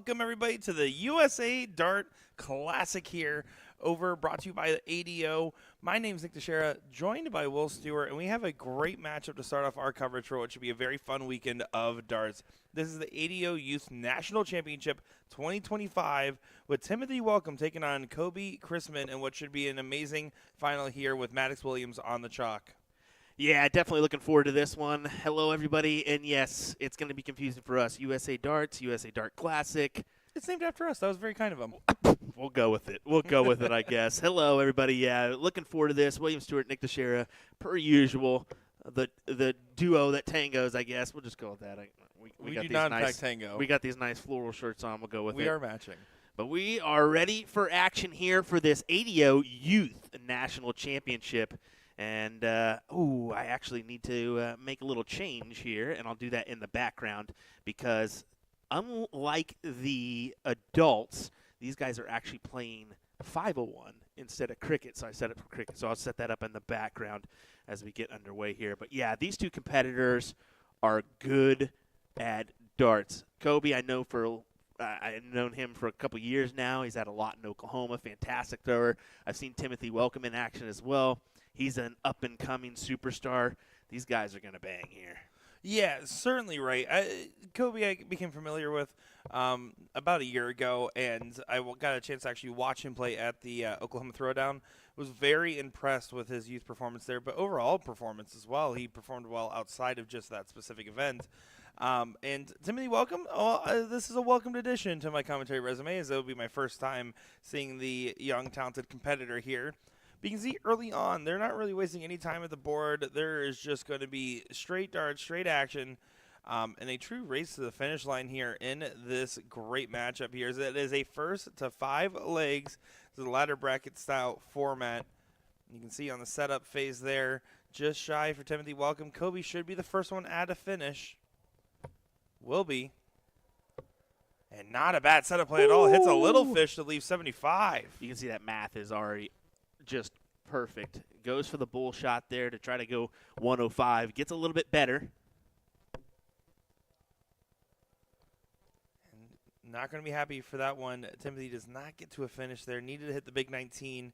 welcome everybody to the USA Dart Classic here, brought to you by the ADO. My name is Nick Teixeira, joined by Will Stewart, and we have a great matchup to start off our coverage for what should be a very fun weekend of darts. This is the ADO Youth National Championship 2025 with Timothy Welcome taking on Kobe Chrisman in what should be an amazing final here with Maddox Williams on the chalk. Yeah, definitely looking forward to this one. Hello, everybody. And yes, it's going to be confusing for us. USA Darts, USA Dart Classic. It's named after us. That was very kind of him. We'll go with it. We'll go with it, I guess. Hello, everybody. Yeah, looking forward to this. William Stewart, Nick Teixeira, per usual. The duo that tangos, I guess. We'll just go with that. We do not in fact tango. We got these nice floral shirts on. We'll go with it. We are matching. But we are ready for action here for this ADO Youth National Championship. And, I actually need to make a little change here, and I'll do that in the background because unlike the adults, these guys are actually playing 501 instead of cricket, so I set it for cricket. So I'll set that up in the background as we get underway here. But, yeah, these two competitors are good at darts. Kobe, I've known him for a couple years now. He's had a lot in Oklahoma, fantastic thrower. I've seen Timothy Welcome in action as well. He's an up-and-coming superstar. These guys are going to bang here. Yeah, certainly right. Kobe I became familiar with about a year ago, and I got a chance to actually watch him play at the Oklahoma Throwdown. Was very impressed with his youth performance there, but overall performance as well. He performed well outside of just that specific event. And Timothy Welcome, this is a welcomed addition to my commentary resume, as it will be my first time seeing the young, talented competitor here. But you can see early on, they're not really wasting any time at the board. There is just going to be straight darts, straight action, and a true race to the finish line here in this great matchup here. It is a first to 5 legs. This is a ladder bracket style format. You can see on the setup phase there, just shy for Timothy Welcome. Kobe should be the first one at a finish. Will be. And not a bad setup play at all. Hits a little fish to leave 75. You can see that math is already just perfect. Goes for the bull shot there to try to go 105. Gets a little bit better. And not going to be happy for that one. Timothy does not get to a finish there. Needed to hit the big 19.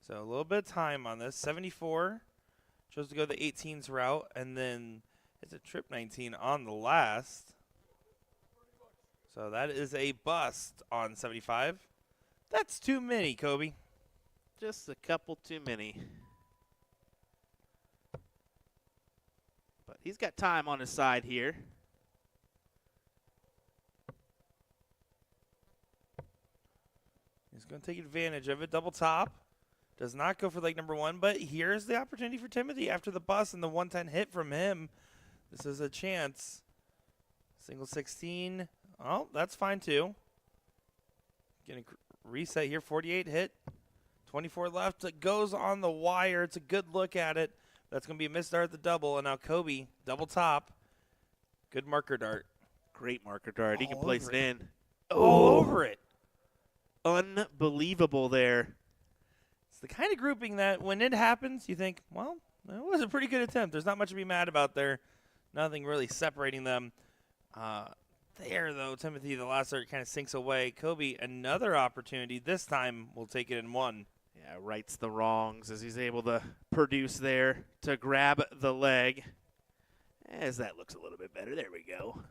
So a little bit of time on this. 74. Chose to go the 18s route. And then it's a trip 19 on the last. So that is a bust on 75. That's too many, Kobe. Just a couple too many. But he's got time on his side here. He's going to take advantage of it. Double top. Does not go for leg number 1, but here's the opportunity for Timothy after the bust and the 110 hit from him. This is a chance. Single 16. Oh, that's fine too. Going to reset here. 48 hit. 24 left. It goes on the wire. It's a good look at it. That's going to be a missed dart at the double. And now Kobe, double top. Good marker dart. Great marker dart. He can place it in. All over it. Unbelievable there. It's the kind of grouping that when it happens, you think, well, that was a pretty good attempt. There's not much to be mad about there. Nothing really separating them. There, though, Timothy, the last dart kind of sinks away. Kobe, another opportunity. This time, will take it in 1. Yeah, rights the wrongs as he's able to produce there to grab the leg. As that looks a little bit better. There we go.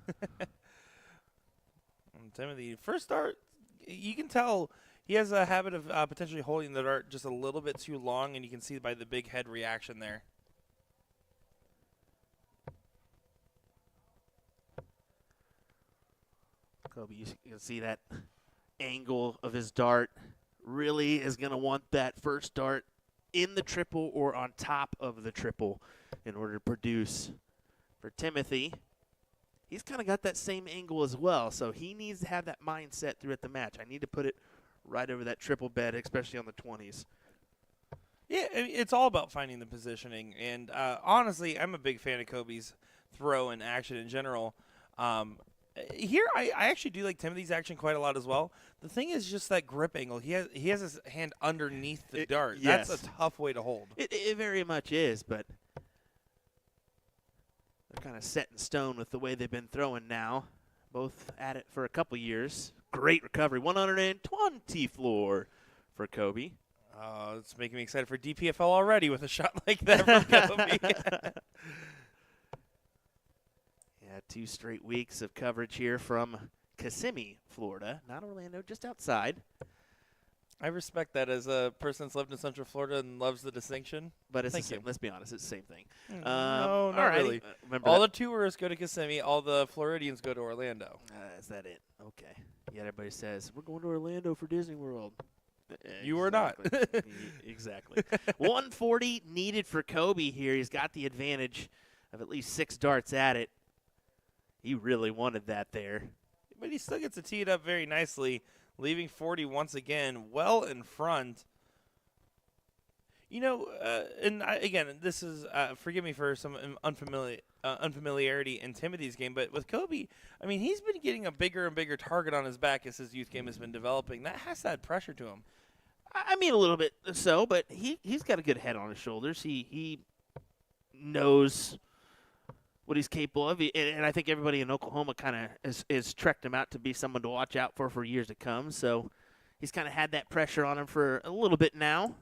Timothy, first dart, you can tell he has a habit of potentially holding the dart just a little bit too long, and you can see by the big head reaction there. Kobe, you can see that angle of his dart. Really is going to want that first dart in the triple or on top of the triple in order to produce. For Timothy, he's kind of got that same angle as well, so he needs to have that mindset throughout the match. I need to put it right over that triple bed, especially on the 20s. Yeah, it's all about finding the positioning, and honestly, I'm a big fan of Kobe's throw and action in general. Here, I actually do like Timothy's action quite a lot as well. The thing is just that grip angle. He has his hand underneath the dart. Yes. That's a tough way to hold. It very much is, but they're kind of set in stone with the way they've been throwing now. both at it for a couple years. Great recovery, 120 floor for Kobe. It's making me excited for DPFL already with a shot like that from Kobe. Yeah, 2 straight weeks of coverage here from Kissimmee, Florida. Not Orlando, just outside. I respect that as a person that's lived in Central Florida and loves the distinction. But it's the Thank same. you. Let's be honest, it's the same thing. No, not alrighty. really. Remember All that. the tourists go to Kissimmee. All the Floridians go to Orlando. Is that it? Okay. Yeah, everybody says, we're going to Orlando for Disney World. You are not. Exactly. 140 needed for Kobe here. He's got the advantage of at least 6 darts at it. He really wanted that there. But he still gets to tee it up very nicely, leaving 40 once again well in front. You know, again, this is, forgive me for some unfamiliarity in Timothy's game, but with Kobe, I mean, he's been getting a bigger and bigger target on his back as his youth game has been developing. That has to add pressure to him. I mean, a little bit so, but he's got a good head on his shoulders. He knows what he's capable of, and I think everybody in Oklahoma kind of is trekked him out to be someone to watch out for years to come. So he's kind of had that pressure on him for a little bit now.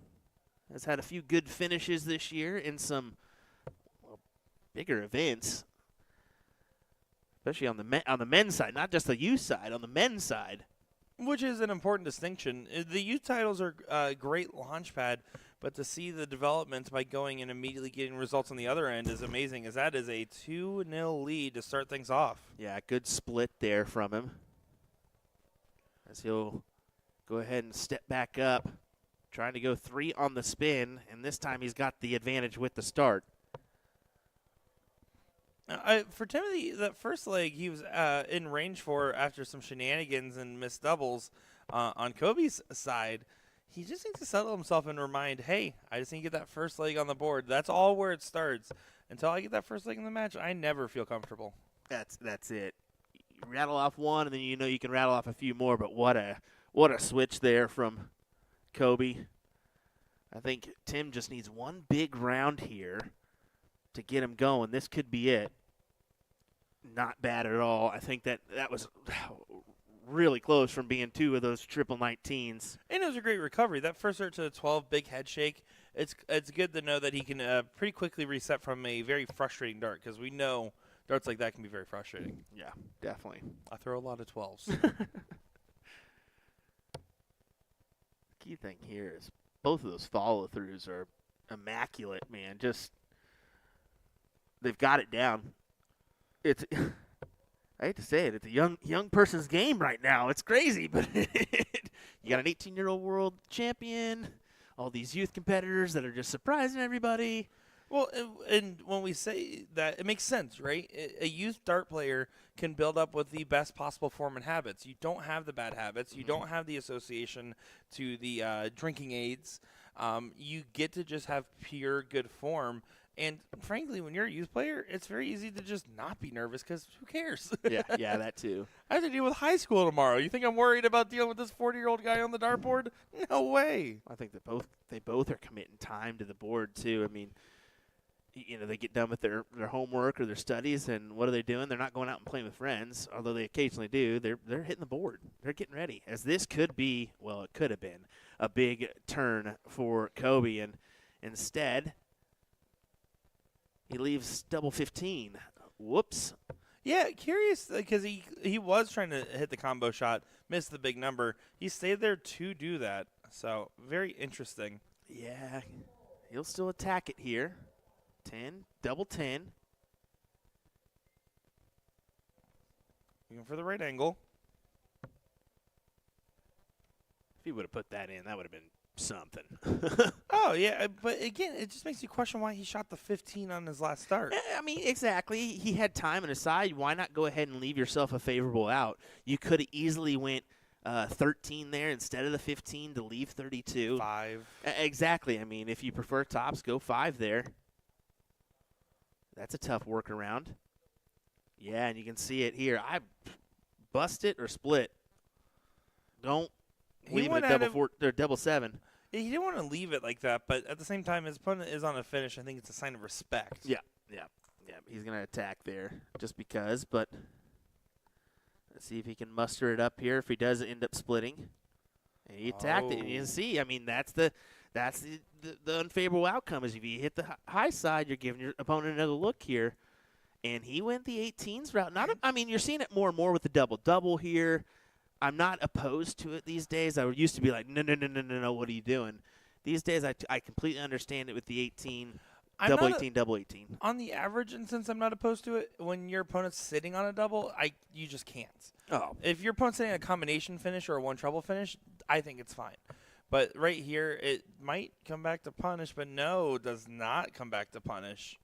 Has had a few good finishes this year in some bigger events, especially on the men's side, not just the youth side, on the men's side. Which is an important distinction. The youth titles are a great launch pad, but to see the development by going and immediately getting results on the other end is amazing, as that is a 2-0 lead to start things off. Yeah, good split there from him. As he'll go ahead and step back up, trying to go 3 on the spin, and this time he's got the advantage with the start. For Timothy, that first leg he was in range for after some shenanigans and missed doubles on Kobe's side. He just needs to settle himself and remind, hey, I just need to get that first leg on the board. That's all where it starts. Until I get that first leg in the match, I never feel comfortable. That's it. You rattle off one, and then you know you can rattle off a few more, but what a switch there from Kobe. I think Tim just needs one big round here to get him going. This could be it. Not bad at all. I think that was really close from being 2 of those triple 19s. And it was a great recovery. That first start to the 12, big head shake. It's good to know that he can pretty quickly reset from a very frustrating dart, because we know darts like that can be very frustrating. Yeah, definitely. I throw a lot of 12s. Key thing here is both of those follow-throughs are immaculate, man. Just they've got it down. It's I hate to say it, it's a young person's game right now. It's crazy, but you got an 18-year-old world champion, all these youth competitors that are just surprising everybody. Well, and when we say that, it makes sense, right? A youth dart player can build up with the best possible form and habits. You don't have the bad habits. You don't have the association to the drinking aids. You get to just have pure good form. And frankly, when you're a youth player, it's very easy to just not be nervous, because who cares? Yeah, that too. I have to deal with high school tomorrow. You think I'm worried about dealing with this 40-year-old guy on the dartboard? No way. I think that they both are committing time to the board too. I mean, you know, they get done with their homework or their studies, and what are they doing? They're not going out and playing with friends, although they occasionally do. They're hitting the board. They're getting ready. As this could be, well, it could have been a big turn for Kobe, and instead he leaves double 15. Whoops. Yeah, curious, because he was trying to hit the combo shot, missed the big number. He stayed there to do that, so very interesting. Yeah, he'll still attack it here. 10, double 10. Looking for the right angle. If he would have put that in, that would have been something. Oh, yeah, but again, it just makes you question why he shot the 15 on his last start. I mean, exactly. He had time on his side. Why not go ahead and leave yourself a favorable out? You could have easily went 13 there instead of the 15 to leave 32. 5. Exactly. I mean, if you prefer tops, go 5 there. That's a tough workaround. Yeah, and you can see it here. I bust it or split. Don't leave it at double 7. He didn't want to leave it like that, but at the same time, his opponent is on a finish. I think it's a sign of respect. Yeah. He's going to attack there just because, but Let's see if he can muster it up here. If he does end up splitting, and he attacked it, and you can see. I mean, that's the unfavorable outcome. Is if you hit the high side, you're giving your opponent another look here. And he went the 18s route. I mean, you're seeing it more and more with the double-double here. I'm not opposed to it these days. I used to be like, no, what are you doing? These days, I completely understand it with the 18, double 18, double 18. On the average, and since I'm not opposed to it, when your opponent's sitting on a double, you just can't. Oh. If your opponent's sitting on a combination finish or a one treble finish, I think it's fine. But right here, it might come back to punish, but no, it does not come back to punish.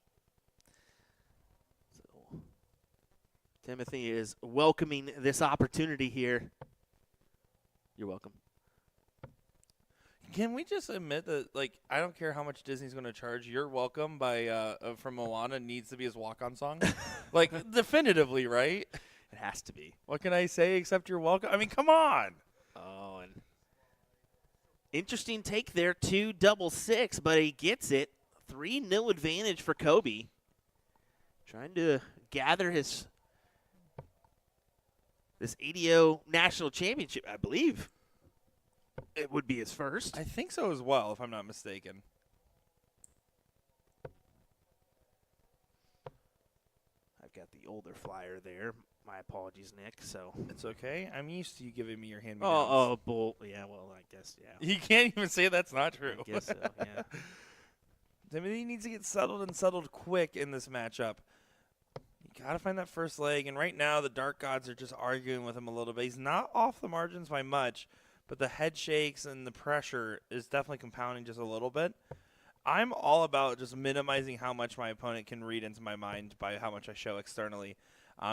Timothy is welcoming this opportunity here. You're welcome. Can we just admit that, like, I don't care how much Disney's going to charge, You're Welcome by from Moana needs to be his walk-on song? Like, definitively, right? It has to be. What can I say except you're welcome? I mean, come on. Oh, and interesting take there, 2-6, but he gets it. 3-0 advantage for Kobe. Trying to gather this ADO National Championship, I believe. It would be his first. I think so as well, if I'm not mistaken. I've got the older flyer there. My apologies, Nick. So It's okay. I'm used to you giving me your hand. bull. Yeah, well, I guess, yeah. You can't even say that's not true. I guess so, yeah. Timothy needs to get settled quick in this matchup. You got to find that first leg, and right now the Dark Gods are just arguing with him a little bit. He's not off the margins by much, but the head shakes and the pressure is definitely compounding just a little bit. I'm all about just minimizing how much my opponent can read into my mind by how much I show externally.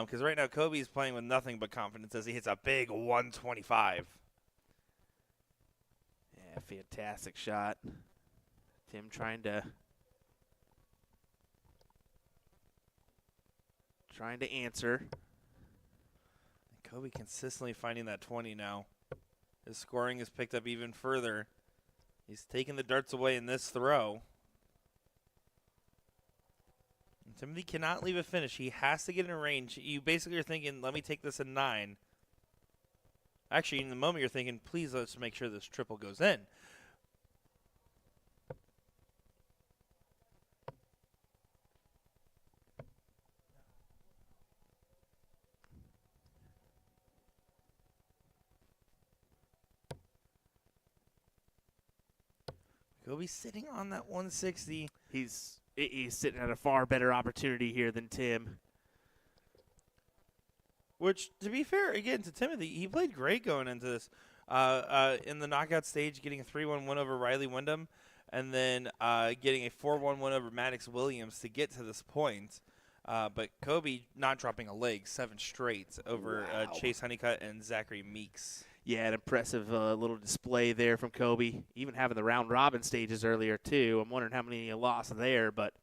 Because right now Kobe's playing with nothing but confidence as he hits a big 125. Yeah, fantastic shot. Tim trying to answer. Kobe consistently finding that 20 now. His scoring is picked up even further. He's taking the darts away in this throw. And Timothy cannot leave a finish. He has to get in range. You basically are thinking, let me take this in 9. Actually, in the moment you're thinking, please let's make sure this triple goes in. Kobe's sitting on that 160. He's sitting at a far better opportunity here than Tim. Which, to be fair, again, to Timothy, he played great going into this. In the knockout stage, getting a 3-1 win over Riley Wyndham, and then getting a 4-1 win over Maddox Williams to get to this point. But Kobe not dropping a leg, 7 straight over Chase Honeycutt and Zachary Meeks. Yeah, an impressive little display there from Kobe. Even having the round robin stages earlier, too. I'm wondering how many he lost there. But,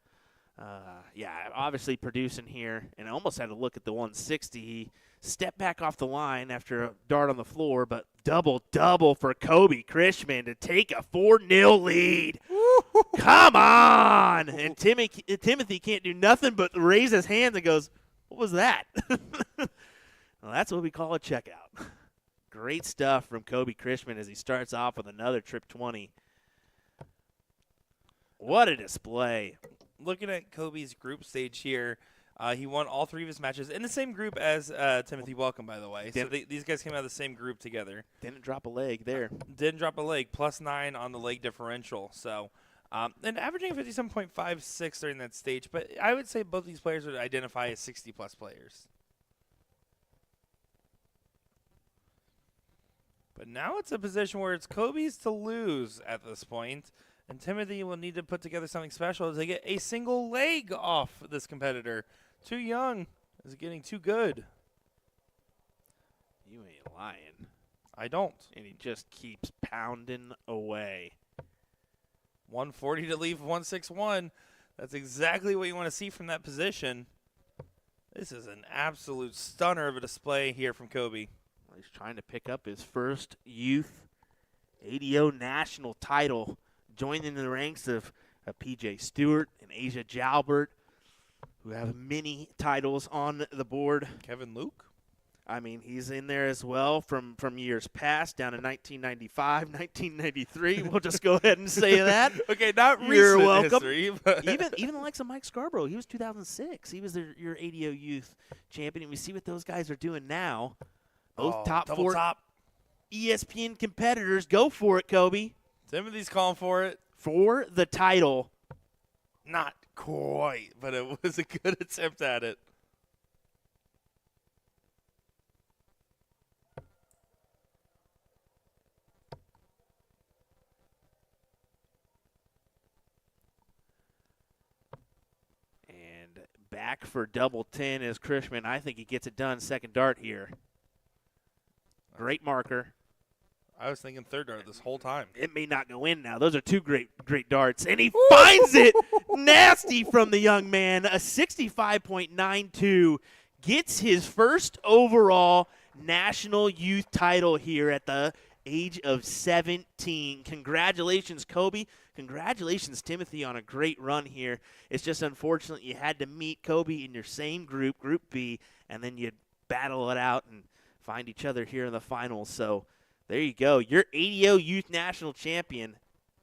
yeah, obviously producing here. And I almost had to look at the 160. He stepped back off the line after a dart on the floor. But double for Kobe Krishman to take a 4-0 lead. Come on! And Timothy can't do nothing but raise his hand and goes, what was that? Well, that's what we call a checkout. Great stuff from Kobe Krishman as he starts off with another trip 20. What a display. Looking at Kobe's group stage here, he won all 3 of his matches in the same group as Timothy Welcome, by the way. So these guys came out of the same group together. Didn't drop a leg there. Didn't drop a leg, +9 on the leg differential. So, and averaging 57.56 during that stage. But I would say both these players would identify as 60-plus players. But now it's a position where it's Kobe's to lose at this point, and Timothy will need to put together something special to get a single leg off this competitor. Too young. Is it getting too good? You ain't lying. I don't. And he just keeps pounding away. 140 to leave 161. That's exactly what you want to see from that position. This is an absolute stunner of a display here from Kobe. He's trying to pick up his first youth ADO national title, joining the ranks of PJ Stewart and Asia Jalbert, who have many titles on the board. Kevin Luke? I mean, he's in there as well from years past, down to 1995, 1993. We'll just go ahead and say that. Okay, not You're recent welcome. history, but Even the likes of Mike Scarborough, he was 2006. He was your ADO youth champion. And we see what those guys are doing now. Both top double 4 top. ESPN competitors. Go for it, Kobe. Timothy's calling for it. For the title. Not quite, but it was a good attempt at it. And back for double 10 is Krishman. I think he gets it done. Second dart here. Great marker. I was thinking third dart this whole time. It may not go in now. Those are two great darts. And he finds it. Nasty from the young man. A 65.92. Gets his first overall national youth title here at the age of 17. Congratulations, Kobe. Congratulations, Timothy, on a great run here. It's just unfortunate you had to meet Kobe in your same group, Group B, and then you battle it out and find each other here in the finals. So there you go. Your ADO Youth National Champion,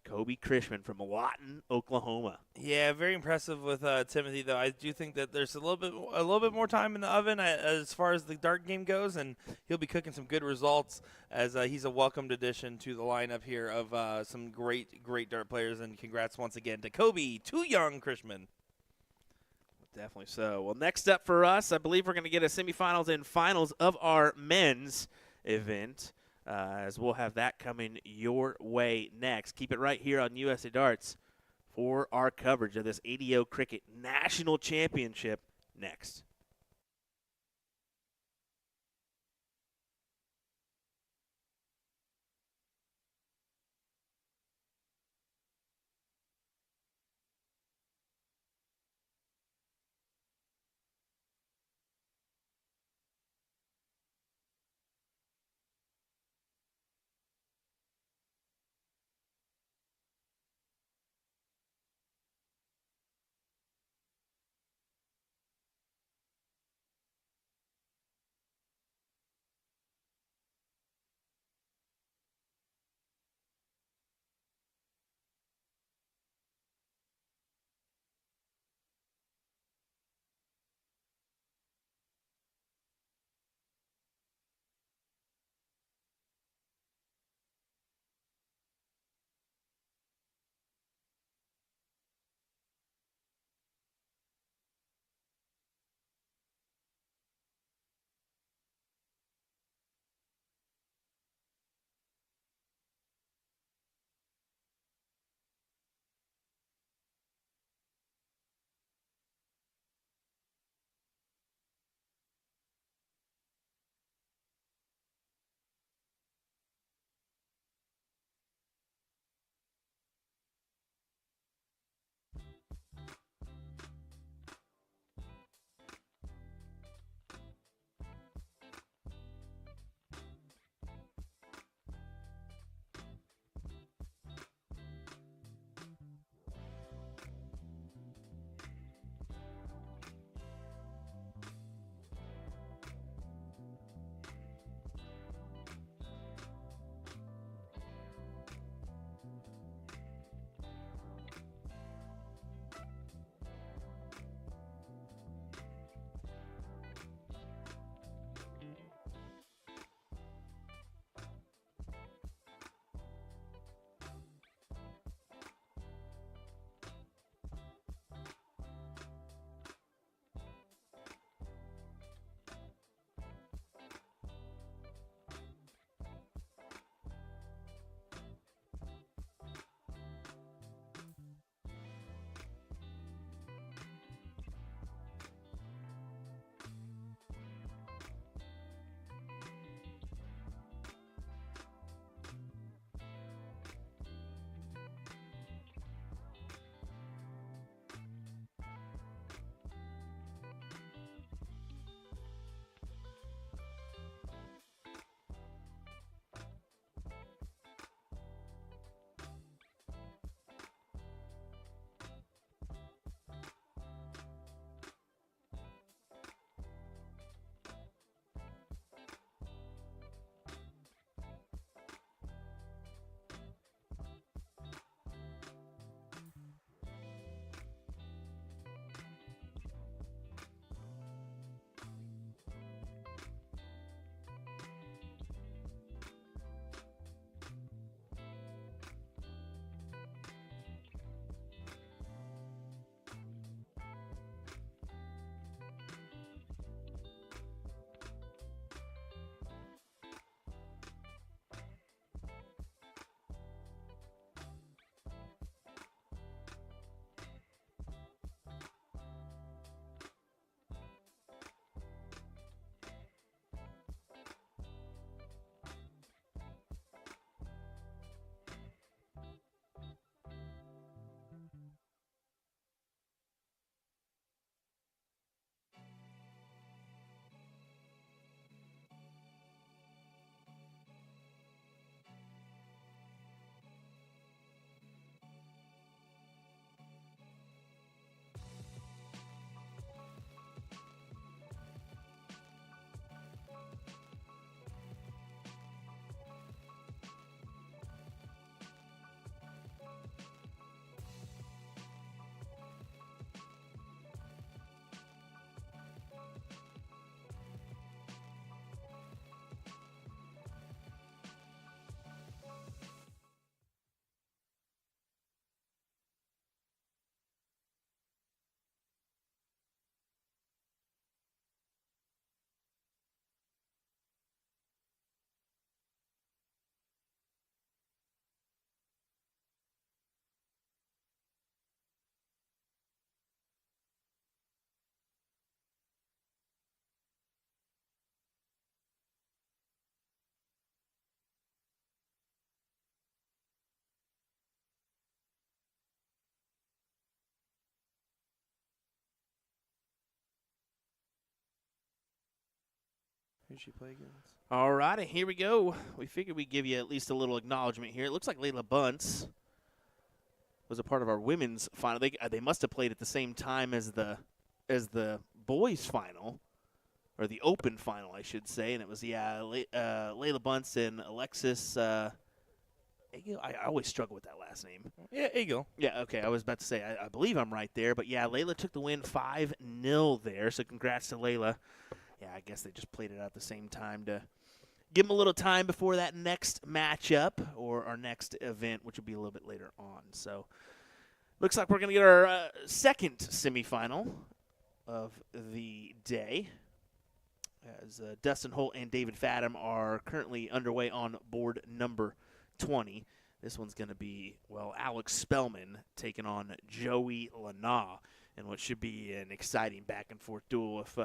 Kobe Krishman from Lawton, Oklahoma. Yeah, very impressive with Timothy, though. I do think that there's a little bit more time in the oven as far as the dart game goes, and he'll be cooking some good results as he's a welcomed addition to the lineup here of some great dart players. And congrats once again to Kobe, too young Krishman. Definitely so. Well, next up for us, I believe we're going to get a semifinals and finals of our men's event. As we'll have that coming your way next. Keep it right here on USA Darts for our coverage of this ADO Cricket National Championship next. Who'd she play against? All righty, here we go. We figured we'd give you at least a little acknowledgement here. It looks like Layla Bunce was a part of our women's final. They must have played at the same time as the boys' final, or the open final, I should say. And it was Layla Bunce and Alexis. I always struggle with that last name. Yeah, Eagle. Yeah, okay. I was about to say, I believe I'm right there. But, yeah, Layla took the win 5-0 there. So, congrats to Layla. Yeah, I guess they just played it out at the same time to give them a little time before that next matchup or our next event, which will be a little bit later on. So, looks like we're going to get our second semifinal of the day, as Dustin Holt and David Fadum are currently underway on board number 20. This one's going to be, Alex Spellman taking on Joey Lana in what should be an exciting back-and-forth duel if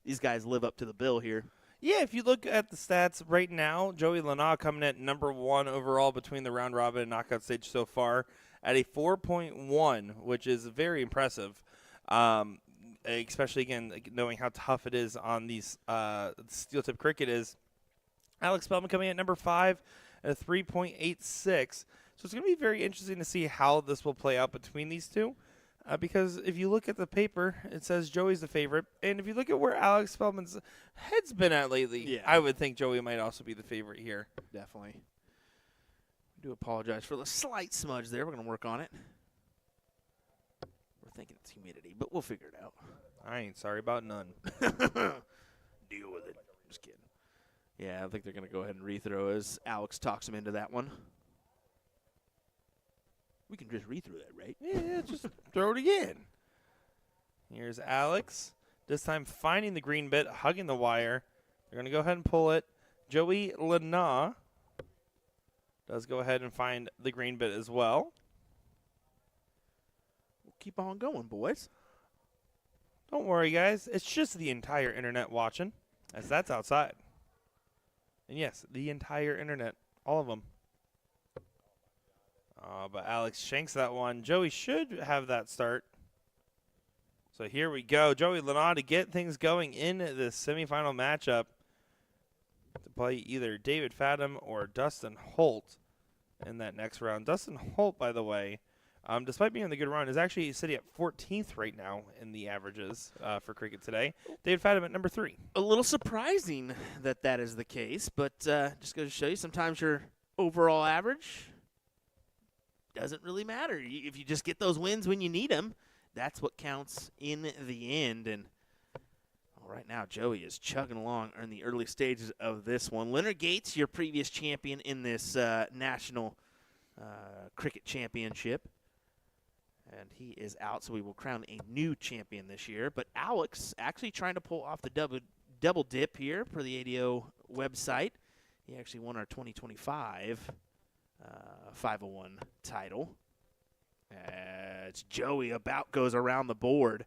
these guys live up to the bill here. Yeah, if you look at the stats right now, Joey Lana coming at number 1 overall between the round robin and knockout stage so far at a 4.1, which is very impressive. Especially, again, knowing how tough it is on these steel tip cricket is. Alex Spellman coming at number 5 at a 3.86. So it's going to be very interesting to see how this will play out between these two. Because if you look at the paper, it says Joey's the favorite. And if you look at where Alex Spellman's head's been at lately, I would think Joey might also be the favorite here. Definitely. I do apologize for the slight smudge there. We're going to work on it. We're thinking it's humidity, but we'll figure it out. I ain't sorry about none. Deal with it. Just kidding. Yeah, I think they're going to go ahead and rethrow as Alex talks him into that one. We can just rethrow that, right? Yeah, just throw it again. Here's Alex. This time finding the green bit, hugging the wire. They're going to go ahead and pull it. Joey Lana does go ahead and find the green bit as well. We'll keep on going, boys. Don't worry, guys. It's just the entire internet watching, as that's outside. And yes, the entire internet. All of them. But Alex shanks that one. Joey should have that start. So here we go. Joey Lana to get things going in the semifinal matchup to play either David Fadum or Dustin Holt in that next round. Dustin Holt, by the way, despite being on the good run, is actually sitting at 14th right now in the averages for cricket today. David Fadum at number 3. A little surprising that is the case, but just going to show you sometimes your overall average doesn't really matter. If you just get those wins when you need them, that's what counts in the end. And right now, Joey is chugging along in the early stages of this one. Leonard Gates, your previous champion in this national cricket championship. And he is out, so we will crown a new champion this year. But Alex actually trying to pull off the double dip here for the ADO website. He actually won our 2025 501 title. It's Joey goes around the board.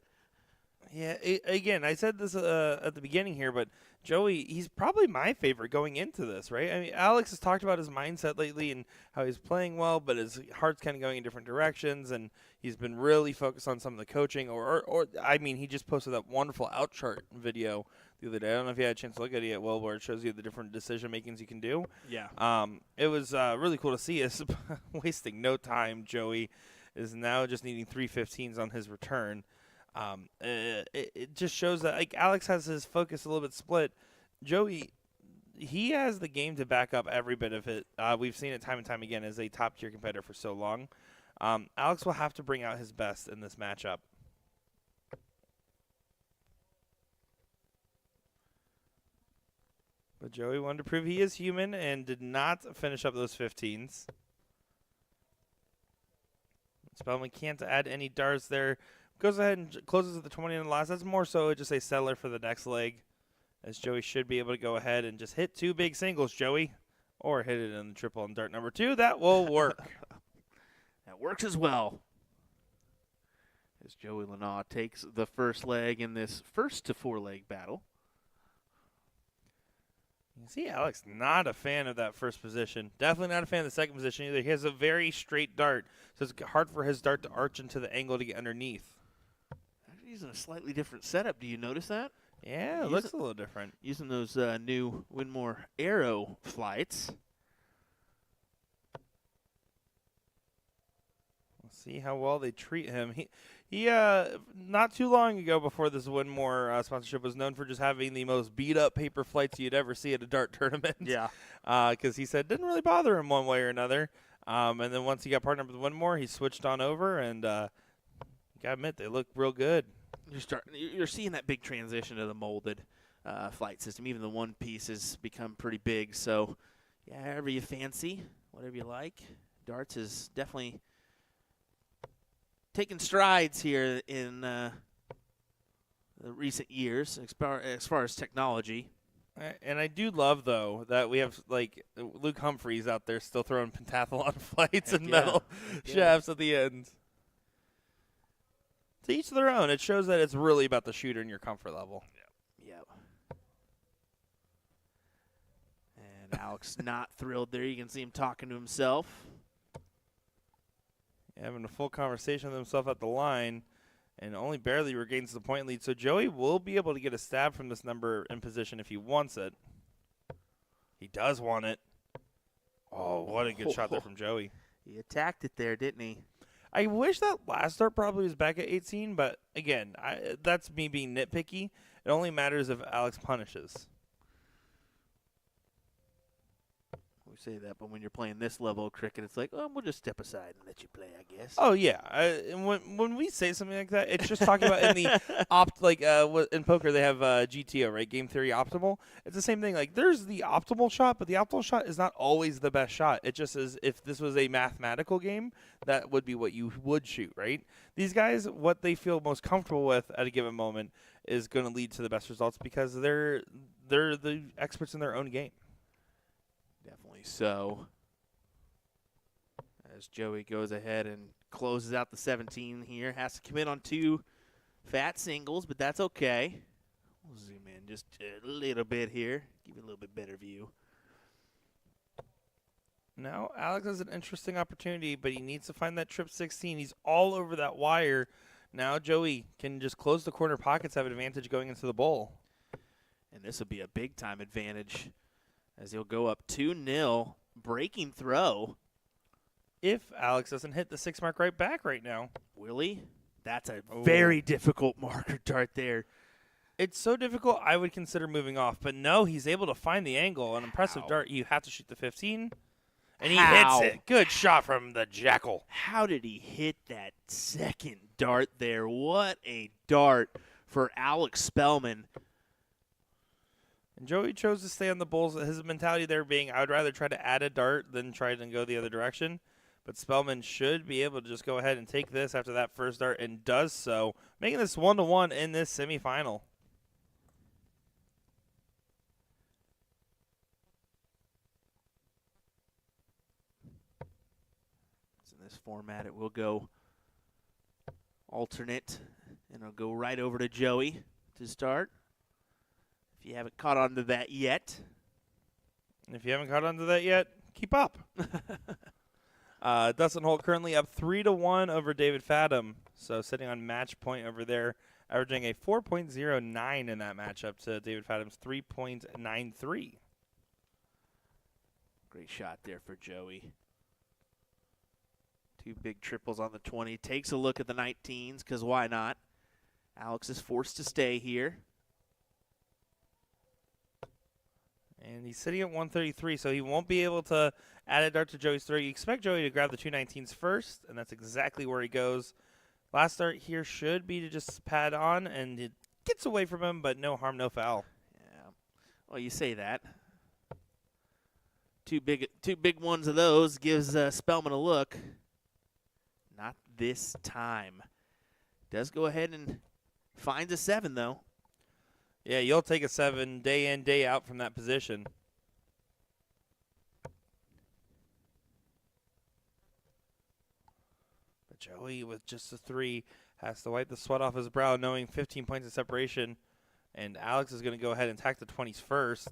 Yeah, again, I said this at the beginning here, but Joey, he's probably my favorite going into this, right? I mean, Alex has talked about his mindset lately and how he's playing well, but his heart's kind of going in different directions, and he's been really focused on some of the coaching. Or I mean, he just posted that wonderful out chart video the other day. I don't know if you had a chance to look at it yet, Will, where it shows you the different decision makings you can do. Yeah. It was really cool to see us wasting no time. Joey is now just needing 315s on his return. It just shows that like Alex has his focus a little bit split. Joey, he has the game to back up every bit of it. We've seen it time and time again as a top-tier competitor for so long. Alex will have to bring out his best in this matchup. But Joey wanted to prove he is human and did not finish up those 15s. Spellman can't add any darts there. Goes ahead and closes at the 20 in the last. That's more so just a settler for the next leg, as Joey should be able to go ahead and just hit 2 big singles, Joey, or hit it in the triple on dart number 2. That will work. That works as well. As Joey Lana takes the first leg in this first to 4-leg battle. You see, Alex, not a fan of that first position. Definitely not a fan of the second position either. He has a very straight dart, so it's hard for his dart to arch into the angle to get underneath. Actually, he's in a slightly different setup. Do you notice that? Yeah, it looks a little different. Using those new Winmore Aero flights. We'll see how well they treat him. He not too long ago, before this Winmore sponsorship, was known for just having the most beat-up paper flights you'd ever see at a dart tournament. Yeah. Because he said it didn't really bother him one way or another. And then once he got partnered with Winmore, he switched on over, and you gotta admit, they look real good. You're seeing that big transition to the molded flight system. Even the one piece has become pretty big. So, yeah, however you fancy, whatever you like. Darts is definitely taking strides here in the recent years as far as technology. And I do love, though, that we have, like, Luke Humphreys out there still throwing pentathlon flights and metal shafts at the end. To each their own. It shows that it's really about the shooter and your comfort level. Yep. And Alex not thrilled there. You can see him talking to himself. Having a full conversation with himself at the line, and only barely regains the point lead. So Joey will be able to get a stab from this number in position if he wants it. He does want it. Oh, what a good shot there from Joey. He attacked it there, didn't he? I wish that last start probably was back at 18, but again, that's me being nitpicky. It only matters if Alex punishes. We say that, but when you're playing this level of cricket, it's like, oh, we'll just step aside and let you play, I guess. Oh yeah, and when we say something like that, it's just talking about in the in poker they have GTO, right? Game theory optimal. It's the same thing. Like there's the optimal shot, but the optimal shot is not always the best shot. It just is. If this was a mathematical game, that would be what you would shoot, right? These guys, what they feel most comfortable with at a given moment is going to lead to the best results because they're the experts in their own game. Definitely so. As Joey goes ahead and closes out the 17 here. Has to commit on 2 fat singles, but that's okay. We'll zoom in just a little bit here. Give you a little bit better view. Now, Alex has an interesting opportunity, but he needs to find that trip 16. He's all over that wire. Now Joey can just close the corner pockets, have an advantage going into the bowl. And this will be a big-time advantage as he'll go up 2-0, breaking throw. If Alex doesn't hit the 6 mark right back right now. Will he? That's a very difficult marker dart there. It's so difficult, I would consider moving off. But no, he's able to find the angle. An impressive dart. You have to shoot the 15. And he hits it. Good shot from the Jackal. How did he hit that second dart there? What a dart for Alex Spellman. And Joey chose to stay on the Bulls. His mentality there being, I would rather try to add a dart than try to go the other direction. But Spellman should be able to just go ahead and take this after that first dart and does so, making this 1-1 in this semifinal. So in this format, it will go alternate, and it'll go right over to Joey to start. If you haven't caught on to that yet. And if you haven't caught on to that yet, keep up. Dustin Holt currently up 3-1 over David Fadum. So sitting on match point over there, averaging a 4.09 in that matchup to David Fadum's 3.93. Great shot there for Joey. 2 big triples on the 20. Takes a look at the 19s, because why not? Alex is forced to stay here. And he's sitting at 133, so he won't be able to add a dart to Joey's throw. You expect Joey to grab the 219s first, and that's exactly where he goes. Last dart here should be to just pad on, and it gets away from him, but no harm, no foul. Yeah. Well, you say that. Two big ones of those gives Spellman a look. Not this time. Does go ahead and finds a 7, though. Yeah, you'll take a 7 day in, day out from that position. But Joey, with just a 3, has to wipe the sweat off his brow, knowing 15 points of separation. And Alex is going to go ahead and attack the 20s first.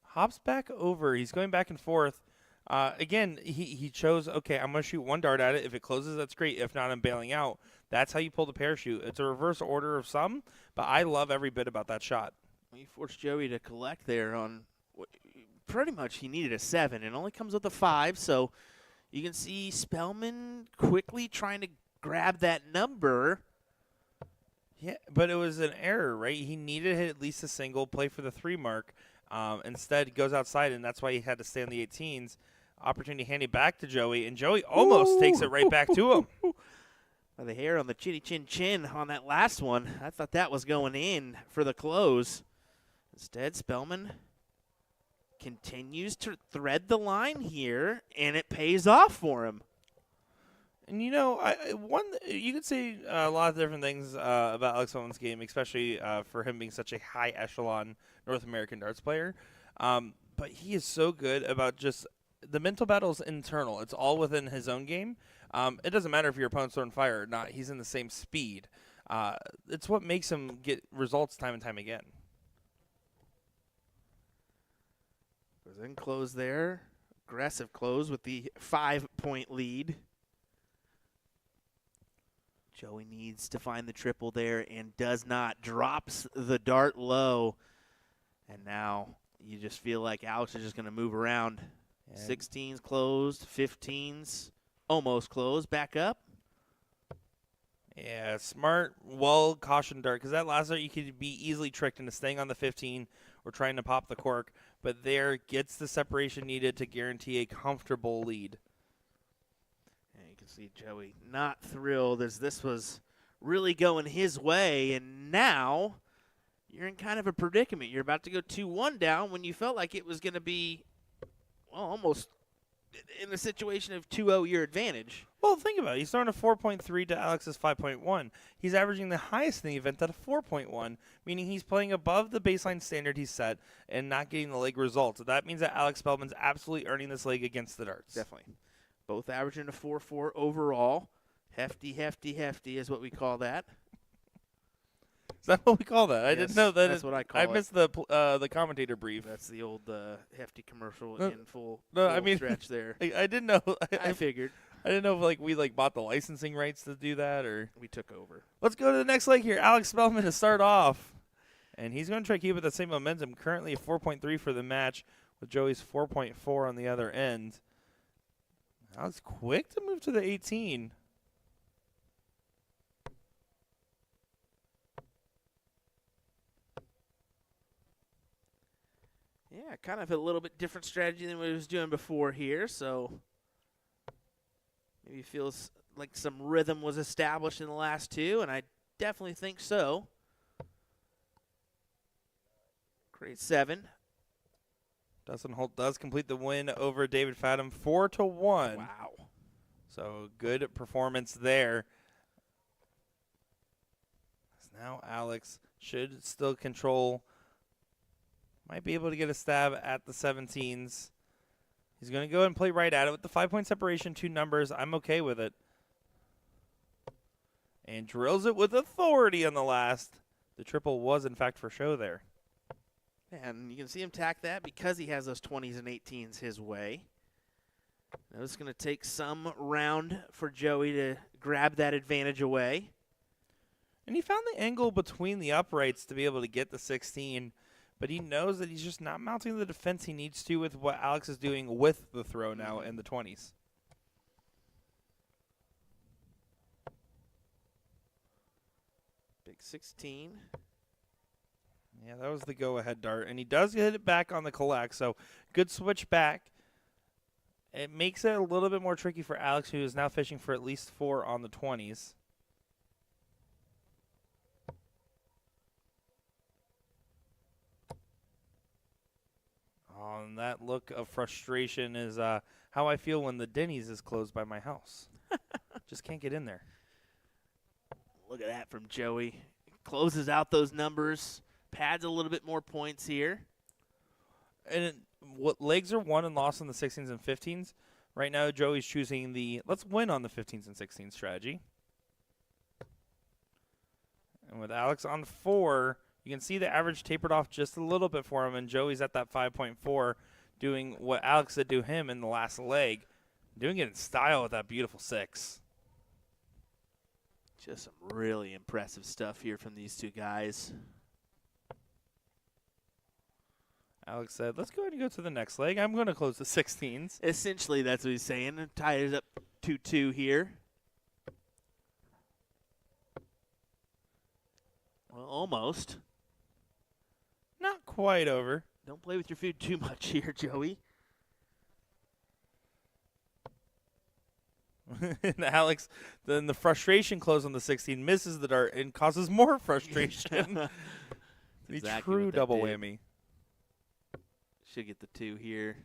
Hops back over. He's going back and forth. Again, he chose, okay, I'm going to shoot one dart at it. If it closes, that's great. If not, I'm bailing out. That's how you pull the parachute. It's a reverse order of some, but I love every bit about that shot. You forced Joey to collect there on pretty much he needed a 7. It only comes with a 5, so you can see Spellman quickly trying to grab that number. Yeah, but it was an error, right? He needed to hit at least a single, play for the 3 mark. Instead, he goes outside, and that's why he had to stay on the 18s. Opportunity handed back to Joey, and Joey almost takes it right back to him. The hair on the chinny chin chin on that last one. I thought that was going in for the close. Instead, Spellman continues to thread the line here, and it pays off for him. And you could say a lot of different things about Alex Spellman's game, especially for him being such a high echelon North American darts player. But he is so good about just the mental battle is internal. It's all within his own game. It doesn't matter if your opponent's throwing fire or not. He's in the same speed. It's what makes him get results time and time again. Goes in close there. Aggressive close with the 5-point lead. Joey needs to find the triple there and does not. Drops the dart low. And now you just feel like Alex is just going to move around. 16s closed, 15s almost closed. Back up. Yeah, smart, well-cautioned dart, because that last dart you could be easily tricked into staying on the 15 or trying to pop the cork, but there gets the separation needed to guarantee a comfortable lead. And you can see Joey not thrilled as this was really going his way, and now you're in kind of a predicament. You're about to go 2-1 down when you felt like it was going to be almost in a situation of 2-0 your advantage. Well, think about it. He's throwing a 4.3 to Alex's 5.1. He's averaging the highest in the event at a 4.1, meaning he's playing above the baseline standard he's set and not getting the leg results. That means that Alex Spellman's absolutely earning this leg against the darts. Definitely. Both averaging a 4.4 overall. Hefty, hefty, hefty is what we call that. Is that what we call that? I didn't know that. That's what I call it. I missed the commentator brief. That's the old hefty commercial No, in full I mean, stretch there. I didn't know. I figured. I didn't know if we bought the licensing rights to do that or. We took over. Let's go to the next leg here. Alex Spellman to start off, and he's going to try to keep it the same momentum. Currently a 4.3 for the match, with Joey's 4.4 on the other end. Alex quick to move to the 18. Yeah, kind of a little bit different strategy than what he was doing before here, so maybe feels like some rhythm was established in the last two, and I definitely think so. Great 7. Dustin Holt does complete the win over David Fadum 4-1. Wow. So good performance there. Now Alex should still control. Might be able to get a stab at the 17s. He's going to go and play right at it with the 5-point separation, 2 numbers. I'm okay with it. And drills it with authority on the last. The triple was, in fact, for show there. And you can see him tack that because he has those 20s and 18s his way. Now it's going to take some round for Joey to grab that advantage away. And he found the angle between the uprights to be able to get the 16, but he knows that he's just not mounting the defense he needs to with what Alex is doing with the throw now in the 20s. Big 16. Yeah, that was the go-ahead dart, and he does hit it back on the collect, so good switch back. It makes it a little bit more tricky for Alex, who is now fishing for at least 4 on the 20s. And that look of frustration is how I feel when the Denny's is closed by my house. Just can't get in there. Look at that from Joey. Closes out those numbers, pads a little bit more points here. And what legs are won and lost on the 16s and 15s. Right now, Joey's choosing the let's win on the 15s and 16s strategy. And with Alex on 4, you can see the average tapered off just a little bit for him, and Joey's at that 5.4. doing what Alex did to him in the last leg, doing it in style with that beautiful 6. Just some really impressive stuff here from these two guys. Alex said, let's go ahead and go to the next leg. I'm going to close the 16s. Essentially, that's what he's saying. And ties up 2-2 here. Well, almost. Not quite over. Don't play with your food too much here, Joey. And Alex, then the frustration close on the 16 misses the dart and causes more frustration. The exactly true what that double did. whammy. Should get the 2 here.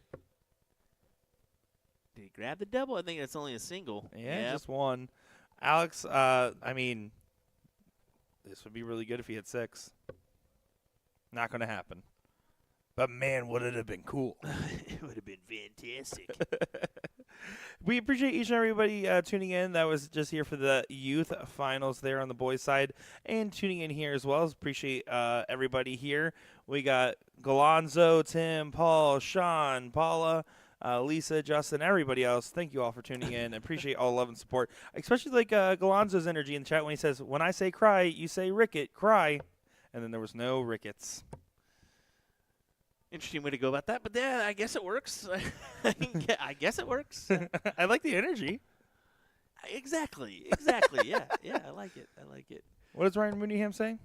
Did he grab the double? I think that's only a single. Yeah, just 1. Alex, I mean, this would be really good if he hit 6. Not going to happen. But, man, would it have been cool. It would have been fantastic. We appreciate each and everybody tuning in. That was just here for the youth finals there on the boys' side, and tuning in here as well. Appreciate everybody here. We got Galonzo, Tim, Paul, Sean, Paula, Lisa, Justin, everybody else. Thank you all for tuning in. Appreciate all love and support, especially like Galonzo's energy in the chat when he says, "When I say cry, you say Ricket, cry," and then there was no Rickets. Interesting way to go about that, but yeah, I guess it works. I guess it works. I like the energy. Exactly. Yeah, I like it. What is Ryan Mooneyham saying?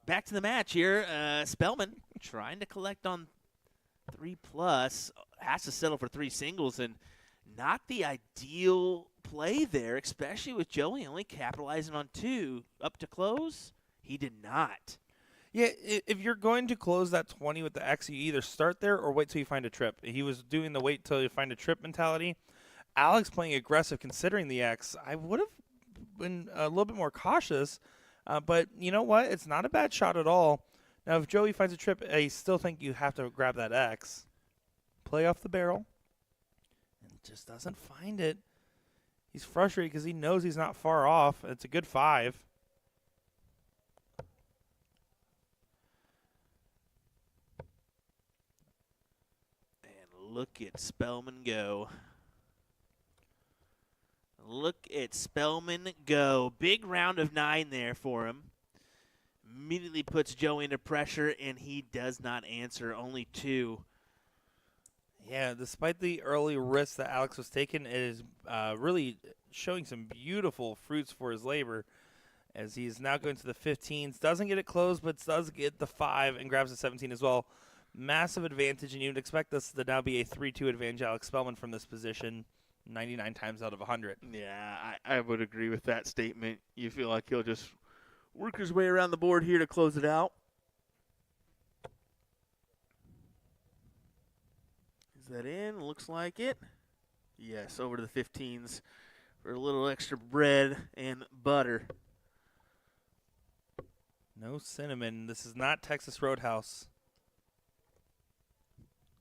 Back to the match here. Spellman trying to collect on 3+, has to settle for 3 singles, and not the ideal play there, especially with Joey only capitalizing on 2 up to close. He did not. Yeah, if you're going to close that 20 with the X, you either start there or wait till you find a trip. He was doing the wait till you find a trip mentality. Alex playing aggressive considering the X. I would have been a little bit more cautious, but you know what? It's not a bad shot at all. Now, if Joey finds a trip, I still think you have to grab that X. Play off the barrel. And just doesn't find it. He's frustrated because he knows he's not far off. It's a good 5. Look at Spellman go. Look at Spellman go. Big round of 9 there for him. Immediately puts Joey under pressure, and he does not answer. Only 2. Yeah, despite the early risks that Alex was taking, it is really showing some beautiful fruits for his labor as he's now going to the 15s. Doesn't get it closed, but does get the 5 and grabs the 17 as well. Massive advantage, and you'd expect this to now be a 3-2 advantage. Alex Spellman from this position 99 times out of 100. Yeah, I would agree with that statement. You feel like he'll just work his way around the board here to close it out. Is that in? Looks like it. Yes, over to the 15s for a little extra bread and butter. No cinnamon. This is not Texas Roadhouse.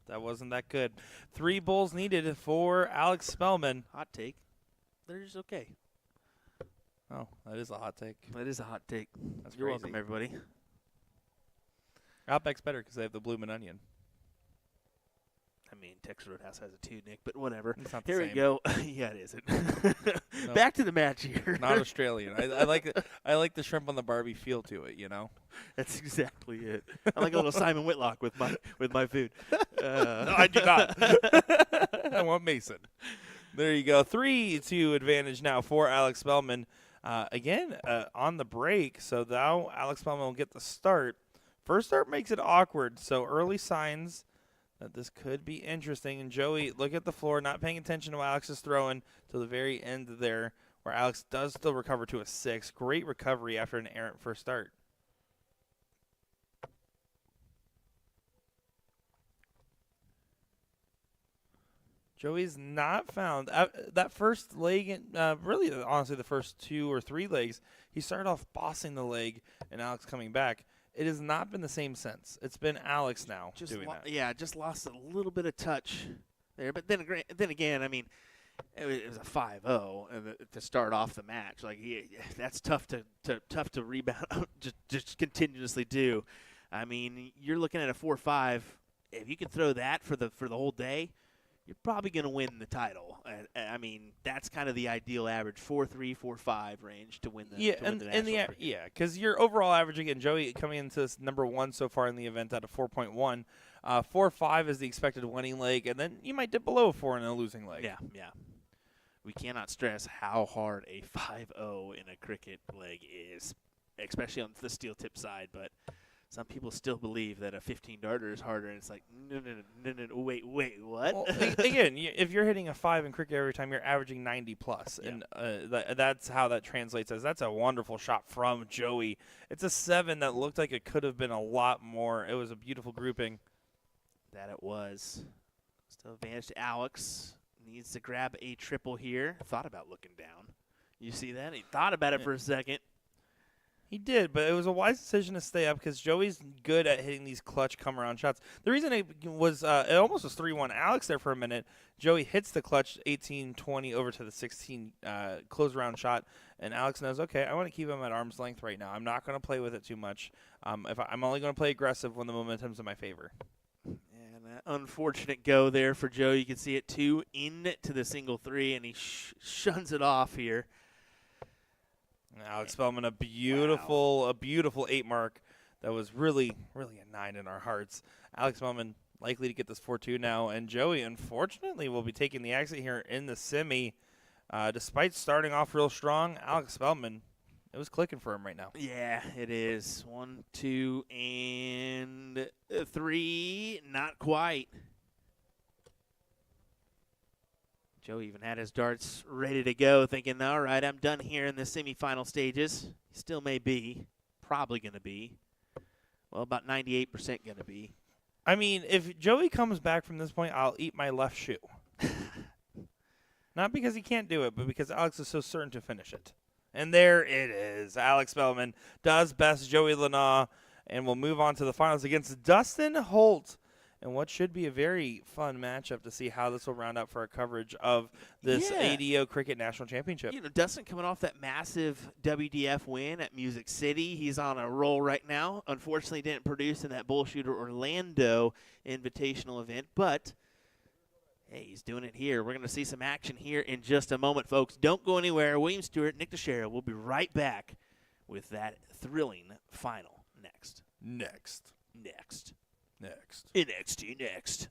That wasn't that good. 3 bowls needed for Alex Spellman. Hot take. They're just okay. Oh, that is a hot take. That is a hot take. That's You're crazy. welcome, everybody. Outback's better because they have the bloomin' onion. I mean, Texas Roadhouse has a 2, Nick, but whatever. It's not the Here we same. go. Yeah, it isn't. Nope. Back to the match here. Not Australian. I like the shrimp on the Barbie feel to it, you know? That's exactly it. I like a little Simon Whitlock with my food. No, I do not. I want Mason. There you go. 3-2 advantage now for Alex Spellman. Again, on the break, so now Alex Spellman will get the start. First start makes it awkward, so early signs that this could be interesting. And Joey, look at the floor, not paying attention to what Alex is throwing till the very end there, where Alex does still recover to a 6. Great recovery after an errant first start. Joey's not found. That first leg, really, honestly, the first 2 or 3 legs, he started off bossing the leg and Alex coming back. It has not been the same since. It's been Alex now doing that. Yeah, just lost a little bit of touch there. But then again, I mean, it was a 5-0 to start off the match. Like that's tough to rebound, just continuously do. I mean, you're looking at a 4-5 if you can throw that for the whole day, you're probably going to win the title. I mean, that's kind of the ideal average, 4.3, 4.5 range to win the Yeah, to win and the and national the cricket. yeah, because your overall averaging and Joey coming into this number one so far in the event at a 4.1, 4.5 is the expected winning leg, and then you might dip below a 4 in a losing leg. Yeah, yeah. We cannot stress how hard a 5.0 in a cricket leg is, especially on the steel tip side. But some people still believe that a 15 darter is harder, and it's like, no, wait, what? Well, again, if you're hitting a 5 in cricket every time, you're averaging 90 plus, Yeah. and that's how that translates as that's a wonderful shot from Joey. It's a 7 that looked like it could have been a lot more. It was a beautiful grouping. That it was. Still advantage to Alex. Needs to grab a triple here. Thought about looking down. You see that? He thought about it for a second. He did, but it was a wise decision to stay up because Joey's good at hitting these clutch come-around shots. The reason it was it almost was 3-1 Alex there for a minute. Joey hits the clutch 18-20 over to the 16 close-around shot, and Alex knows, okay, I want to keep him at arm's length right now. I'm not going to play with it too much. I'm only going to play aggressive when the momentum's in my favor. And unfortunate go there for Joe. You can see it 2 into the single 3, and he shuns it off here. Alex Spellman, a beautiful 8 mark that was really a 9 in our hearts. Alex Spellman likely to get this 4-2 now, and Joey, unfortunately, will be taking the exit here in the semi. Despite starting off real strong, Alex Spellman, it was clicking for him right now. Yeah, it is. 1, 2, and 3. Not quite. Joe even had his darts ready to go, thinking, all right, I'm done here in the semifinal stages. He still may be. Probably going to be. Well, about 98% going to be. I mean, if Joey comes back from this point, I'll eat my left shoe. Not because he can't do it, but because Alex is so certain to finish it. And there it is. Alex Spellman does best Joey Lanaugh, and we'll move on to the finals against Dustin Holt. And what should be a very fun matchup to see how this will round out for our coverage of this ADO Cricket National Championship. You know, Dustin coming off that massive WDF win at Music City. He's on a roll right now. Unfortunately, didn't produce in that Bullshooter Orlando Invitational event, but hey, he's doing it here. We're going to see some action here in just a moment, folks. Don't go anywhere. William Stewart, Nick Teixeira. We'll be right back with that thrilling final next. Next. NXT next.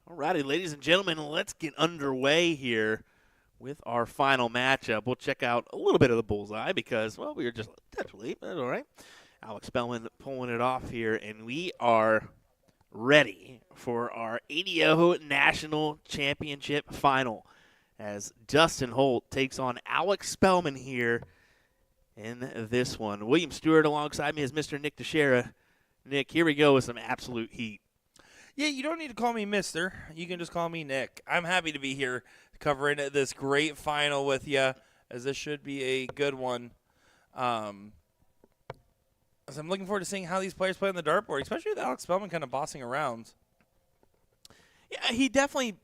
All righty, ladies and gentlemen, let's get underway here with our final matchup. We'll check out a little bit of the bullseye because, well, we were just a touch late. That's all right. Alex Spellman pulling it off here, and we are ready for our ADO National Championship final as Dustin Holt takes on Alex Spellman here in this one. William Stewart alongside me is Mr. Nick Teixeira. Nick, here we go with some absolute heat. Yeah, you don't need to call me Mister. You can just call me Nick. I'm happy to be here covering this great final with you, as this should be a good one. So I'm looking forward to seeing how these players play on the dartboard, especially with Alex Spellman kind of bossing around. Yeah, he definitely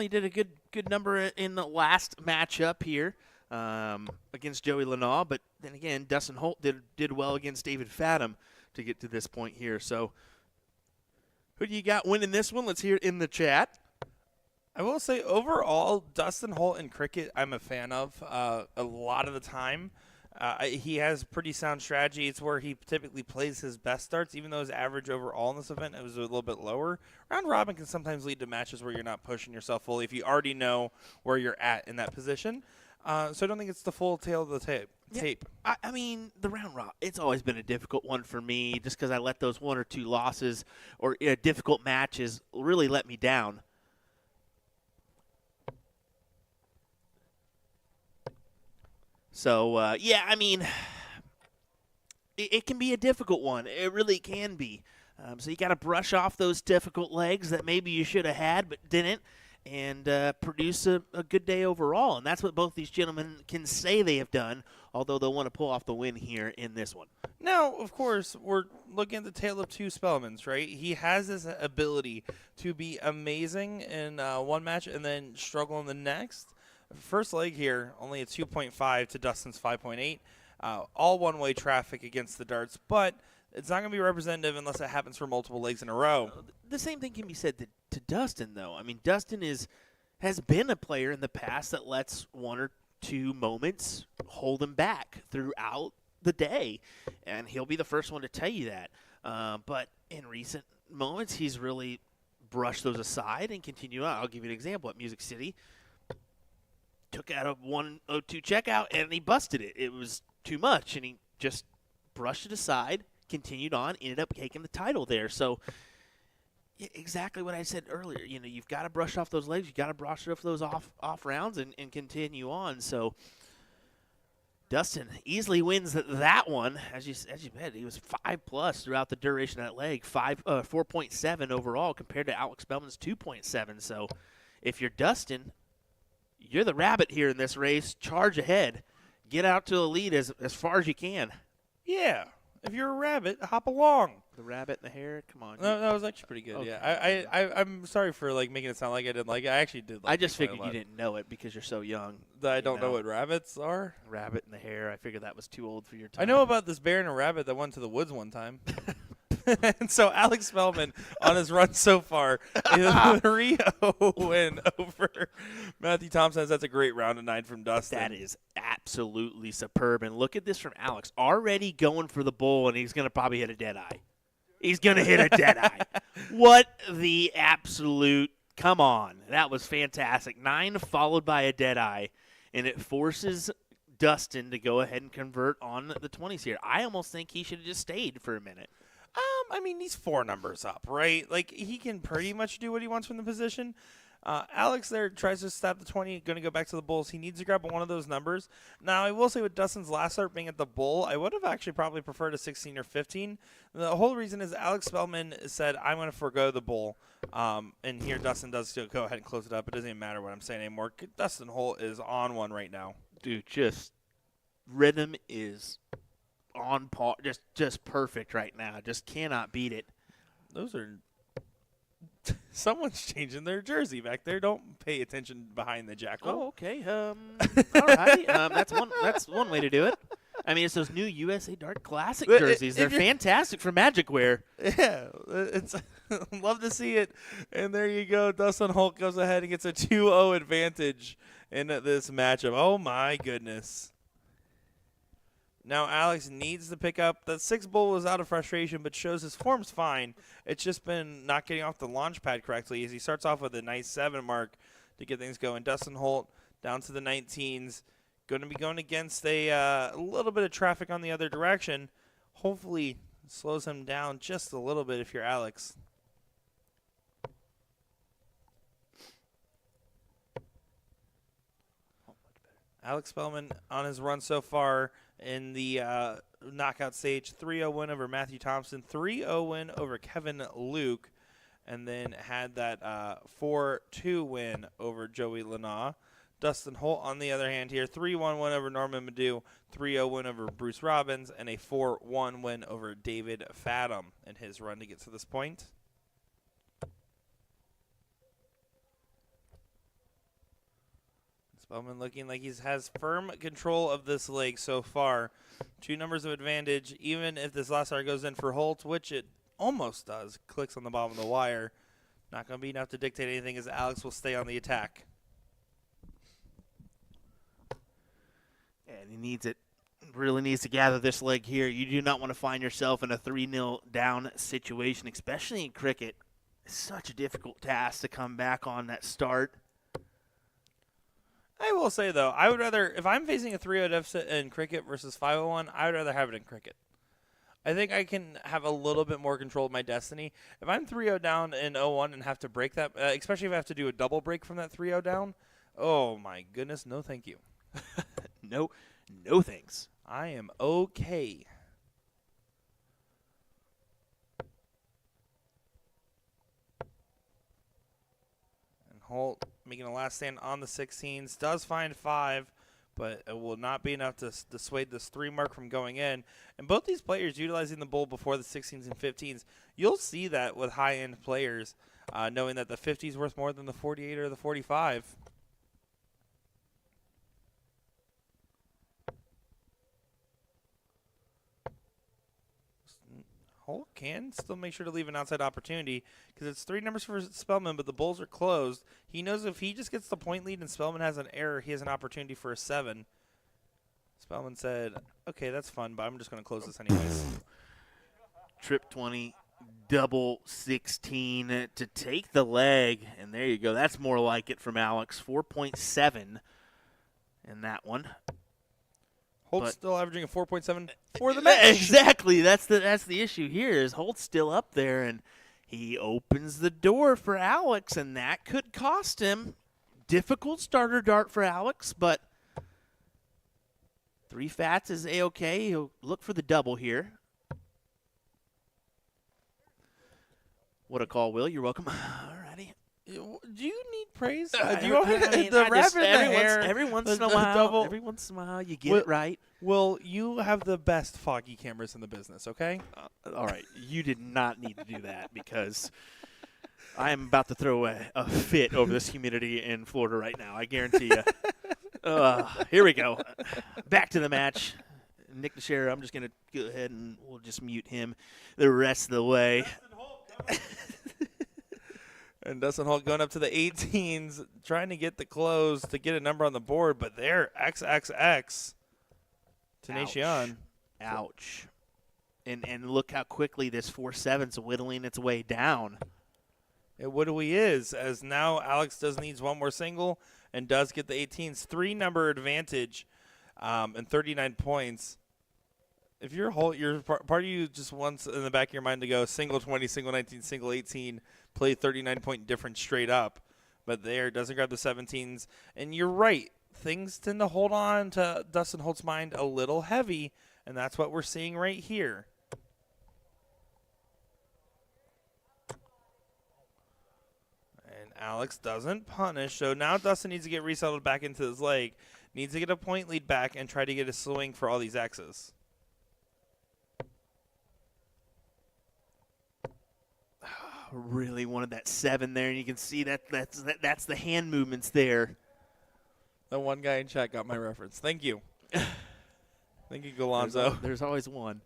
did a good number in the last matchup here against Joey Lanaw. But then again, Dustin Holt did well against David Fathom to get to this point here. So who do you got winning this one? Let's hear it in the chat. I will say, overall, Dustin Holt in cricket I'm a fan of a lot of the time. He has pretty sound strategy. It's where he typically plays his best starts, even though his average overall in this event it was a little bit lower. Round robin can sometimes lead to matches where you're not pushing yourself fully if you already know where you're at in that position. So I don't think it's the full tail of the tape. I mean, the round robin, it's always been a difficult one for me just because I let those one or two losses or difficult matches really let me down. So, yeah, I mean, it can be a difficult one. It really can be. So you got to brush off those difficult legs that maybe you should have had but didn't and produce a good day overall. And that's what both these gentlemen can say they have done, although they'll want to pull off the win here in this one. Now, of course, we're looking at the tale of two Spellmans, right? He has this ability to be amazing in one match and then struggle in the next. First leg here, only a 2.5 to Dustin's 5.8. All one-way traffic against the darts, but it's not going to be representative unless it happens for multiple legs in a row. The same thing can be said to Dustin, though. I mean, Dustin has been a player in the past that lets one or two moments hold him back throughout the day, and he'll be the first one to tell you that. But in recent moments, he's really brushed those aside and continued on. I'll give you an example. At Music City, took out a 102 checkout, and he busted it. It was too much, and he just brushed it aside, continued on, ended up taking the title there. So yeah, exactly what I said earlier. You know, you've got to brush off those legs. You've got to brush off those off rounds and continue on. So Dustin easily wins that one. As you said, he was 5+ throughout the duration of that leg, 4.7 overall compared to Alex Spellman's 2.7. So if you're Dustin, you're the rabbit here in this race. Charge ahead. Get out to the lead as far as you can. Yeah. If you're a rabbit, hop along. The rabbit and the hare, come on. No, that was actually pretty good. Okay. Yeah, I'm sorry for making it sound like I didn't like it. I actually did. I just figured you didn't know it because you're so young. That I don't know what rabbits are. Rabbit and the hare. I figured that was too old for your time. I know about this bear and a rabbit that went to the woods one time. And so Alex Spellman on his run so far is a 3-0 win over Matthew Thompson. That's a great round of 9 from Dustin. That is absolutely superb. And look at this from Alex. Already going for the bull, and he's going to probably hit a dead eye. He's going to hit a dead eye. What the absolute – come on. That was fantastic. 9 followed by a dead eye, and it forces Dustin to go ahead and convert on the 20s here. I almost think he should have just stayed for a minute. I mean, he's 4 numbers up, right? Like, he can pretty much do what he wants from the position. Alex there tries to stab the 20, going to go back to the bulls. He needs to grab one of those numbers. Now, I will say with Dustin's last start being at the bull, I would have actually probably preferred a 16 or 15. The whole reason is Alex Spellman said, I'm going to forego the bull. And here Dustin does still go ahead and close it up. It doesn't even matter what I'm saying anymore. Dustin Holt is on one right now. Dude, just rhythm is on par, just perfect right now. Just cannot beat it. Those are someone's changing their jersey back there. Don't pay attention behind the jackal. Oh, okay. All right. That's one way to do it. I mean, it's those new USA Dart Classic jerseys. They're fantastic for Magic wear. Yeah, it's love to see it. And there you go. Dustin Holt goes ahead and gets a 2-0 advantage in this matchup. Oh my goodness. Now Alex needs to pick up. The 6 bull was out of frustration, but shows his form's fine. It's just been not getting off the launch pad correctly as he starts off with a nice 7 mark to get things going. Dustin Holt down to the 19s. Going to be going against a little bit of traffic on the other direction. Hopefully slows him down just a little bit if you're Alex. Alex Spellman on his run so far in the knockout stage. 3-0 win over Matthew Thompson. 3-0 win over Kevin Luke. And then had that 4-2 win over Joey Lana. Dustin Holt, on the other hand here, 3-1 win over Norman Madu, 3-0 win over Bruce Robbins, and a 4-1 win over David Fathom in his run to get to this point. Spellman looking like he has firm control of this leg so far. 2 numbers of advantage, even if this last hour goes in for Holt, which it almost does. Clicks on the bottom of the wire. Not going to be enough to dictate anything as Alex will stay on the attack. And he needs it. Really needs to gather this leg here. You do not want to find yourself in a 3-0 down situation, especially in cricket. It's such a difficult task to come back on that start. I will say, though, I would rather, if I'm facing a 3-0 deficit in cricket versus 5-0-1, I would rather have it in cricket. I think I can have a little bit more control of my destiny. If I'm 3-0 down in 0-1 and have to break that, especially if I have to do a double break from that 3-0 down, oh my goodness, no thank you. No thanks. I am okay. And Holt making a last stand on the 16s. Does find 5, but it will not be enough to dissuade this 3 mark from going in. And both these players utilizing the bull before the 16s and 15s. You'll see that with high-end players, knowing that the 50 is worth more than the 48 or the 45. Holt can still make sure to leave an outside opportunity because it's 3 numbers for Spellman, but the Bulls are closed. He knows if he just gets the point lead and Spellman has an error, he has an opportunity for a 7. Spellman said, okay, that's fun, but I'm just going to close this anyways. Trip 20, double 16 to take the leg. And there you go. That's more like it from Alex. 4.7 in that one. Holt's still averaging a 4.7 for the match. Exactly. That's the issue here is Holt's still up there, and he opens the door for Alex, and that could cost him. Difficult starter dart for Alex, but 3 fats is A-okay. He'll look for the double here. What a call, Will. You're welcome. Alrighty. Do you need praise? Do you every once in a while, you get it right. Well, you have the best foggy cameras in the business, okay? All right. You did not need to do that because I am about to throw a fit over this humidity in Florida right now. I guarantee you. Here we go. Back to the match. Nick Teixeira, I'm just going to go ahead and we'll just mute him the rest of the way. And Dustin Holt going up to the 18s, trying to get the close to get a number on the board, but they're XXX. Tenacion. Ouch. And look how quickly this 4-7's whittling its way down. It literally is, as now Alex does needs one more single and does get the 18s. 3-number advantage and 39 points. If you're Holt, part of you just wants in the back of your mind to go single 20, single 19, single 18, play 39-point difference straight up. But there, doesn't grab the 17s. And you're right. Things tend to hold on to Dustin Holt's mind a little heavy, and that's what we're seeing right here. And Alex doesn't punish, so now Dustin needs to get resettled back into his leg. Needs to get a point lead back and try to get a swing for all these X's. Really wanted that 7 there, and you can see that's the hand movements there. That one guy in chat got my reference. Thank you. Thank you, Galonzo. There's always one.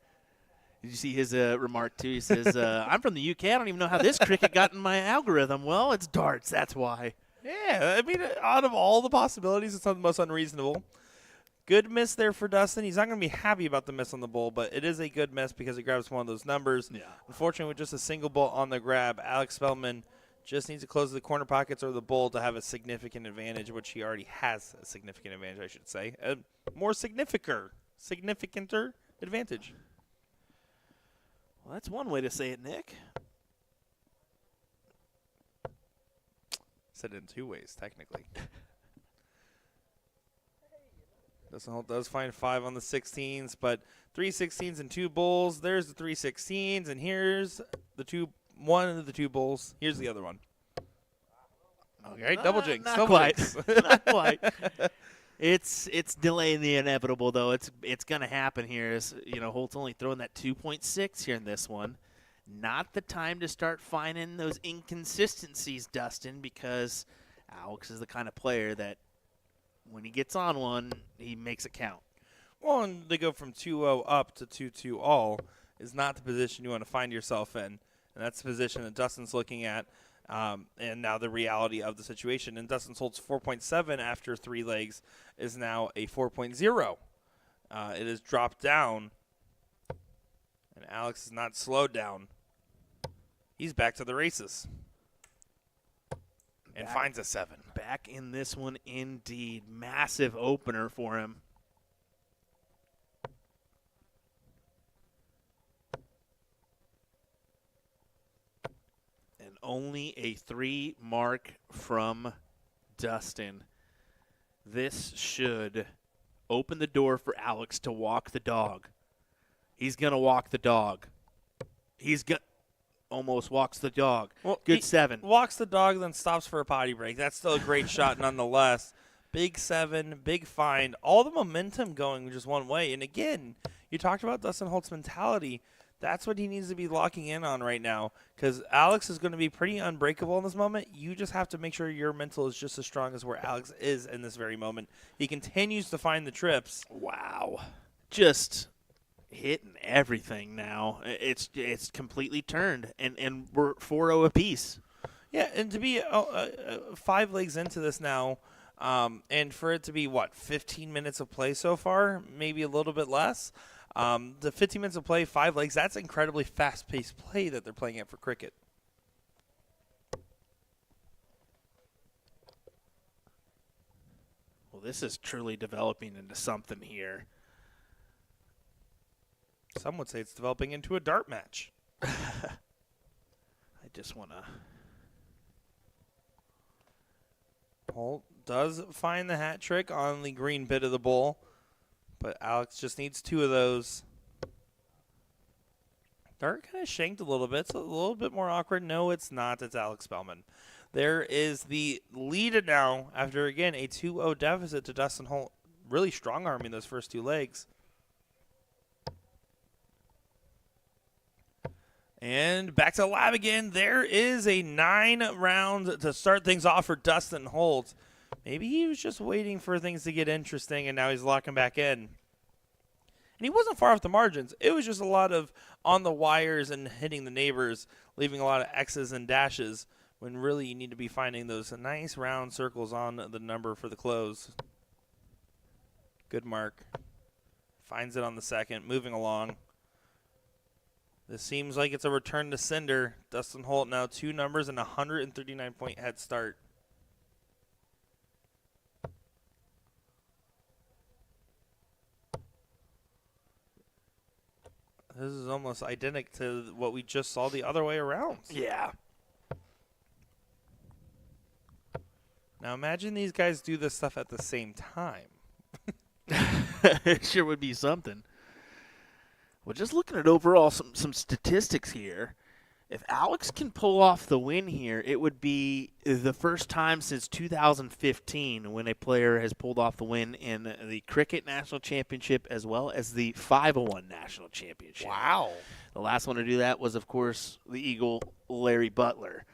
Did you see his remark, too? He says, I'm from the UK. I don't even know how this cricket got in my algorithm. Well, it's darts. That's why. Yeah, I mean, out of all the possibilities, it's not the most unreasonable. Good miss there for Dustin. He's not going to be happy about the miss on the bowl, but it is a good miss because it grabs one of those numbers. Yeah. Unfortunately, with just a single ball on the grab, Alex Spellman just needs to close the corner pockets or the bowl to have a significant advantage, which he already has a significant advantage, I should say. A more significanter advantage. Well, that's one way to say it, Nick. Said it in two ways, technically. Dustin Holt does find 5 on the 16s, but 3 16s and 2 bowls. There's the 3 16s, and here's one of the 2 bowls. Here's the other one. Okay, double jinx. Not Double quite. jinx. Not quite. It's delaying the inevitable, though. It's going to happen here. As Holt's only throwing that 2.6 here in this one. Not the time to start finding those inconsistencies, Dustin, because Alex is the kind of player that when he gets on one, he makes it count. Well, and they go from 2-0 up to 2-2 all is not the position you want to find yourself in. And that's the position that Dustin's looking at. And now the reality of the situation. And Dustin Holt's 4.7 after 3 legs is now a 4.0. It has dropped down. And Alex is not slowed down. He's back to the races. And finds a 7. Back in this one, indeed. Massive opener for him. And only a 3 mark from Dustin. This should open the door for Alex to walk the dog. He's going to walk the dog. Almost walks the dog. Well, Good 7. Walks the dog, then stops for a potty break. That's still a great shot nonetheless. Big 7, big find. All the momentum going just one way. And again, you talked about Dustin Holt's mentality. That's what he needs to be locking in on right now because Alex is going to be pretty unbreakable in this moment. You just have to make sure your mental is just as strong as where Alex is in this very moment. He continues to find the trips. Wow. Just hitting everything now. It's completely turned, and we're 4-0 apiece. Yeah, and to be 5 legs into this now, and for it to be, 15 minutes of play so far, maybe a little bit less. The 15 minutes of play, 5 legs, that's incredibly fast-paced play that they're playing at for cricket. Well, this is truly developing into something here. Some would say it's developing into a dart match. I just want to... Holt does find the hat trick on the green bit of the bowl, but Alex just needs 2 of those. Dart kind of shanked a little bit. It's a little bit more awkward. No, it's not. It's Alex Spellman. There is the lead now after, again, a 2-0 deficit to Dustin Holt. Really strong-arming those first 2 legs. And back to the lab again. There is a 9 round to start things off for Dustin Holt. Maybe he was just waiting for things to get interesting, and now he's locking back in. And he wasn't far off the margins. It was just a lot of on the wires and hitting the neighbors, leaving a lot of X's and dashes, when really you need to be finding those nice round circles on the number for the close. Good mark. Finds it on the second, moving along. This seems like it's a return to sender. Dustin Holt now 2 numbers and a 139-point head start. This is almost identical to what we just saw the other way around. Yeah. Now imagine these guys do this stuff at the same time. It sure would be something. Well, just looking at overall some statistics here, if Alex can pull off the win here, it would be the first time since 2015 when a player has pulled off the win in the Cricket National Championship as well as the 501 National Championship. Wow. The last one to do that was, of course, the Eagle, Larry Butler.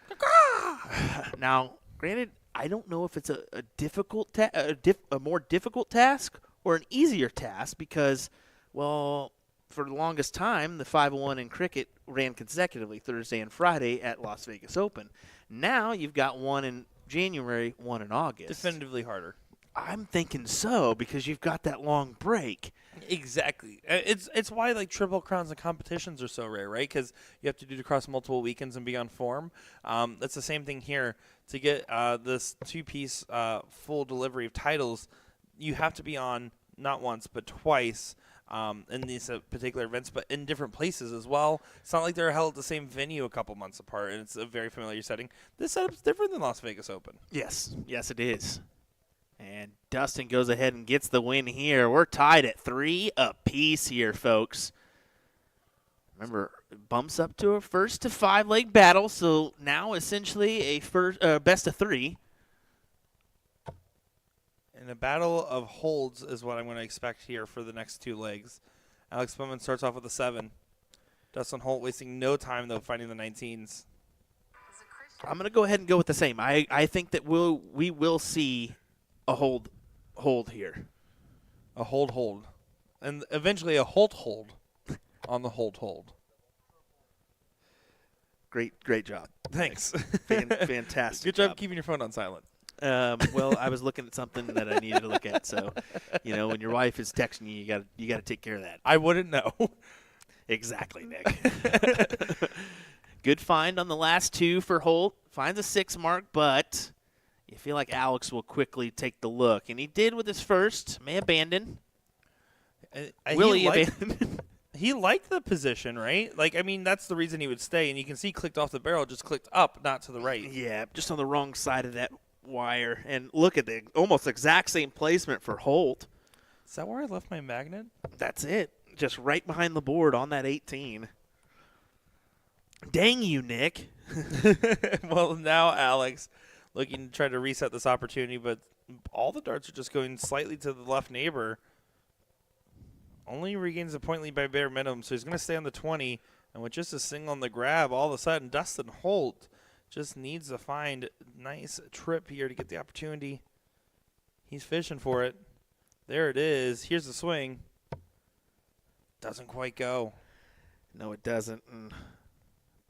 Now, granted, I don't know if it's a difficult a more difficult task or an easier task because, well, for the longest time, the 501 in cricket ran consecutively Thursday and Friday at Las Vegas Open. Now you've got one in January, one in August. Definitively harder. I'm thinking so because you've got that long break. Exactly. It's why like triple crowns and competitions are so rare, right? Because you have to do it across multiple weekends and be on form. That's the same thing here. To get this two-piece full delivery of titles, you have to be on not once but twice in these particular events, but in different places as well. It's not like they're held at the same venue a couple months apart, and it's a very familiar setting. This setup's different than Las Vegas Open. Yes, it is. And Dustin goes ahead and gets the win here. We're tied at 3 apiece here, folks. Remember, it bumps up to a first to 5 leg battle, so now essentially a best of 3. And a battle of holds is what I'm going to expect here for the next 2 legs. Alex Spellman starts off with a 7. Dustin Holt wasting no time, though, finding the 19s. I'm going to go ahead and go with the same. I think that we will see a hold here. A hold. And eventually a hold on the hold. Great job. Thanks. Fantastic. Good job keeping your phone on silent. Well, I was looking at something that I needed to look at. So, when your wife is texting you, you got to take care of that. I wouldn't know. Exactly, Nick. Good find on the last 2 for Holt. Finds a 6 mark, but you feel like Alex will quickly take the look, and he did with his first. May abandon. Will he abandon? He liked the position, right? That's the reason he would stay. And you can see he clicked off the barrel, just clicked up, not to the right. Yeah, just on the wrong side of that wire. And look at the almost exact same placement for Holt. Is that where I left my magnet? That's it. Just right behind the board on that 18. Dang you, Nick. Well, now Alex looking to try to reset this opportunity, but all the darts are just going slightly to the left neighbor. Only regains a point lead by bare minimum, so he's going to stay on the 20. And with just a single on the grab, all of a sudden, Dustin Holt just needs to find a nice trip here to get the opportunity. He's fishing for it. There it is. Here's the swing. Doesn't quite go. No, it doesn't. And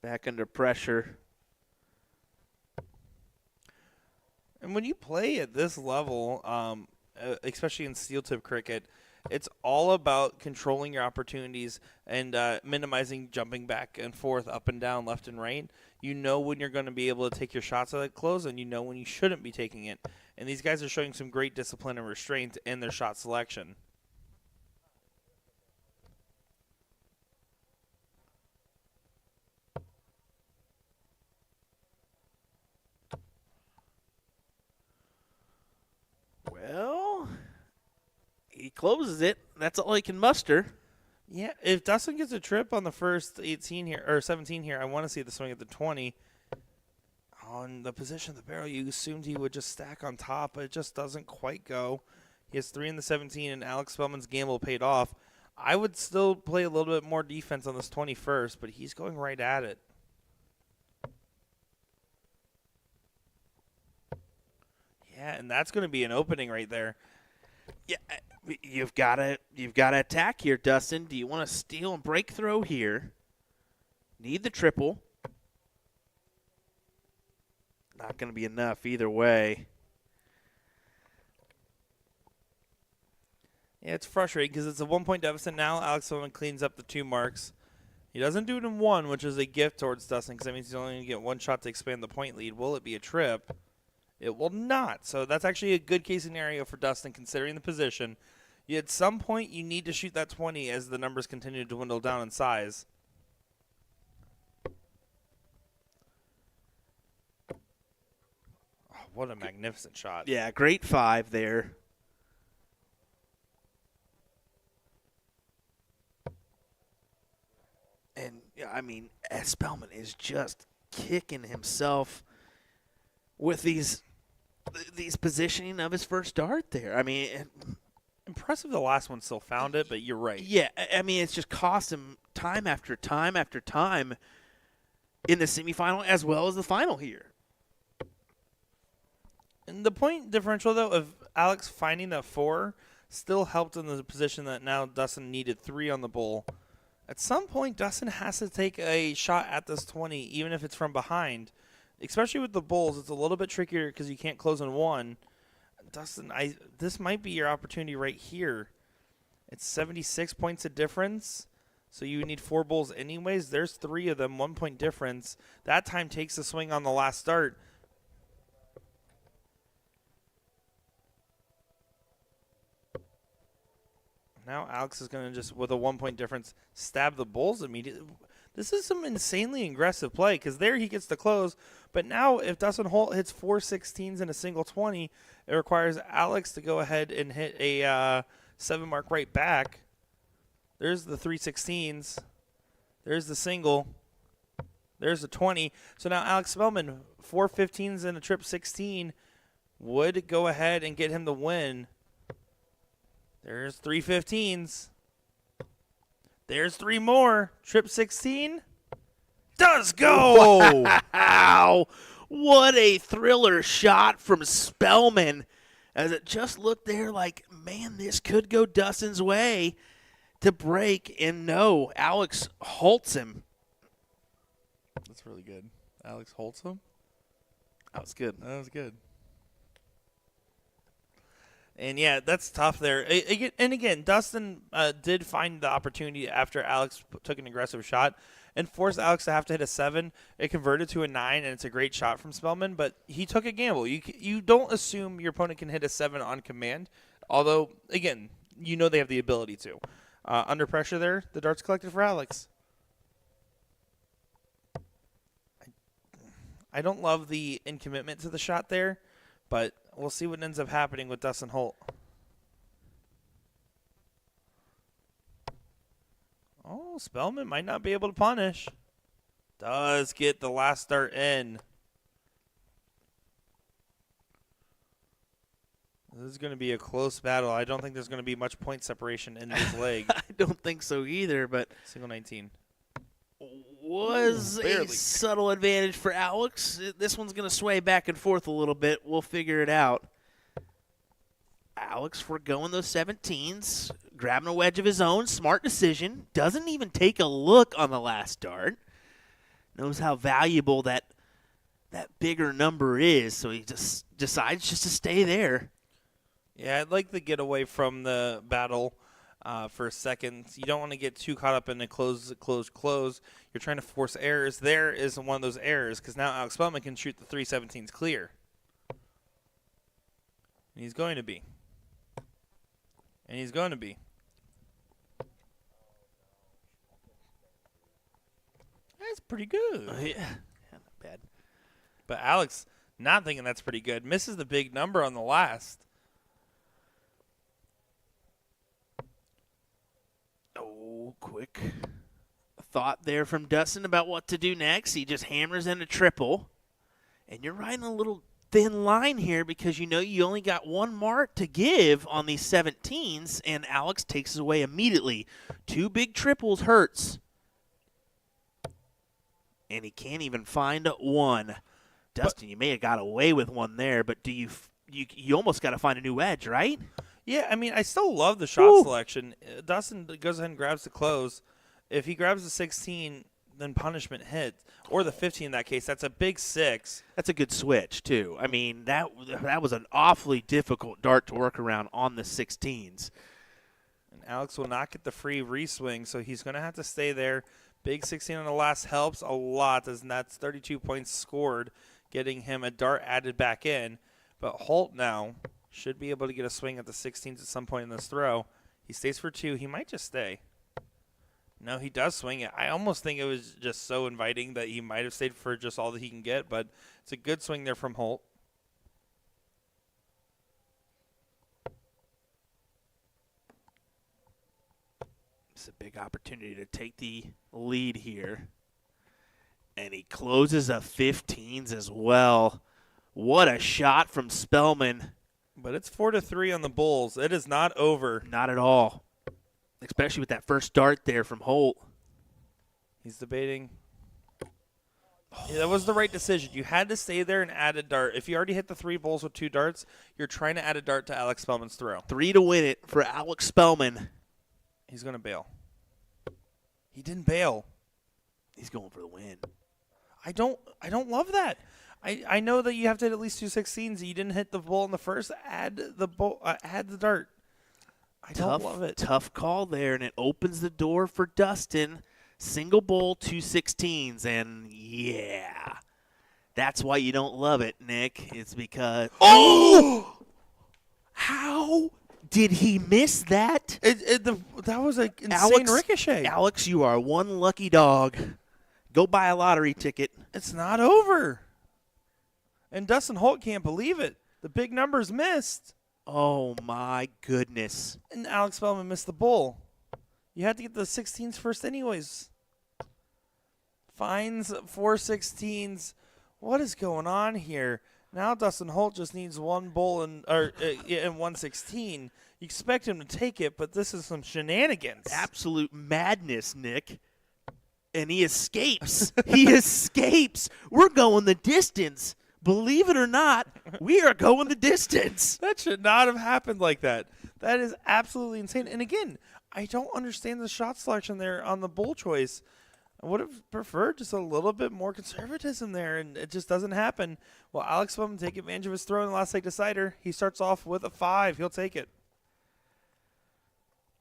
back under pressure. And when you play at this level, especially in steel tip cricket, it's all about controlling your opportunities and minimizing jumping back and forth, up and down, left and right. You know when you're going to be able to take your shots at that close, and you know when you shouldn't be taking it. And these guys are showing some great discipline and restraint in their shot selection. Well, he closes it. That's all he can muster. Yeah, if Dustin gets a trip on the first 18 here or 17 here, I want to see the swing at the 20. On the position of the barrel, you assumed he would just stack on top, but it just doesn't quite go. He has 3 in the 17, and Alex Spellman's gamble paid off. I would still play a little bit more defense on this 21st, but he's going right at it. Yeah, and that's going to be an opening right there. Yeah, you've got to attack here, Dustin. Do you want to steal and break throw here? Need the triple. Not going to be enough either way. Yeah, it's frustrating because it's a 1-point deficit now. Alex Spellman cleans up the 2 marks. He doesn't do it in 1, which is a gift towards Dustin because that means he's only going to get 1 shot to expand the point lead. Will it be a trip? It will not. So that's actually a good case scenario for Dustin considering the position. At some point, you need to shoot that 20 as the numbers continue to dwindle down in size. Oh, what a magnificent shot. Yeah, great 5 there. And, Spellman is just kicking himself with these positioning of his first dart there. Impressive the last one still found it, but you're right. Yeah, it's just cost him time after time after time in the semifinal as well as the final here. And the point differential, though, of Alex finding that 4 still helped in the position that now Dustin needed 3 on the bowl. At some point, Dustin has to take a shot at this 20, even if it's from behind. Especially with the bowls, it's a little bit trickier because you can't close in 1. Dustin, this might be your opportunity right here. It's 76 points of difference, so you need 4 bowls anyways. There's 3 of them, 1 point difference. That time takes the swing on the last start. Now Alex is going to just, with a 1 point difference, stab the bowls immediately. This is some insanely aggressive play because there he gets the close. But now if Dustin Holt hits 4 16s and a single 20, it requires Alex to go ahead and hit a 7 mark right back. There's the 3 16s. There's the single. There's the 20. So now Alex Spellman, 4 15s and a trip 16, would go ahead and get him the win. There's 3 15s. There's 3 more. Trip 16 does go. Wow. What a thriller shot from Spellman. As it just looked there like, man, this could go Dustin's way to break. And no, Alex halts him. That's really good. Alex holds him. That was good. That was good. And, yeah, that's tough there. And, again, Dustin did find the opportunity after Alex took an aggressive shot and forced Alex to have to hit a 7. It converted to a 9, and it's a great shot from Spellman, but he took a gamble. You don't assume your opponent can hit a 7 on command, although, again, you know they have the ability to. Under pressure there, the darts collected for Alex. I don't love the incommitment to the shot there, but we'll see what ends up happening with Dustin Holt. Oh, Spellman might not be able to punish. Does get the last dart in. This is going to be a close battle. I don't think there's going to be much point separation in this leg. I don't think so either, but Single 19. Was Barely. a subtle advantage for Alex. This one's going to sway back and forth a little bit. We'll figure it out. Alex foregoing those 17s, grabbing a wedge of his own. Smart decision. Doesn't even take a look on the last dart. Knows how valuable that bigger number is, so he just decides just to stay there. Yeah, I'd like to get away from the battle for a second. You don't want to get too caught up in a close. You're trying to force errors. There is one of those errors because now Alex Spellman can shoot the 317s clear. And he's going to be. And he's going to be. That's pretty good. Yeah, not bad. But Alex, not thinking that's pretty good, misses the big number on the last. Oh, quick thought there from Dustin about what to do next. He just hammers in a triple. And you're riding a little thin line here because you know you only got 1 mark to give on these 17s, and Alex takes it away immediately. 2 big triples hurts. And he can't even find 1. Dustin, you may have got away with 1 there, but do you almost got to find a new edge, right? Yeah, I mean, I still love the shot selection. Dustin goes ahead and grabs the close. If he grabs the 16, then punishment hits, or the 15 in that case. That's a big 6. That's a good switch, too. I mean, that was an awfully difficult dart to work around on the 16s. And Alex will not get the free re-swing, so he's going to have to stay there. Big 16 on the last helps a lot, and that's 32 points scored, getting him a dart added back in. But Holt now should be able to get a swing at the 16s at some point in this throw. He stays for 2. He might just stay. No, he does swing it. I almost think it was just so inviting that he might have stayed for just all that he can get, but it's a good swing there from Holt. It's a big opportunity to take the lead here. And he closes a 15s as well. What a shot from Spellman. But it's 4-3 on the Bulls. It is not over. Not at all. Especially with that first dart there from Holt. He's debating. Yeah, that was the right decision. You had to stay there and add a dart. If you already hit the 3 bowls with 2 darts, you're trying to add a dart to Alex Spellman's throw. 3 to win it for Alex Spellman. He's going to bail. He didn't bail. He's going for the win. I don't love that. I know that you have to hit at least 2 16s. You didn't hit the bull in the first. Add the bull. Add the dart. I don't love it. Tough call there, and it opens the door for Dustin. Single bowl, 2 16s, and yeah, that's why you don't love it, Nick. It's because how did he miss that? That was an insane ricochet. Alex, you are one lucky dog. Go buy a lottery ticket. It's not over. And Dustin Holt can't believe it. The big numbers missed. Oh, my goodness. And Alex Spellman missed the bull. You had to get the 16s first anyways. Fines 4 16s. What is going on here? Now Dustin Holt just needs one bull and 116. You expect him to take it, but this is some shenanigans. Absolute madness, Nick. And he escapes. He escapes. We're going the distance. Believe it or not, we are going the distance. That should not have happened like that. That is absolutely insane. And again, I don't understand the shot selection there on the bull choice. I would have preferred just a little bit more conservatism there, and it just doesn't happen. Well, Alex Spellman take advantage of his throw in the last leg decider. He starts off with a 5. He'll take it.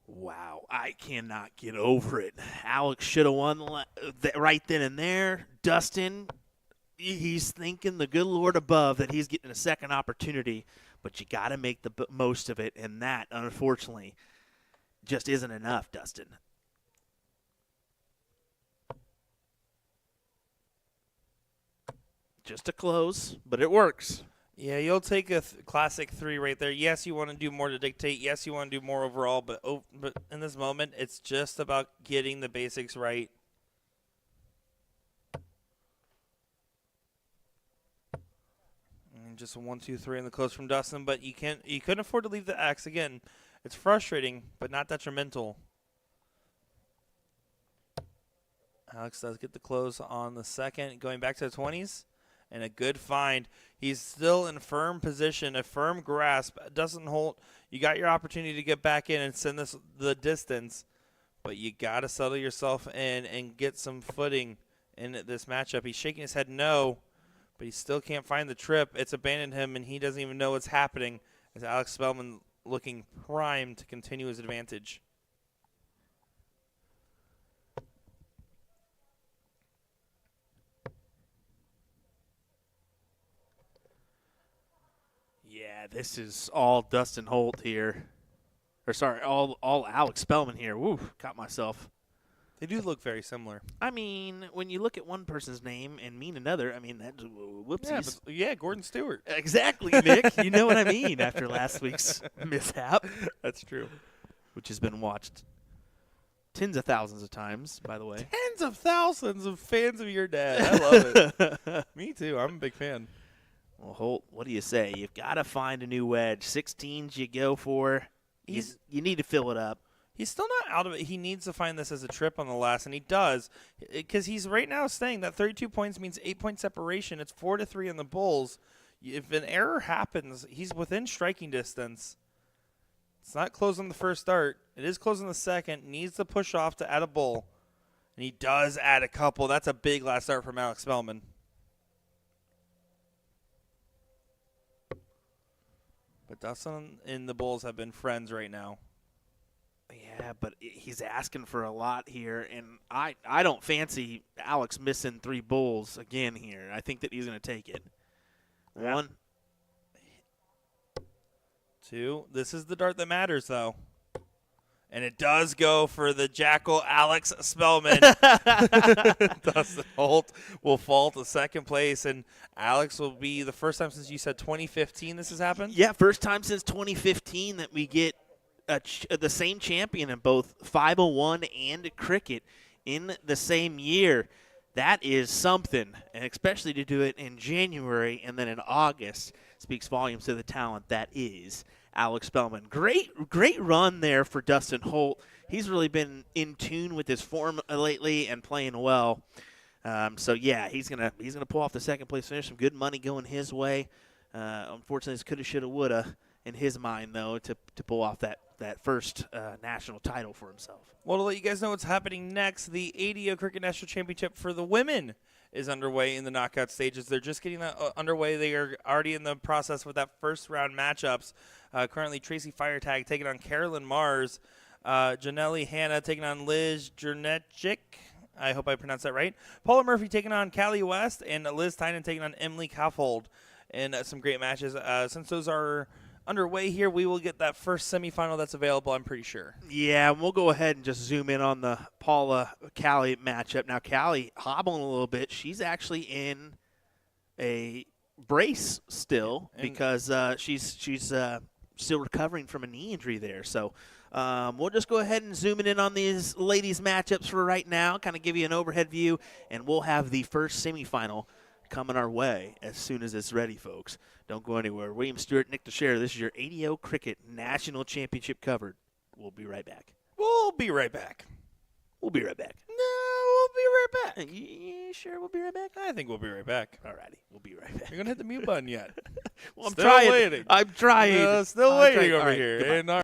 Wow, I cannot get over it. Alex should have won right then and there. Dustin, he's thanking the good Lord above that he's getting a second opportunity, but you got to make the most of it, and that, unfortunately, just isn't enough, Dustin. Just a close, but it works. Yeah, you'll take a classic 3 right there. Yes, you want to do more to dictate. Yes, you want to do more overall, but in this moment, it's just about getting the basics right. And just a 1, 2, 3 in the close from Dustin, but you couldn't afford to leave the X again. It's frustrating, but not detrimental. Alex does get the close on the second, going back to the 20s. And a good find. He's still in firm position, a firm grasp. Dustin Holt, you got your opportunity to get back in and send this the distance, but you got to settle yourself in and get some footing in this matchup. He's shaking his head no, but he still can't find the trip. It's abandoned him, and he doesn't even know what's happening as Alex Spellman looking primed to continue his advantage. Yeah, this is all Dustin Holt here. Or sorry, all Alex Spellman here. Woo, caught myself. They do look very similar. I mean, when you look at one person's name and mean another, I mean, that's whoopsies. Yeah, Gordon Stewart. Exactly, Nick. You know what I mean after last week's mishap. That's true. Which has been watched tens of thousands of times, by the way. Tens of thousands of fans of your dad. I love it. Me too. I'm a big fan. Well, Holt, what do you say? You've got to find a new wedge. 16s you go for. You need to fill it up. He's still not out of it. He needs to find this as a trip on the last, and he does, because he's right now saying that 32 points means 8-point separation. It's 4-3 in the Bulls. If an error happens, he's within striking distance. It's not close on the first start. It is close on the second. Needs to push off to add a bull, and he does add a couple. That's a big last start from Alex Spellman. But Dustin and the Bulls have been friends right now. Yeah, but he's asking for a lot here, and I don't fancy Alex missing 3 bulls again here. I think that he's going to take it. 1. 2. This is the dart that matters, though. And it does go for the Jackal Alex Spellman. Dustin Holt will fall to second place, and Alex will be the first time since you said 2015 this has happened? Yeah, first time since 2015 that we get the same champion in both 501 and cricket in the same year. That is something, and especially to do it in January and then in August speaks volumes to the talent that is Alex Spellman. Great run there for Dustin Holt. He's really been in tune with his form lately and playing well. So yeah, he's gonna pull off the second place finish. Some good money going his way. Unfortunately, it's coulda, shoulda, woulda in his mind though to pull off that that first national title for himself. Well, to let you guys know what's happening next, the ADO Cricket National Championship for the women is underway in the knockout stages. They're just getting that underway. They are already in the process with that first round matchups. Currently, Tracy Firetag taking on Carolyn Mars. Janelle Hanna taking on Liz Jernechik. I hope I pronounced that right. Paula Murphy taking on Callie West, and Liz Tynan taking on Emily Kaufold in some great matches. Since those are underway here, we will get that first semifinal that's available, I'm pretty sure. Yeah, and we'll go ahead and just zoom in on the Paula-Callie matchup. Now, Callie hobbling a little bit. She's actually in a brace still because she's still recovering from a knee injury there. So we'll just go ahead and zoom in on these ladies' matchups for right now, kind of give you an overhead view, and we'll have the first semifinal coming our way as soon as it's ready, folks. Don't go anywhere. William Stewart, Nick Teixeira, this is your ADO Cricket National Championship covered. We'll be right back. We'll be right back. We'll be right back. No, we'll be right back. You sure we'll be right back? I think we'll be right back. Alrighty, we'll be right back. You're going to hit the mute button yet. Well, I'm Still trying. waiting. I'm trying. Still I'm waiting trying. over All right, here. goodbye. And our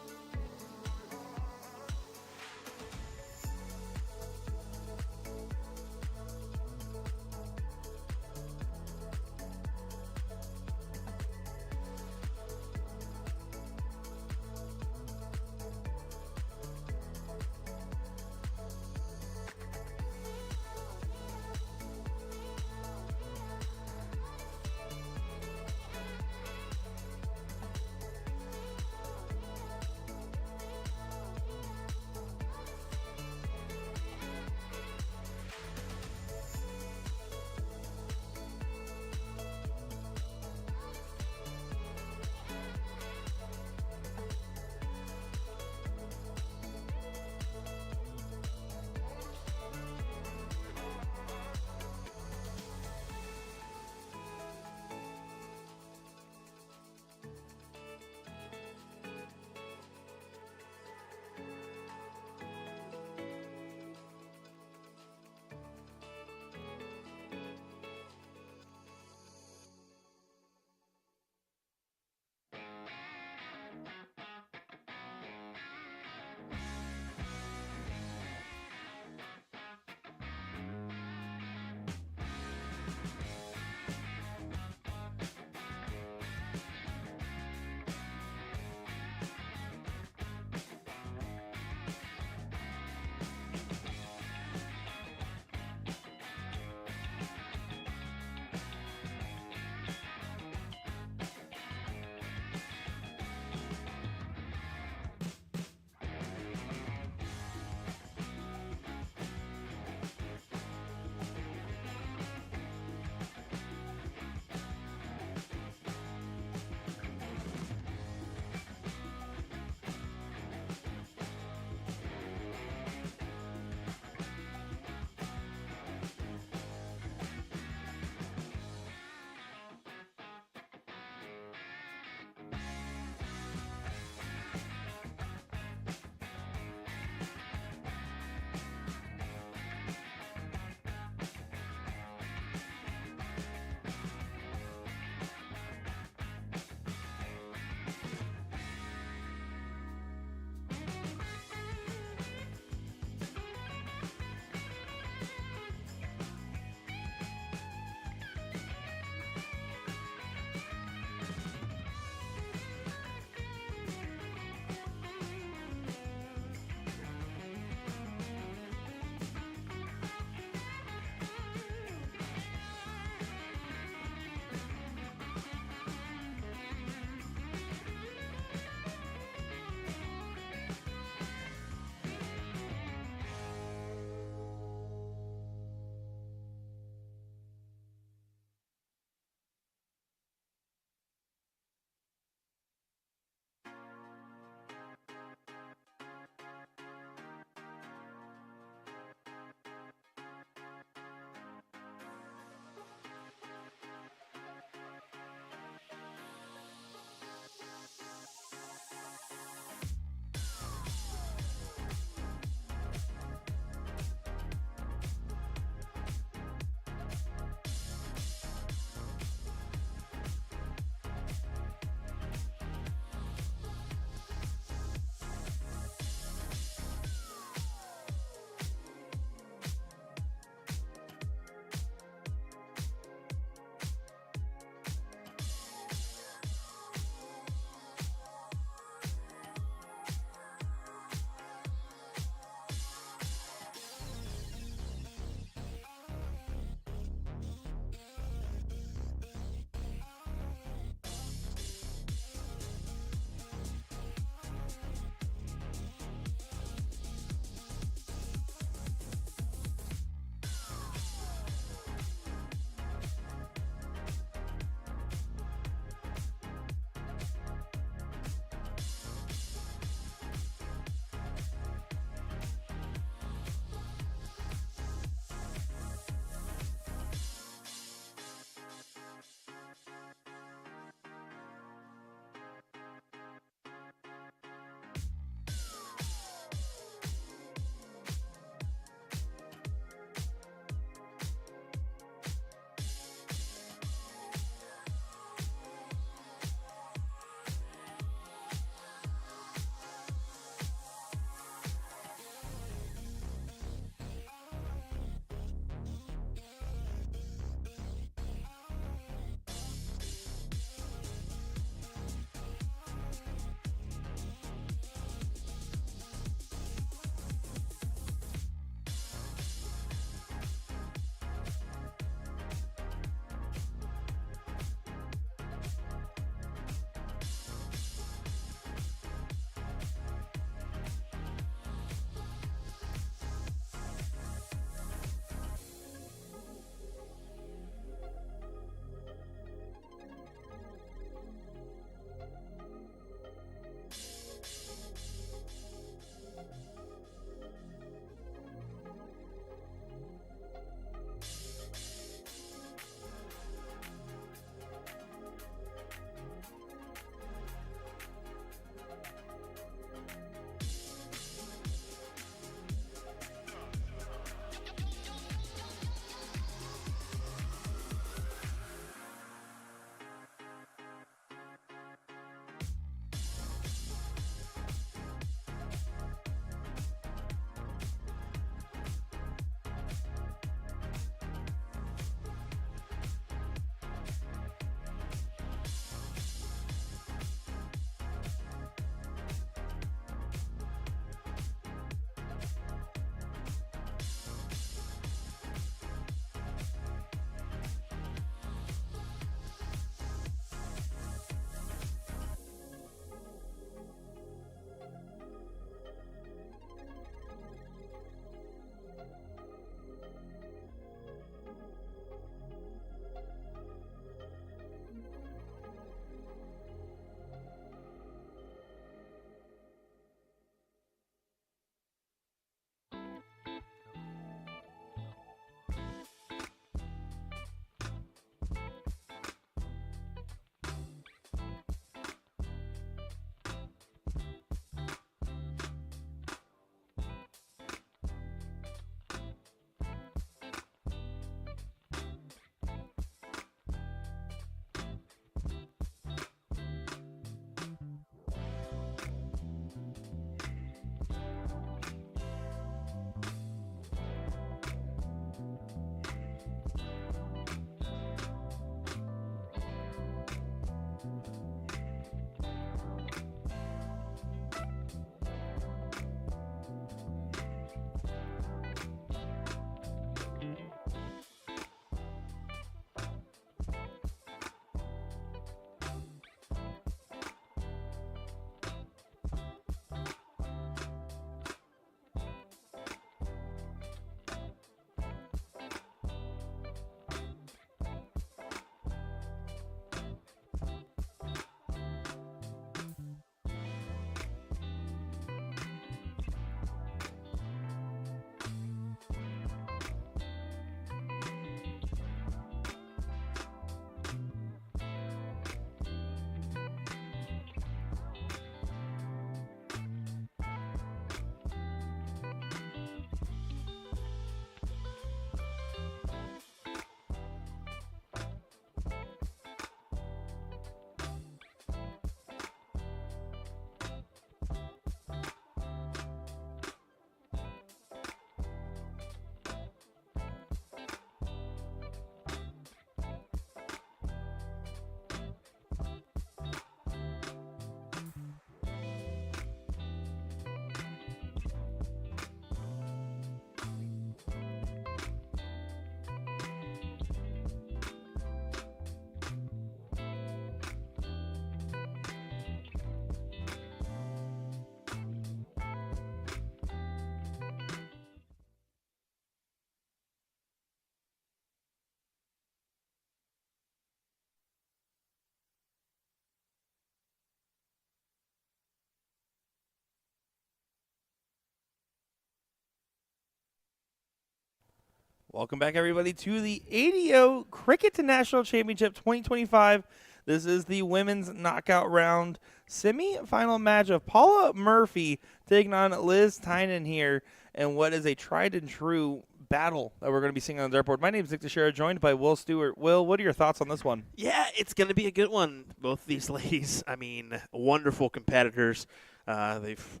Welcome back, everybody, to the ADO Cricket National Championship 2025. This is the women's knockout round semi-final match of Paula Murphy taking on Liz Tynan here, and what is a tried and true battle that we're going to be seeing on the dartboard. My name is Nick Teixeira, joined by Will Stewart. Will, what are your thoughts on this one? Yeah, it's going to be a good one. Both these ladies, I mean, wonderful competitors. They've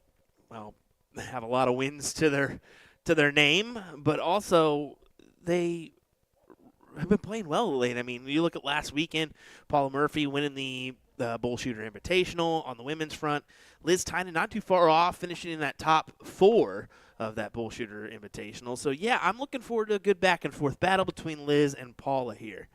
have a lot of wins to their name, but also they have been playing well late. I mean, you look at last weekend, Paula Murphy winning the Bull Shooter Invitational on the women's front. Liz Tynan not too far off, finishing in that top 4 of that Bull Shooter Invitational. So, yeah, I'm looking forward to a good back-and-forth battle between Liz and Paula here.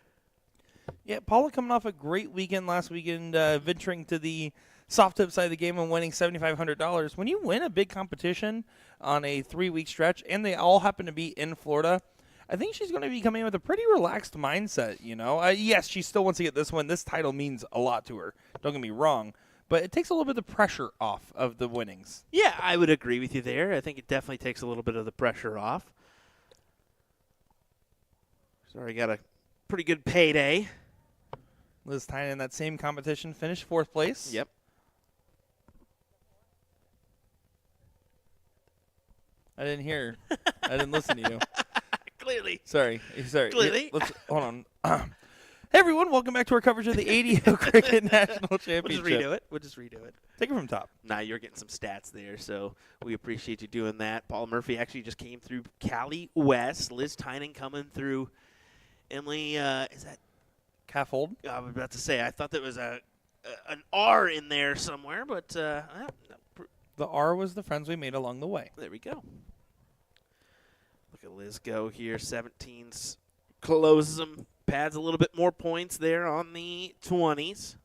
Yeah, Paula coming off a great weekend last weekend, venturing to the soft tip side of the game and winning $7,500. When you win a big competition on a 3-week stretch, and they all happen to be in Florida, I think she's going to be coming in with a pretty relaxed mindset, you know. Yes, she still wants to get this one. This title means a lot to her. Don't get me wrong. But it takes a little bit of the pressure off of the winnings. Yeah, I would agree with you there. I think it definitely takes a little bit of the pressure off. She's already got a pretty good payday. Liz Tynan in that same competition finished 4th place. Yep. I didn't hear. I didn't listen to you. Clearly. Sorry. Clearly. Let's hold on. Hey, everyone. Welcome back to our coverage of the ADO Cricket National Championship. We'll just redo it. Take it from top. Nah, you're getting some stats there, so we appreciate you doing that. Paula Murphy actually just came through Cali West. Liz Tynan coming through Emily, is that? Calf hold. I was about to say, I thought there was an R in there somewhere, but the R was the friends we made along the way. There we go. Look at Liz go here. 17's closes them, pads a little bit more points there on the 20s.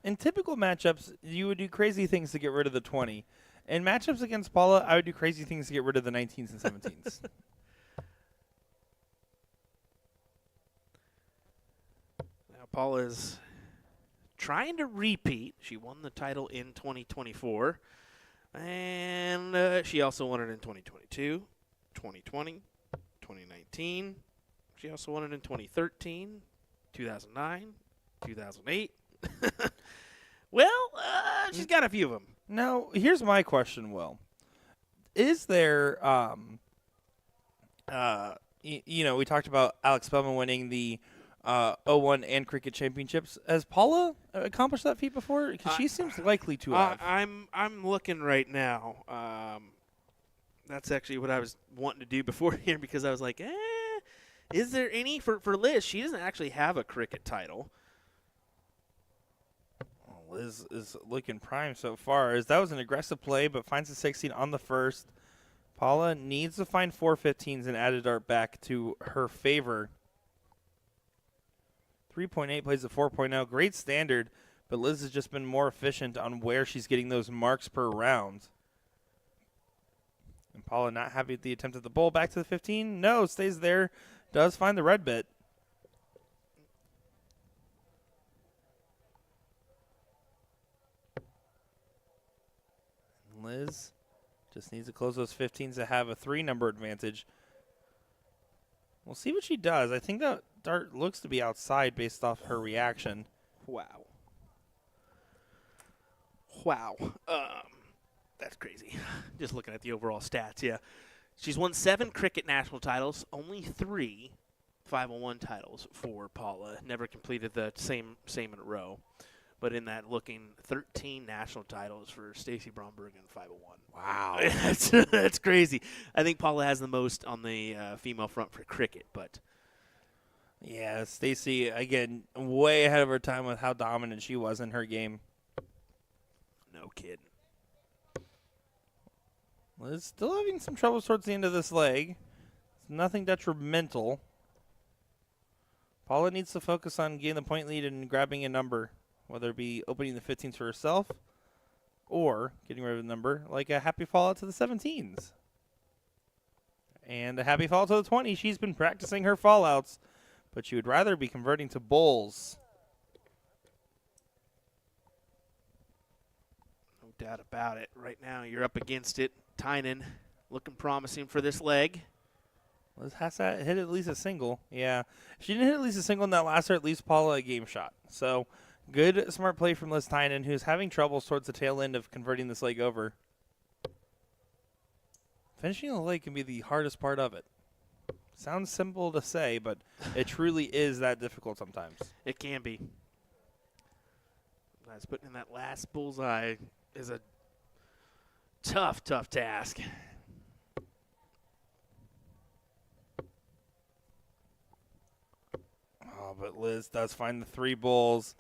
In typical matchups, you would do crazy things to get rid of the 20. In matchups against Paula, I would do crazy things to get rid of the 19s and 17s. Now Paula's trying to repeat. She won the title in 2024, and she also won it in 2022, 2020, 2019. She also won it in 2013, 2009, 2008. Well, she's got a few of them. Now, here's my question, Will. Is there, we talked about Alex Spellman winning the 01 and cricket championships. Has Paula accomplished that feat before? Because she seems likely to have. I'm looking right now. That's actually what I was wanting to do before here because I was like, is there any for Liz? She doesn't actually have a cricket title. Liz is looking prime so far. As that was an aggressive play, but finds a 16 on the first. Paula needs to find 4 15s and add a dart back to her favor. 3.8 plays a 4.0. Great standard, but Liz has just been more efficient on where she's getting those marks per round. And Paula not happy with the attempt at the bowl. Back to the 15. No, stays there. Does find the red bit. Liz just needs to close those 15s to have a 3-number advantage. We'll see what she does. I think that dart looks to be outside based off her reaction. Wow. That's crazy. Just looking at the overall stats, yeah. She's won 7 cricket national titles, only 3 501 titles for Paula. Never completed the same in a row. But in that looking, 13 national titles for Stacy Bromberg in 501. Wow. That's crazy. I think Paula has the most on the female front for cricket, but yeah, Stacy, again, way ahead of her time with how dominant she was in her game. No kidding. Liz still having some trouble towards the end of this leg. It's nothing detrimental. Paula needs to focus on getting the point lead and grabbing a number, whether it be opening the 15s for herself or getting rid of a number like a happy fallout to the 17s. And a happy fallout to the 20. She's been practicing her fallouts, but she would rather be converting to bowls. No doubt about it. Right now, you're up against it. Tynan looking promising for this leg. Liz has to hit at least a single. Yeah. If she didn't hit at least a single in that last start, at least Paula a game shot. So good, smart play from Liz Tynan, who's having troubles towards the tail end of converting this leg over. Finishing the leg can be the hardest part of it. Sounds simple to say, but it truly is that difficult sometimes. It can be. Guys, putting in that last bullseye is a tough task. Oh, but Liz does find the 3 bulls.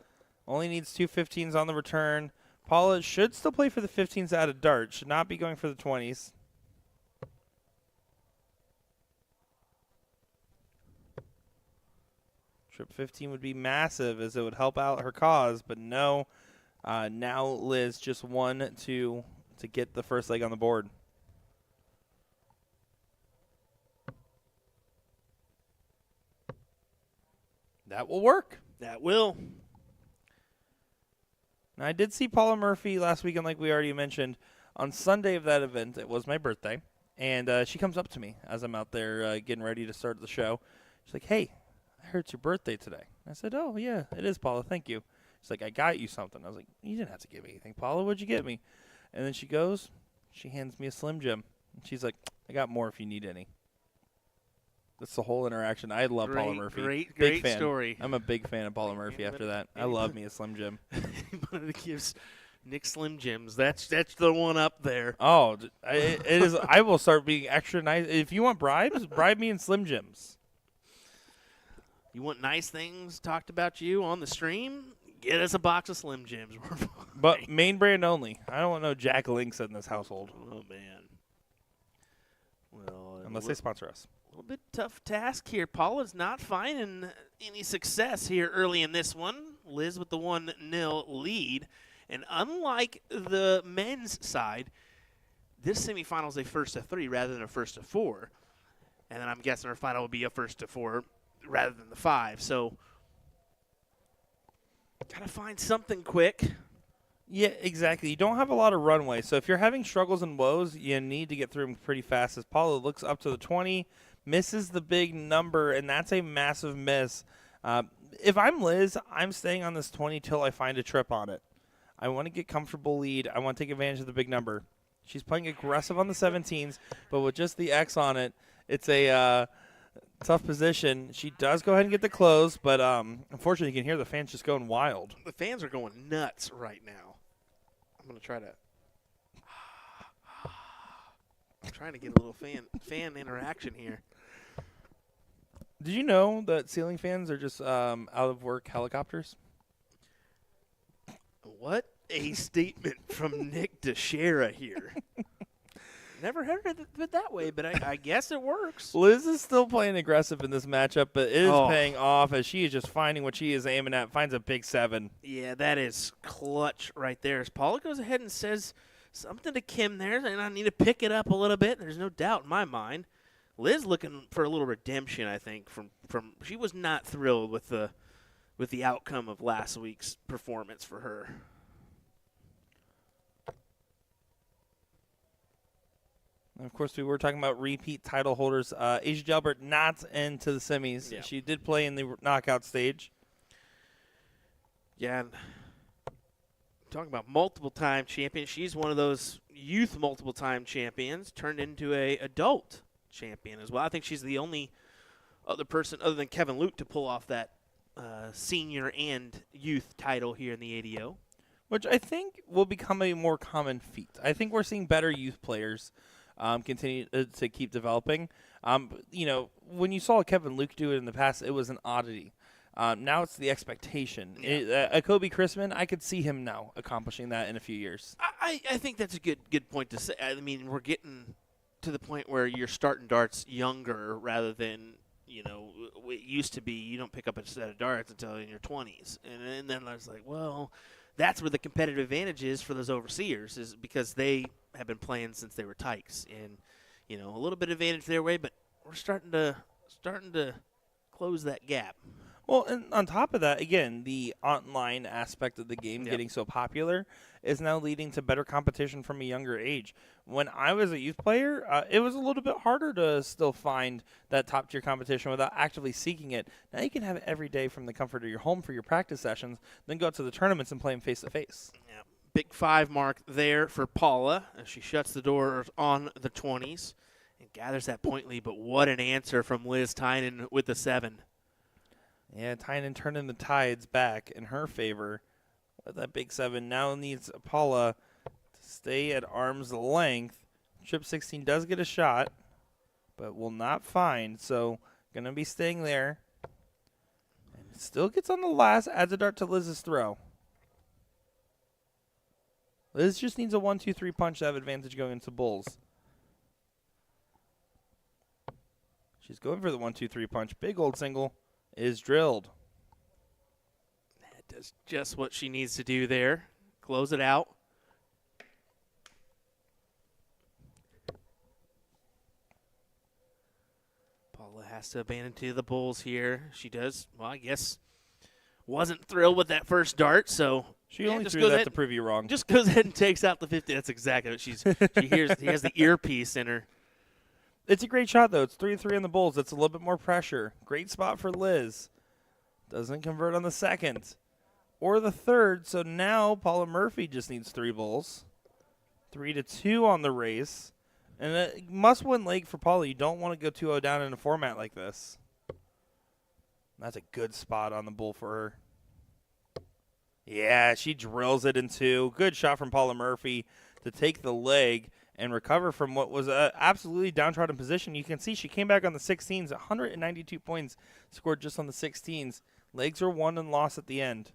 Only needs 2 15s on the return. Paula should still play for the 15s out of dart. Should not be going for the 20s. Trip 15 would be massive as it would help out her cause, but no. Now Liz just 1 to get the first leg on the board. That will work. That will. Now, I did see Paula Murphy last weekend, like we already mentioned. On Sunday of that event, it was my birthday, and she comes up to me as I'm out there getting ready to start the show. She's like, "Hey, I heard it's your birthday today." I said, "Oh, yeah, it is, Paula. Thank you." She's like, "I got you something." I was like, "You didn't have to give me anything, Paula. What'd you get me?" And then she goes, she hands me a Slim Jim. And she's like, "I got more if you need any." That's the whole interaction. I love Paula Murphy. Great fan. story. I'm a big fan of Paula Murphy after that. I love me a Slim Jim. One of the gives Nick Slim Jims. That's the one up there. Oh, it is. I will start being extra nice. If you want bribes, bribe me in Slim Jims. You want nice things talked about you on the stream? Get us a box of Slim Jims. But main brand only. I don't want no Jack Links in this household. Oh, man. Well, Unless they sponsor us. A little bit tough task here. Paula's not finding any success here early in this one. Liz with the 1-0 lead. And unlike the men's side, this semifinal is a first to 3 rather than a first to 4. And then I'm guessing our final will be a first to 4 rather than the 5. So, got to find something quick. Yeah, exactly. You don't have a lot of runway. So if you're having struggles and woes, you need to get through them pretty fast. As Paula looks up to the 20, misses the big number, and that's a massive miss. If I'm Liz, I'm staying on this 20 till I find a trip on it. I want to get comfortable lead. I want to take advantage of the big number. She's playing aggressive on the 17s, but with just the X on it, it's a tough position. She does go ahead and get the close, but unfortunately you can hear the fans just going wild. The fans are going nuts right now. I'm going to try to I'm trying to get a little fan interaction here. Did you know that ceiling fans are just out of work helicopters? What a statement from Nick DeShera here. Never heard it that way, but I guess it works. Liz is still playing aggressive in this matchup, but it is paying off as she is just finding what she is aiming at, finds a big 7. Yeah, that is clutch right there. As Paula goes ahead and says something to Kim there, and I need to pick it up a little bit. There's no doubt in my mind. Liz looking for a little redemption, I think, from she was not thrilled with the outcome of last week's performance for her. And of course, we were talking about repeat title holders. Asia Jalbert not into the semis. Yeah. She did play in the knockout stage. Yeah, and talking about multiple-time champion, she's one of those youth multiple-time champions turned into a adult champion as well. I think she's the only other person other than Kevin Luke to pull off that senior and youth title here in the ADO. Which I think will become a more common feat. I think we're seeing better youth players continue to keep developing. When you saw Kevin Luke do it in the past, it was an oddity. Now it's the expectation. Yeah. Kobe Chrisman, I could see him now accomplishing that in a few years. I think that's a good point to say. I mean, we're getting to the point where you're starting darts younger rather than, it used to be you don't pick up a set of darts until in your 20s. And then I was like, well, that's where the competitive advantage is for those overseers, is because they have been playing since they were tykes. And, a little bit of advantage their way, but we're starting to close that gap. Well, and on top of that, again, the online aspect of the game Yep. getting so popular is now leading to better competition from a younger age. When I was a youth player, it was a little bit harder to still find that top tier competition without actively seeking it. Now you can have it every day from the comfort of your home for your practice sessions, then go out to the tournaments and play them face to face. Yeah. Big 5 mark there for Paula as she shuts the door on the 20s and gathers that point lead. But what an answer from Liz Tynan with the 7. Yeah, Tynan turning the tides back in her favor with that big 7. Now needs Paula to stay at arm's length. Trip 16 does get a shot, but will not find, so going to be staying there. And still gets on the last, adds a dart to Liz's throw. Liz just needs a 1-2-3 punch to have advantage going into bulls. She's going for the 1-2-3 punch. Big old single is drilled. That does just what she needs to do there. Close it out. Paula has to abandon to the bulls here. She does, well, I guess, wasn't thrilled with that first dart, so She only threw that to prove you wrong. just goes ahead and takes out the 50. That's exactly what she hears. He has the earpiece in her. It's a great shot, though. It's 3-3 on the bulls. That's a little bit more pressure. Great spot for Liz. Doesn't convert on the second or the third, so now Paula Murphy just needs 3 bulls. 3-2 on the race. And a must-win leg for Paula. You don't want to go 2-0 down in a format like this. That's a good spot on the bull for her. Yeah, she drills it in 2. Good shot from Paula Murphy to take the leg and recover from what was a absolutely downtrodden position. You can see she came back on the 16s, 192 points scored just on the 16s. Legs are won and lost at the end.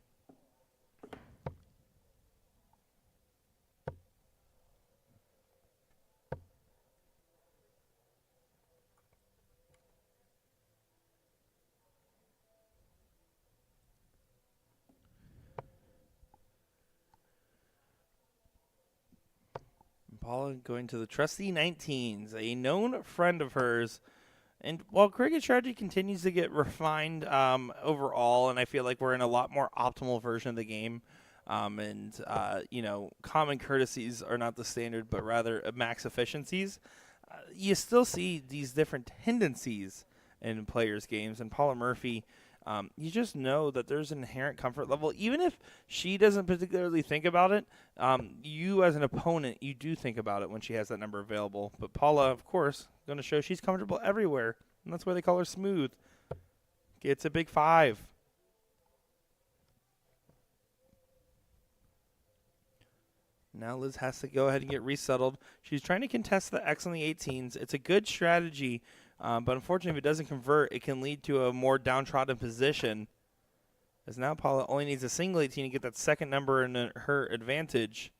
Paula going to the trusty 19s, a known friend of hers. And while cricket strategy continues to get refined overall, and I feel like we're in a lot more optimal version of the game, common courtesies are not the standard, but rather max efficiencies, you still see these different tendencies in players' games. And Paula Murphy, you just know that there's an inherent comfort level. Even if she doesn't particularly think about it, you as an opponent, you do think about it when she has that number available. But Paula, of course, going to show she's comfortable everywhere, and that's why they call her smooth. Gets a big 5. Now Liz has to go ahead and get resettled. She's trying to contest the X on the 18s. It's a good strategy. But unfortunately, if it doesn't convert, it can lead to a more downtrodden position. As now Paula only needs a single 18 to get that second number in her advantage.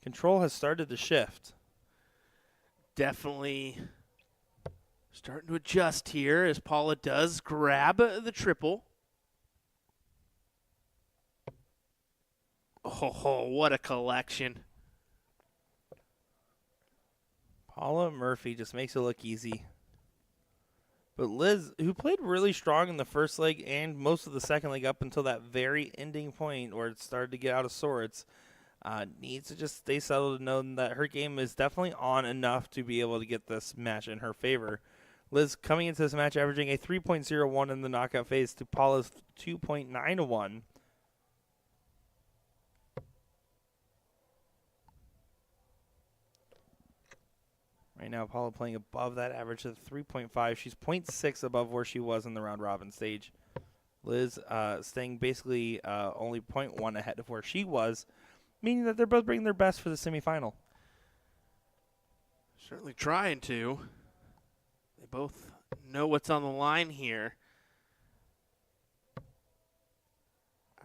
Control has started to shift. Definitely starting to adjust here as Paula does grab the triple. Oh, what a collection. Paula Murphy just makes it look easy. But Liz, who played really strong in the first leg and most of the second leg up until that very ending point where it started to get out of sorts, needs to just stay settled and know that her game is definitely on enough to be able to get this match in her favor. Liz coming into this match averaging a 3.01 in the knockout phase to Paula's 2.91. Right now, Paula playing above that average of 3.5. She's 0.6 above where she was in the round robin stage. Liz staying basically only 0.1 ahead of where she was, meaning that they're both bringing their best for the semifinal. Certainly trying to. They both know what's on the line here.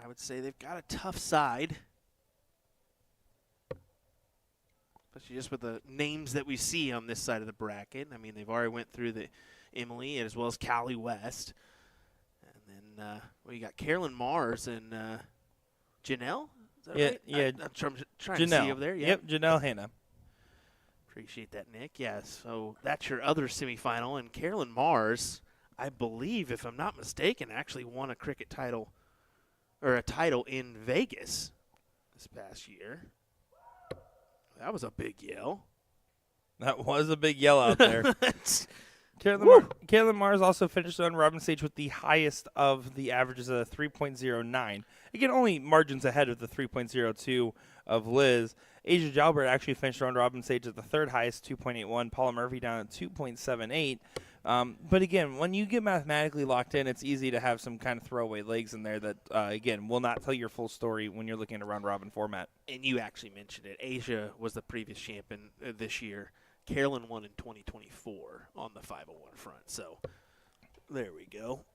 I would say they've got a tough side. Especially just with the names that we see on this side of the bracket. I mean, they've already went through the Emily as well as Callie West. And then you got Carolyn Mars and Janelle? Is that right? Yeah. I'm trying Janelle. to see over there. Yeah. Yep, Janelle Hanna. Appreciate that, Nick. Yeah, so that's your other semifinal. And Carolyn Mars, I believe, if I'm not mistaken, actually won a cricket title or a title in Vegas this past year. That was a big yell. That was a big yell out there. Kaylin Mars also finished on Robin stage with the highest of the averages of 3.09. Again, only margins ahead of the 3.02 of Liz. Asia Jalbert actually finished on Robin stage at the third highest, 2.81. Paula Murphy down at 2.78. But again, when you get mathematically locked in, it's easy to have some kind of throwaway legs in there that, again, will not tell your full story when you're looking at a round-robin format. And you actually mentioned it. Asia was the previous champion this year. Carolyn won in 2024 on the 501 front. So there we go.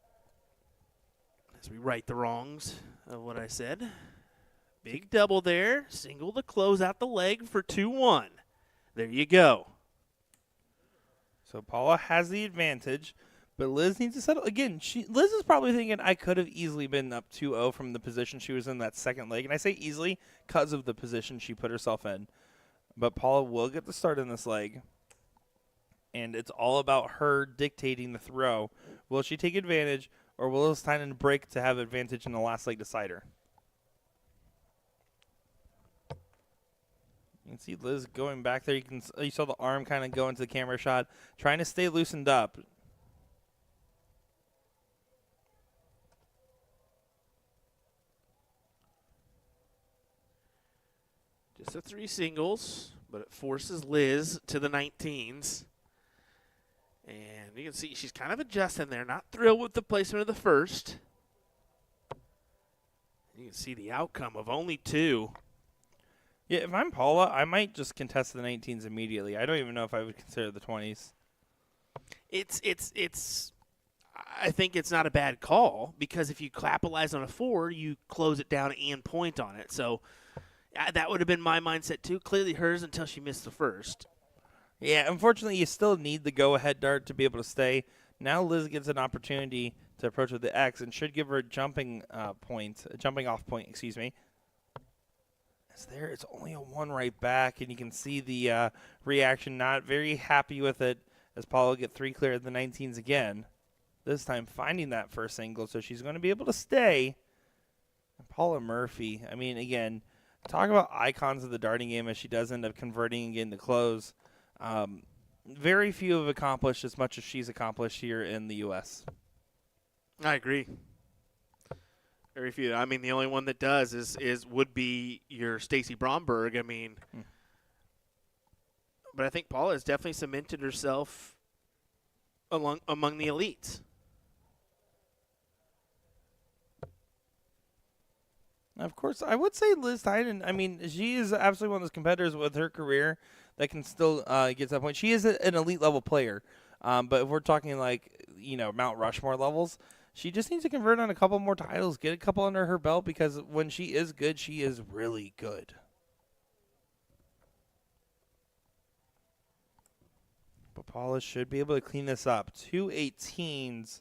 As we right the wrongs of what I said. Big double there. Single to close out the leg for 2-1. There you go. So Paula has the advantage, but Liz needs to settle. Again, Liz is probably thinking, I could have easily been up 2-0 from the position she was in that second leg. And I say easily because of the position she put herself in. But Paula will get the start in this leg. And it's all about her dictating the throw. Will she take advantage, or will Liz Tynan break to have advantage in the last leg decider? You can see Liz going back there. You saw the arm kind of go into the camera shot, trying to stay loosened up. Just a 3 singles, but it forces Liz to the 19s. And you can see she's kind of adjusting there. Not thrilled with the placement of the first. You can see the outcome of only 2. Yeah, if I'm Paula, I might just contest the 19s immediately. I don't even know if I would consider the 20s. I think it's not a bad call because if you capitalize on a 4, you close it down and point on it. So that would have been my mindset too. Clearly hers until she missed the first. Yeah, unfortunately, you still need the go-ahead dart to be able to stay. Now Liz gets an opportunity to approach with the X and should give her a jumping off point. It's only a 1 right back, and you can see the reaction. Not very happy with it as Paula will get 3 clear at the 19s again. This time finding that first single, so she's going to be able to stay. And Paula Murphy, I mean, again, talk about icons of the darting game as she does end up converting and getting the close. Very few have accomplished as much as she's accomplished here in the U.S. I agree. Very few. I mean, the only one that does would be your Stacy Bromberg. I mean, but I think Paula has definitely cemented herself among the elites. Of course, I would say Liz Tynan. I mean, she is absolutely one of those competitors with her career that can still get to that point. She is an elite level player, but if we're talking like Mount Rushmore levels, she just needs to convert on a couple more titles, get a couple under her belt because when she is good, she is really good. But Paula should be able to clean this up. 2 18s.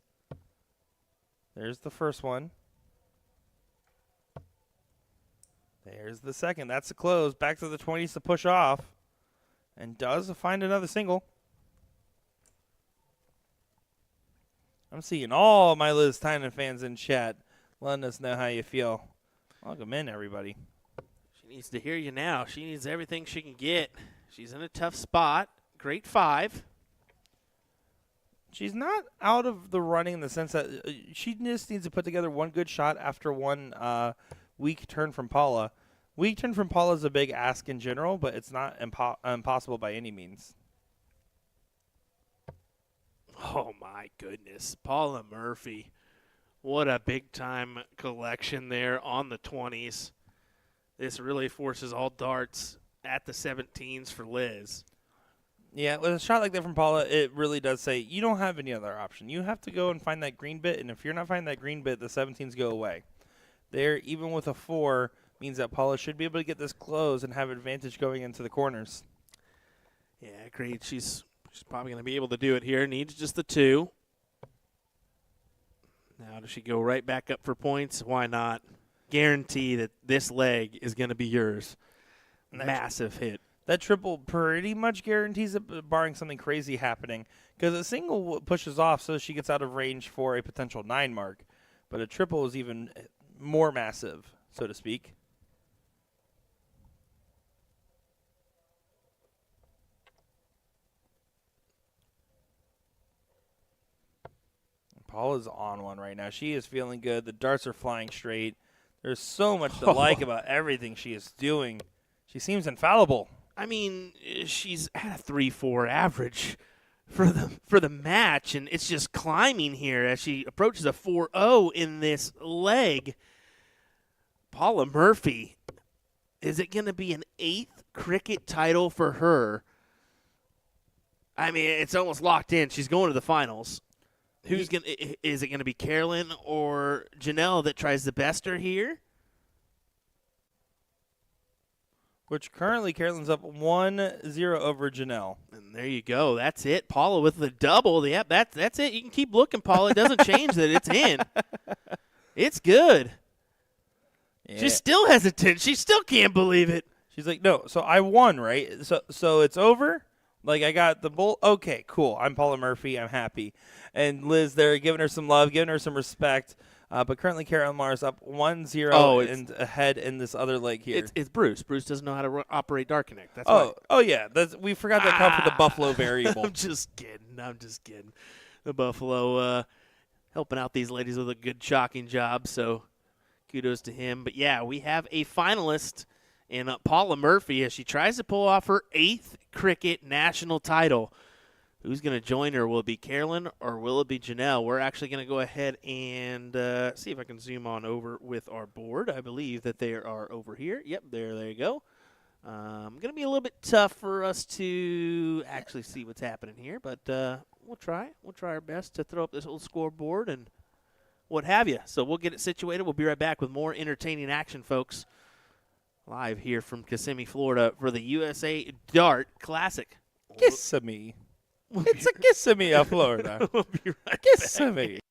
There's the first one. There's the second. That's the close. Back to the 20s to push off. And does find another single. I'm seeing all my Liz Tynan fans in chat letting us know how you feel. Welcome in, everybody. She needs to hear you now. She needs everything she can get. She's in a tough spot. Great 5. She's not out of the running in the sense that she just needs to put together one good shot after one weak turn from Paula. Weak turn from Paula is a big ask in general, but it's not impossible by any means. Oh, my goodness. Paula Murphy. What a big-time collection there on the 20s. This really forces all darts at the 17s for Liz. Yeah, with a shot like that from Paula, it really does say you don't have any other option. You have to go and find that green bit, and if you're not finding that green bit, the 17s go away. There, even with a 4, means that Paula should be able to get this close and have advantage going into the corners. Yeah, agreed. She's probably going to be able to do it here. Needs just the 2. Now, does she go right back up for points? Why not? Guarantee that this leg is going to be yours. Massive hit. That triple pretty much guarantees it, barring something crazy happening, because a single pushes off so she gets out of range for a potential 9 mark, but a triple is even more massive, so to speak. Paula's on one right now. She is feeling good. The darts are flying straight. There's so much to like about everything she is doing. She seems infallible. I mean, she's at a 3.4 average for the match, and it's just climbing here as she approaches a 4.0 in this leg. Paula Murphy, is it going to be an 8th cricket title for her? I mean, it's almost locked in. She's going to the finals. Is it going to be Carolyn or Janelle that tries to best her here? Which currently Carolyn's up 1-0 over Janelle. And there you go. That's it. Paula with the double. Yep, that's it. You can keep looking, Paula. It doesn't change that it's in. It's good. Yeah. She's still hesitant. She still can't believe it. She's like, no, so I won, right? So it's over? Like, I got the bull. Okay, cool. I'm Paula Murphy. I'm happy. And Liz there giving her some love, giving her some respect. But currently, Carolyn Mars up 1-0 and ahead in this other leg here. It's Bruce. Bruce doesn't know how to operate Dark Connect. That's why. Oh, yeah. We forgot to account for the Buffalo variable. I'm just kidding. The Buffalo helping out these ladies with a good shocking job, so kudos to him. But, yeah, we have a finalist in Paula Murphy as she tries to pull off her 8th cricket national title. Who's going to join her? Will it be Carolyn or will it be Janelle? We're actually going to go ahead and see if I can zoom on over with our board. I believe that they are over here. Yep, there you go. Going to be a little bit tough for us to actually see what's happening here, but we'll try. We'll try our best to throw up this little scoreboard and what have you. So we'll get it situated. We'll be right back with more entertaining action, folks. Live here from Kissimmee, Florida for the USA Dart Classic. Kissimmee. It's a Kissimmee of Florida. We'll be right Kissimmee. back.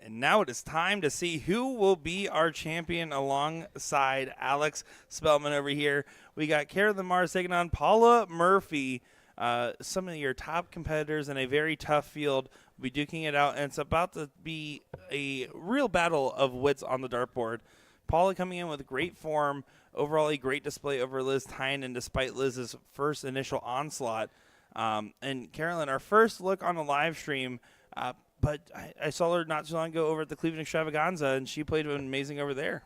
And now it is time to see who will be our champion alongside Alex Spellman over here. We got Carolyn Mars taking on Paula Murphy. Some of your top competitors in a very tough field will be duking it out, and it's about to be a real battle of wits on the dartboard. Paula coming in with great form, overall a great display over Liz Tynan despite Liz's first initial onslaught. And Carolyn, our first look on the live stream, but I saw her not too long ago over at the Cleveland Extravaganza, and she played amazing over there.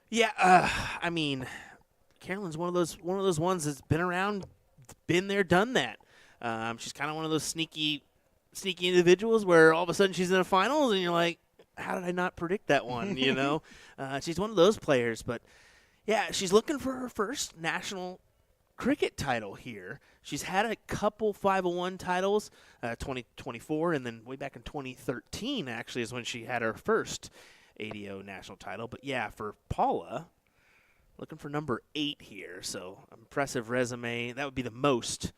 Yeah, I mean, Carolyn's one of those ones that's been around, been there, done that. She's kind of one of those sneaky individuals where all of a sudden she's in the finals, and you're like, how did I not predict that one? You know, she's one of those players. But yeah, she's looking for her first national cricket title here. She's had a couple 501 titles, 2024, and then way back in 2013 actually is when she had her first ADO national title. But yeah, for Paula, looking for number 8 here. So impressive resume. That would be the most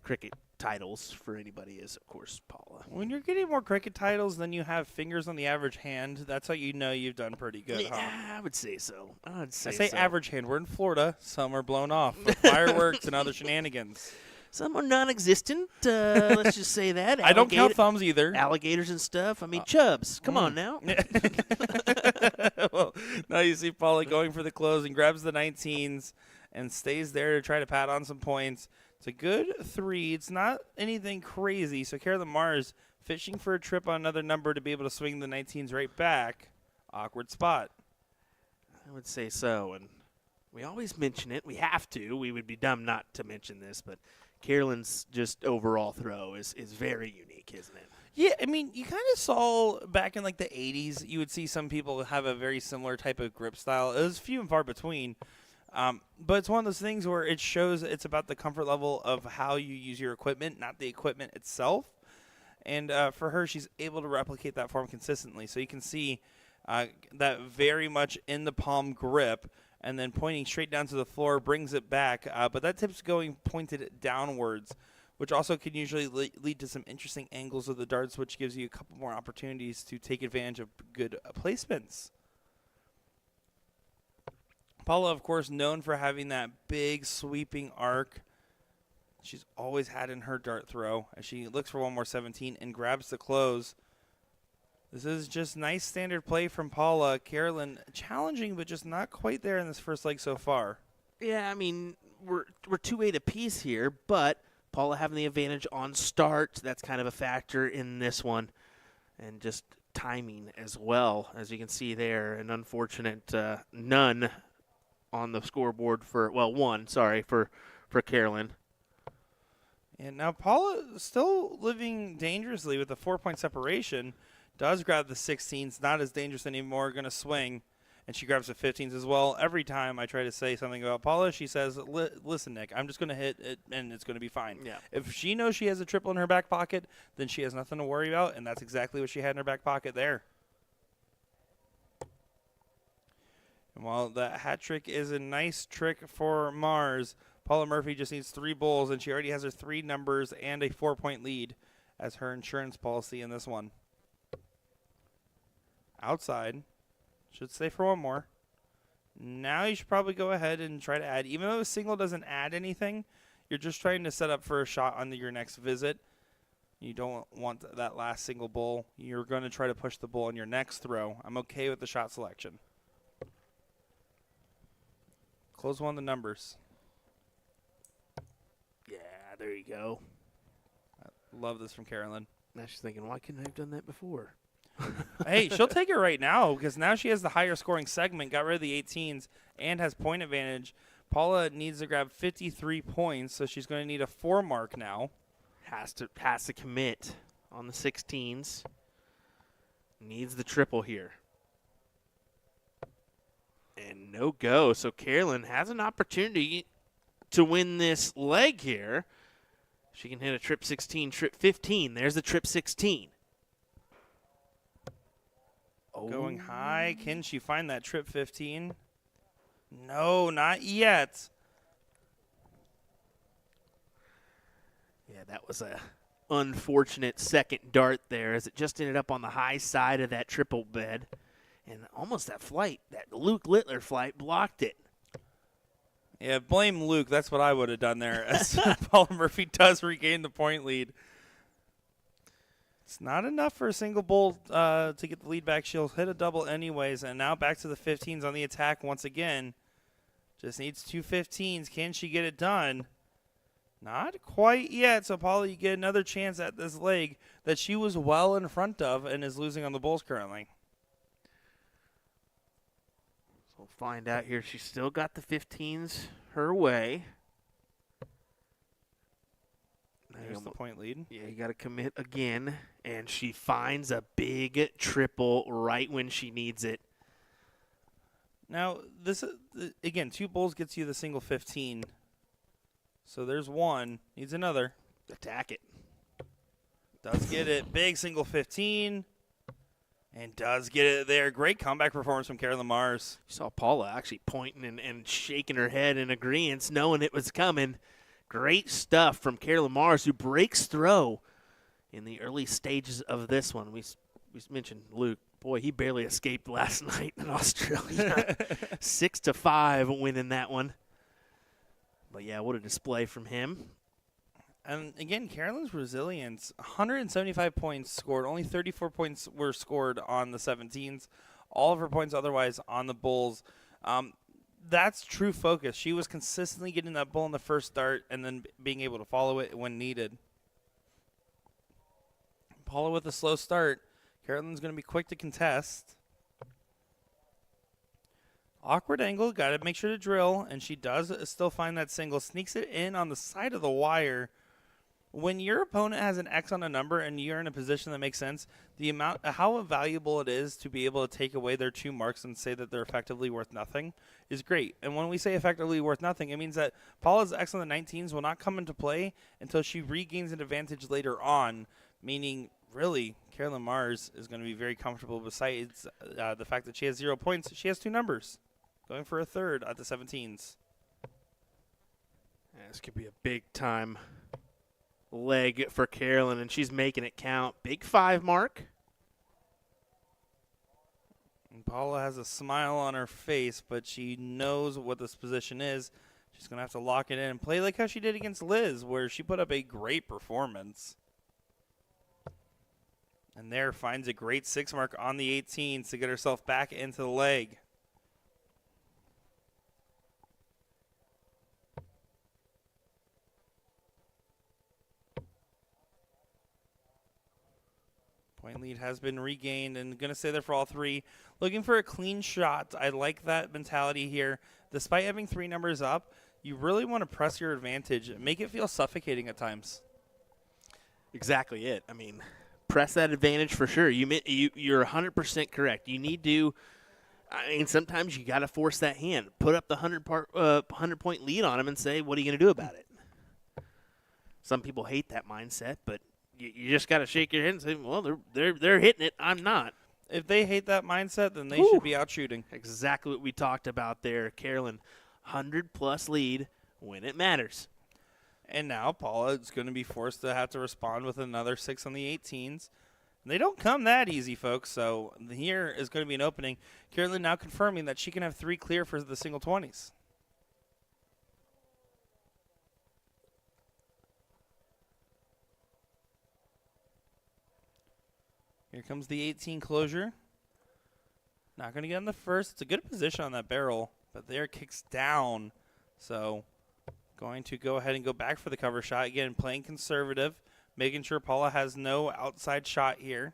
cricket titles for anybody is, of course, Paula. When you're getting more cricket titles than you have fingers on the average hand, that's how you know you've done pretty good, Yeah, huh? I would say so. I say average hand. We're in Florida. Some are blown off with fireworks and other shenanigans. Some are non-existent. Let's just say that. I don't count thumbs either. Alligators and stuff. I mean, chubs. Come on now. Well, now you see Paula going for the close and grabs the 19s and stays there to try to pat on some points. It's a good 3. It's not anything crazy. So Carolyn Mars fishing for a trip on another number to be able to swing the 19s right back. Awkward spot. I would say so. And we always mention it. We have to. We would be dumb not to mention this. But Carolyn's just overall throw is very unique, isn't it? Yeah, I mean, you kind of saw back in like the 80s, you would see some people have a very similar type of grip style. It was few and far between. But it's one of those things where it shows it's about the comfort level of how you use your equipment, not the equipment itself. And for her, she's able to replicate that form consistently. So you can see that very much in the palm grip, and then pointing straight down to the floor brings it back. But that tip's going pointed downwards, which also can usually lead to some interesting angles of the darts, which gives you a couple more opportunities to take advantage of good placements. Paula, of course, known for having that big sweeping arc she's always had in her dart throw, as she looks for one more 17 and grabs the close. This is just nice standard play from Paula. Carolyn challenging, but just not quite there in this first leg so far. Yeah, I mean, we're 2-8 apiece here, but Paula having the advantage on start. That's kind of a factor in this one. And just timing as well, as you can see there. An unfortunate none on the scoreboard for, well, 1, sorry, for Carolyn. And now Paula still living dangerously with a 4-point separation. Does grab the 16s, not as dangerous anymore, going to swing. And she grabs the 15s as well. Every time I try to say something about Paula, she says, listen, Nick, I'm just going to hit it, and it's going to be fine. Yeah. If she knows she has a triple in her back pocket, then she has nothing to worry about, and that's exactly what she had in her back pocket there. And while that hat trick is a nice trick for Mars, Paula Murphy just needs 3 bowls, and she already has her 3 numbers and a 4-point lead as her insurance policy in this one. Outside. Should stay for one more. Now you should probably go ahead and try to add. Even though a single doesn't add anything, you're just trying to set up for a shot on your next visit. You don't want that last single bowl. You're going to try to push the bowl on your next throw. I'm okay with the shot selection. Close one of the numbers. Yeah, there you go. I love this from Carolyn. Now she's thinking, why couldn't I have done that before? Hey, she'll take it right now because now she has the higher scoring segment, got rid of the 18s, and has point advantage. Paula needs to grab 53 points, so she's going to need a 4 mark now. Has to commit on the 16s. Needs the triple here. And no go. So Carolyn has an opportunity to win this leg here. She can hit a trip 16, trip 15. There's the trip 16. Going high. Can she find that trip 15? No, not yet. Yeah, that was a unfortunate second dart there as it just ended up on the high side of that triple bed. And almost that flight, that Luke Littler flight, blocked it. Yeah, blame Luke. That's what I would have done there as Paula Murphy does regain the point lead. It's not enough for a single bowl to get the lead back. She'll hit a double anyways, and now back to the 15s on the attack once again. Just needs 2 15s. Can she get it done? Not quite yet. So, Paula, you get another chance at this leg that she was well in front of and is losing on the bowls currently. So we'll find out here. She's still got the 15s her way. There's the point lead. Yeah, you got to commit again. And she finds a big triple right when she needs it. Now, this again, 2 bowls gets you the single 15. So there's one. Needs another. Attack it. Does get it. Big single 15. And does get it there. Great comeback performance from Carolyn Mars. You saw Paula actually pointing and shaking her head in agreement, knowing it was coming. Great stuff from Carolyn Mars, who breaks throw in the early stages of this one. We mentioned Luke. Boy, he barely escaped last night in Australia. 6-5 winning that one. But, yeah, what a display from him. And, again, Carolyn's resilience, 175 points scored. Only 34 points were scored on the 17s. All of her points otherwise on the bulls. That's true focus. She was consistently getting that bull in the first start and then being able to follow it when needed. Paula with a slow start. Carolyn's going to be quick to contest. Awkward angle, got to make sure to drill, and she does still find that single. Sneaks it in on the side of the wire. When your opponent has an X on a number and you're in a position that makes sense, the amount, how valuable it is to be able to take away their 2 marks and say that they're effectively worth nothing is great. And when we say effectively worth nothing, it means that Paula's X on the 19s will not come into play until she regains an advantage later on, meaning really Carolyn Mars is going to be very comfortable besides the fact that she has 0 points. She has 2 numbers, going for a third at the 17s. Yeah, this could be a big-time leg for Carolyn, and she's making it count. Big 5 mark. And Paula has a smile on her face, but she knows what this position is. She's going to have to lock it in and play like how she did against Liz, where she put up a great performance. And there finds a great 6 mark on the 18s to get herself back into the leg. Point lead has been regained and going to stay there for all 3. Looking for a clean shot. I like that mentality here. Despite having 3 numbers up, you really want to press your advantage. Make it feel suffocating at times. Exactly it. I mean, press that advantage for sure. You're 100% correct. You need to, I mean, sometimes you got to force that hand. Put up the 100-point lead on them and say, what are you going to do about it? Some people hate that mindset, but you just got to shake your head and say, well, they're hitting it. I'm not. If they hate that mindset, then they should be out shooting. Exactly what we talked about there. Carolyn, 100-plus lead when it matters. And now Paula is going to be forced to have to respond with another 6 on the 18s. And they don't come that easy, folks, so here is going to be an opening. Carolyn now confirming that she can have 3 clear for the single 20s. Here comes the 18 closure. Not going to get on the first. It's a good position on that barrel, but there kicks down. So going to go ahead and go back for the cover shot. Again, playing conservative, making sure Paula has no outside shot here.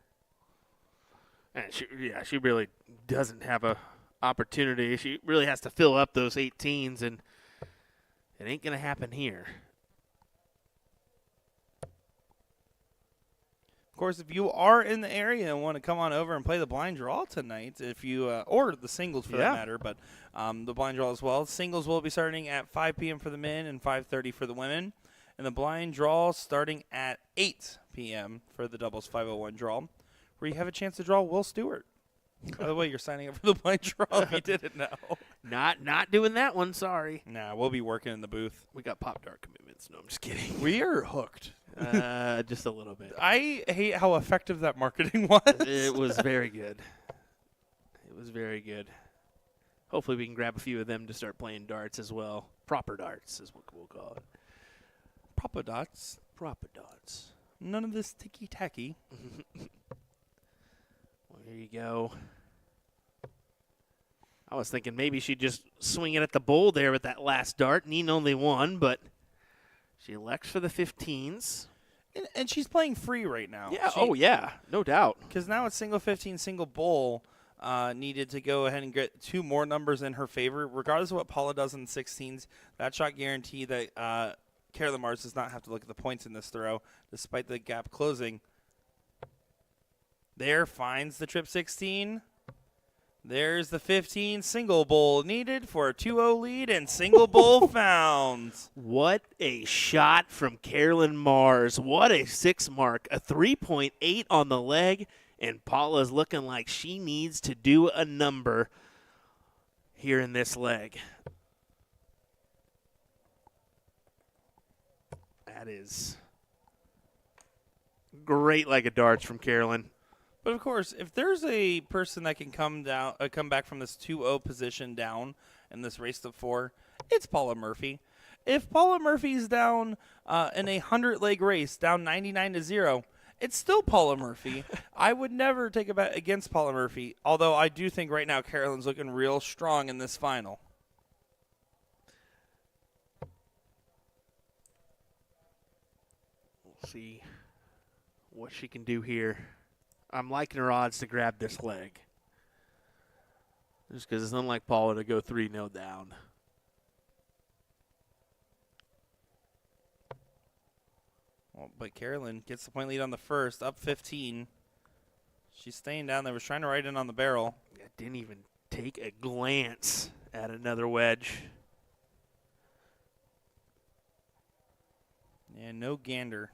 And she really doesn't have a opportunity. She really has to fill up those 18s, and it ain't going to happen here. Of course, if you are in the area and want to come on over and play the blind draw tonight, if you or the singles for that matter, but the blind draw as well. Singles will be starting at 5 p.m. for the men and 5:30 for the women, and the blind draw starting at 8 p.m. for the doubles 501 draw, where you have a chance to draw Will Stewart. By the way, you're signing up for the blind draw if you didn't know. Not doing that one, sorry. Nah, we'll be working in the booth. We got Pop Dart commitments. No, I'm just kidding. We are hooked. Just a little bit. I hate how effective that marketing was. It was very good. It was very good. Hopefully we can grab a few of them to start playing darts as well. Proper darts is what we'll call it. Proper dots. Proper darts. None of this ticky-tacky. Well, here you go. I was thinking maybe she'd just swing it at the bowl there with that last dart. Need only one, but she elects for the 15s. And she's playing free right now. Yeah, yeah, no doubt. Because now it's single 15, single bowl. Needed to go ahead and get 2 more numbers in her favor. Regardless of what Paula does in the 16s, that shot guarantee that Carolyn Mars does not have to look at the points in this throw, despite the gap closing. There finds the trip 16. There's the 15 single bowl needed for a 2-0 lead and single bowl found. What a shot from Carolyn Mars. What a 6 mark. A 3.8 on the leg, and Paula's looking like she needs to do a number here in this leg. That is great leg of darts from Carolyn. But of course, if there's a person that can come back from this 2-0 position down in this race to 4, it's Paula Murphy. If Paula Murphy's down in a 100-leg race, down 99-0, it's still Paula Murphy. I would never take a bet against Paula Murphy, although I do think right now Carolyn's looking real strong in this final. We'll see what she can do here. I'm liking her odds to grab this leg. Just because it's unlike Paula to go 3-0 down. Well, but Carolyn gets the point lead on the first, up 15. She's staying down there. Was trying to ride in on the barrel. Didn't even take a glance at another wedge. Yeah, no gander.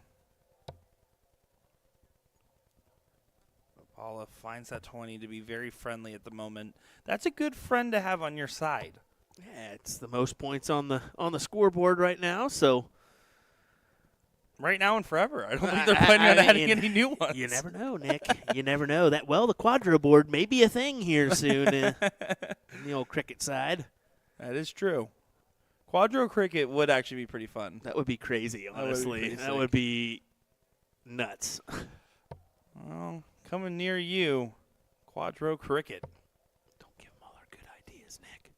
Paula finds that 20 to be very friendly at the moment. That's a good friend to have on your side. Yeah, it's the most points on the scoreboard right now, so right now and forever. I don't think they're planning on adding any new ones. You never know, Nick. You never know. The quadro board may be a thing here soon in the old cricket side. That is true. Quadro cricket would actually be pretty fun. That would be crazy, honestly. That Would be nuts. Well, coming near you, Quadro cricket. Don't give them all our good ideas, Nick.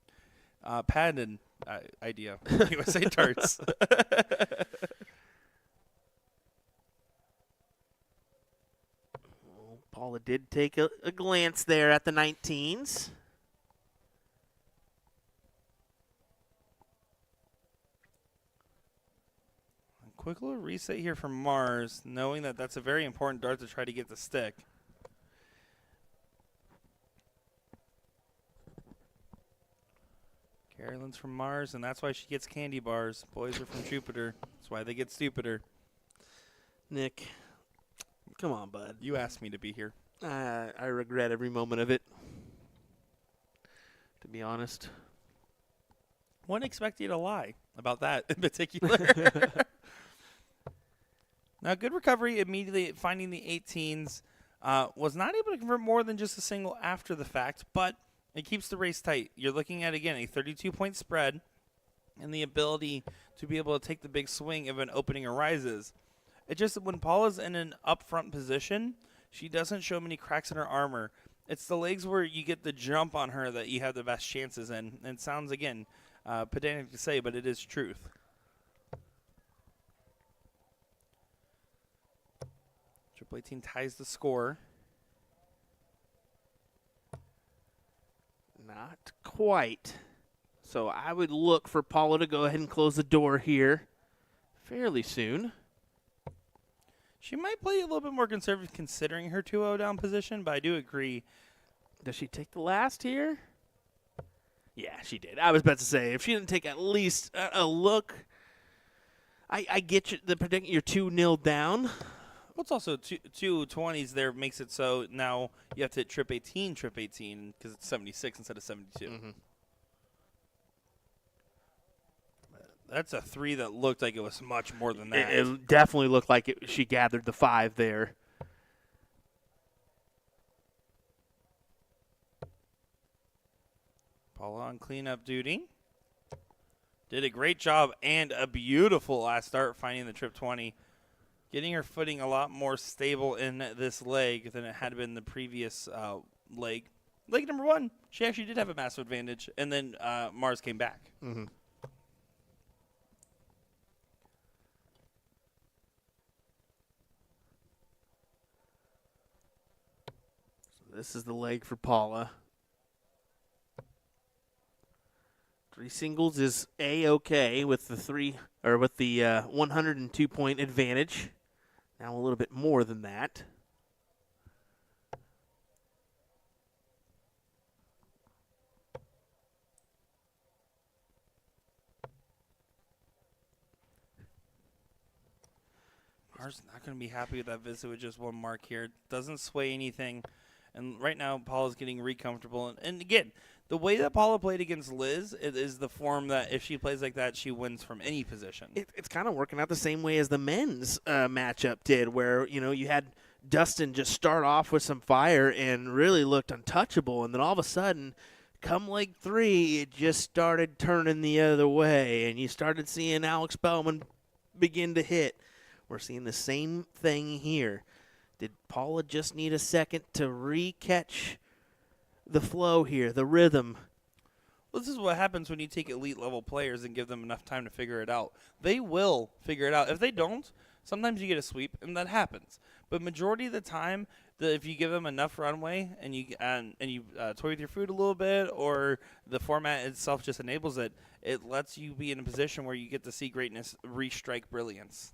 Patented idea. USA Darts. Paula did take a glance there at the 19s. Quick little reset here from Mars, knowing that that's a very important dart to try to get the stick. Carolyn's from Mars, and that's why she gets candy bars. Boys are from Jupiter. That's why they get stupider. Nick, come on, bud. You asked me to be here. I regret every moment of it, to be honest. Wouldn't expect you to lie about that in particular. Now, good recovery immediately finding the 18s. Was not able to convert more than just a single after the fact, but it keeps the race tight. You're looking at, again, a 32-point spread and the ability to be able to take the big swing if an opening arises. It just, when Paula's in an up-front position, she doesn't show many cracks in her armor. It's the legs where you get the jump on her that you have the best chances in. And it sounds, again, pedantic to say, but it is truth. Triple 18 ties the score. Not quite. So I would look for Paula to go ahead and close the door here fairly soon. She might play a little bit more conservative considering her 2-0 down position, but I do agree. Does she take the last here? Yeah, she did. I was about to say, if she didn't take at least a look, I get you, the predicament you're 2-0 down. Well, it's also two 20s there makes it so now you have to hit trip 18 because it's 76 instead of 72. Mm-hmm. That's a 3 that looked like it was much more than that. It definitely looked like she gathered the 5 there. Paula on cleanup duty. Did a great job and a beautiful last start finding the trip 20. Getting her footing a lot more stable in this leg than it had been the previous leg. Leg number 1, she actually did have a massive advantage, and then Mars came back. Mm-hmm. So this is the leg for Paula. 3 singles is A-okay with the 102-point advantage. Now a little bit more than that. Mars not going to be happy with that visit with just 1 mark here. Doesn't sway anything. And right now, Paula's getting re-comfortable. And again, the way that Paula played against Liz is the form that if she plays like that, she wins from any position. It's kind of working out the same way as the men's matchup did, where you had Dustin just start off with some fire and really looked untouchable, and then all of a sudden, come leg 3, it just started turning the other way, and you started seeing Alex Bellman begin to hit. We're seeing the same thing here. Did Paula just need a second to re-catch the flow here, the rhythm? Well, this is what happens when you take elite-level players and give them enough time to figure it out. They will figure it out. If they don't, sometimes you get a sweep, and that happens. But majority of the time, if you give them enough runway and you toy with your food a little bit, or the format itself just enables it, it lets you be in a position where you get to see greatness re-strike brilliance.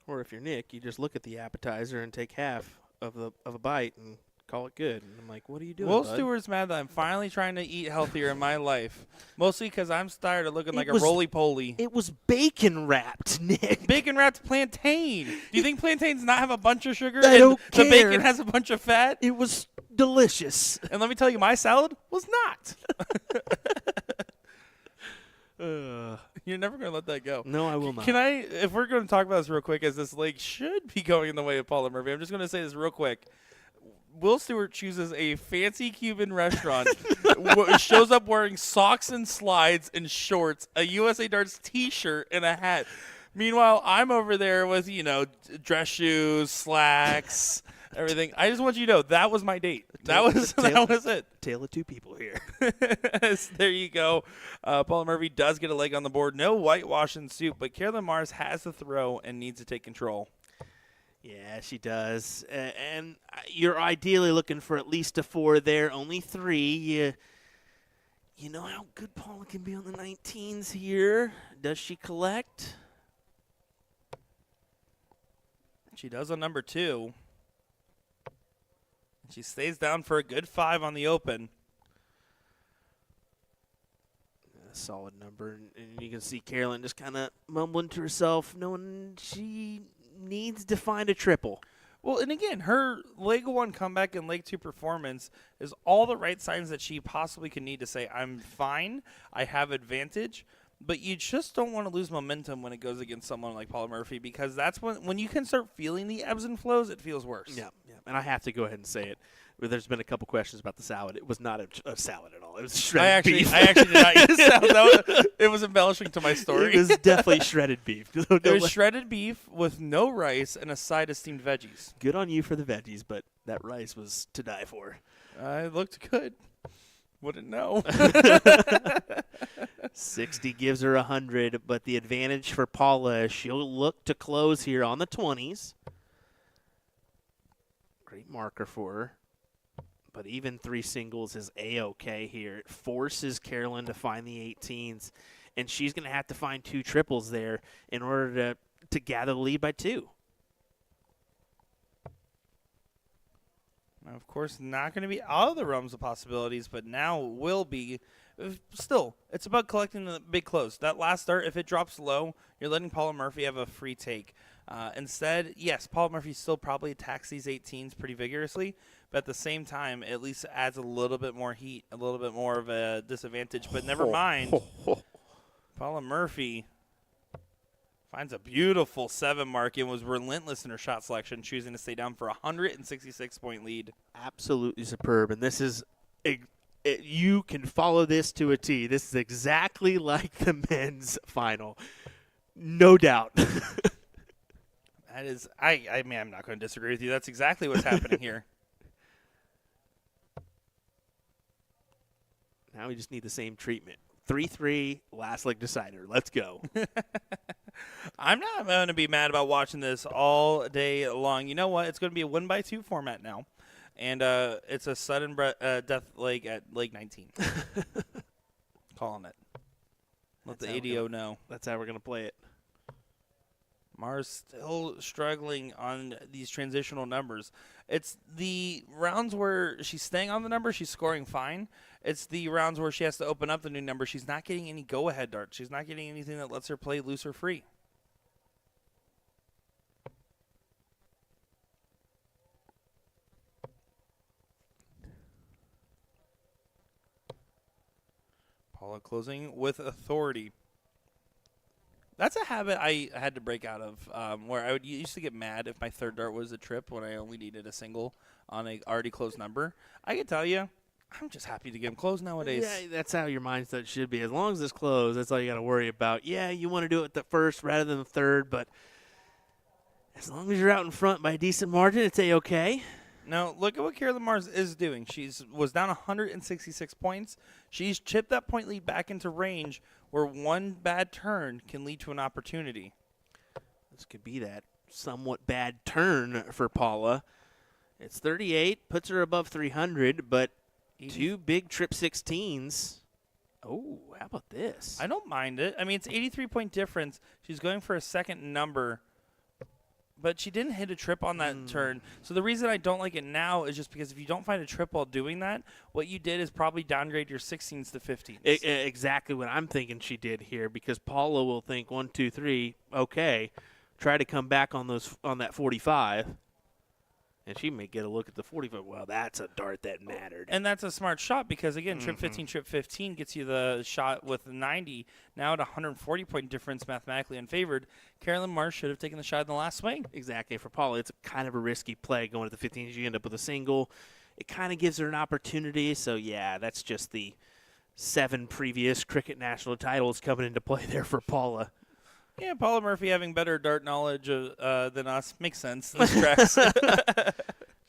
Or if you're Nick, you just look at the appetizer and take half of a bite and call it good. And I'm like, what are you doing, Will bud? Stewart's mad that I'm finally trying to eat healthier in my life. Mostly because I'm tired of looking like a roly-poly. It was bacon wrapped, Nick. Bacon wrapped plantain. Do you think plantains not have a bunch of sugar? I don't The care. bacon has a bunch of fat? It was delicious. And let me tell you, my salad was not. You're never going to let that go. No, I will not. If we're going to talk about this real quick, as this leg should be going in the way of Paula Murphy, I'm just going to say this real quick. Will Stewart chooses a fancy Cuban restaurant, shows up wearing socks and slides and shorts, a USA Darts T-shirt, and a hat. Meanwhile, I'm over there with, dress shoes, slacks, everything. I just want you to know that was my date. That was it. Tale of two people here. There you go. Paula Murphy does get a leg on the board. No whitewash in soup, but Carolyn Mars has the throw and needs to take control. Yeah, she does. And you're ideally looking for at least a 4 there. Only 3. You know how good Paula can be on the 19s here. Does she collect? She does on number 2. She stays down for a good 5 on the open. A solid number. And you can see Carolyn just kind of mumbling to herself, knowing she needs to find a triple. Well, and again, her leg 1 comeback and leg 2 performance is all the right signs that she possibly could need to say, I'm fine, I have advantage, but you just don't want to lose momentum when it goes against someone like Paula Murphy, because that's when you can start feeling the ebbs and flows, it feels worse. Yeah. And I have to go ahead and say it. There's been a couple questions about the salad. It was not a salad at all. It was shredded beef. I actually did not eat the salad. It was embellishing to my story. It was definitely shredded beef. It was shredded beef with no rice and a side of steamed veggies. Good on you for the veggies, but that rice was to die for. It looked good. Wouldn't know. 60 gives her 100, but the advantage for Paula, she'll look to close here on the 20s. Great marker for her. But even 3 singles is A-okay here. It forces Carolyn to find the 18s, and she's going to have to find 2 triples there in order to gather the lead by 2. Now, of course, not going to be out of the realms of possibilities, but now will be. Still, it's about collecting the big close. That last start, if it drops low, you're letting Paula Murphy have a free take. Instead, yes, Paula Murphy still probably attacks these 18s pretty vigorously, but at the same time, at least adds a little bit more heat, a little bit more of a disadvantage. But never mind, Paula Murphy finds a beautiful 7 mark and was relentless in her shot selection, choosing to stay down for a 166-point lead. Absolutely superb. And this is you can follow this to a T. This is exactly like the men's final. No doubt. That is, I mean, I'm not going to disagree with you. That's exactly what's happening here. Now we just need the same treatment. 3-3, last leg decider. Let's go. I'm not going to be mad about watching this all day long. You know what? It's going to be a 1-by-2 format now. And it's a sudden death leg at leg 19. Calling it. Let the ADO know. That's how we're going to play it. Mars still struggling on these transitional numbers. It's the rounds where she's staying on the number, she's scoring fine. It's the rounds where she has to open up the new number. She's not getting any go-ahead darts. She's not getting anything that lets her play loose or free. Paula closing with authority. That's a habit I had to break out of, where I used to get mad if my third dart was a trip when I only needed a single on a already closed number. I can tell you, I'm just happy to get them closed nowadays. Yeah, that's how your mindset should be. As long as it's closed, that's all you got to worry about. Yeah, you want to do it at the first rather than the third, but as long as you're out in front by a decent margin, it's A-okay. Now, look at what Carolyn Mars is doing. She's was down 166 points. She's chipped that point lead back into range where one bad turn can lead to an opportunity. This could be that somewhat bad turn for Paula. It's 38, puts her above 300, but 2 big trip 16s. Oh, how about this? I don't mind it. I mean, it's 83-point difference. She's going for a second number, but she didn't hit a trip on that turn. So the reason I don't like it now is just because if you don't find a trip while doing that, what you did is probably downgrade your 16s to 15s. Exactly what I'm thinking she did here, because Paula will think 1, 2, 3, okay, try to come back on that 45. And she may get a look at the 45. Well, that's a dart that mattered. And that's a smart shot because, again, trip 15 gets you the shot with 90. Now at 140-point difference, mathematically unfavored, Carolyn Mars should have taken the shot in the last swing. Exactly. For Paula, it's kind of a risky play going to the 15s. You end up with a single. It kind of gives her an opportunity. So, yeah, that's just the 7 previous cricket national titles coming into play there for Paula. Yeah, Paula Murphy having better dart knowledge than us makes sense. This tracks.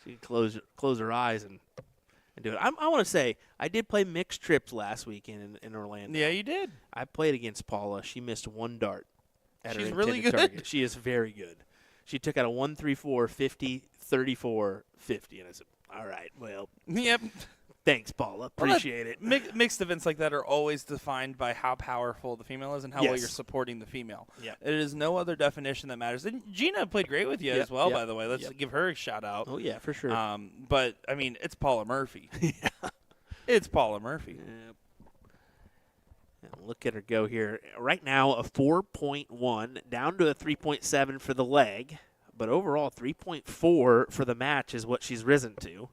She can close her eyes and do it. I want to say, I did play mixed trips last weekend in Orlando. Yeah, you did. I played against Paula. She missed 1 dart at She's her really intended good. target. She is very good. She took out a 1-3-4, 50, 34, 50. And I said, all right, well, Yep. thanks, Paula. Appreciate it. Mixed events like that are always defined by how powerful the female is and how well Yes. you're supporting the female. Yep. It is no other definition that matters. And Gina played great with you Yep, as well, yep, by the way. Let's yep. give her a shout out. Oh, yeah, for sure. But, I mean, it's Paula Murphy. Yeah. It's Paula Murphy. Yep. And look at her go here. Right now, a 4.1, down to a 3.7 for the leg. But overall, 3.4 for the match is what she's risen to.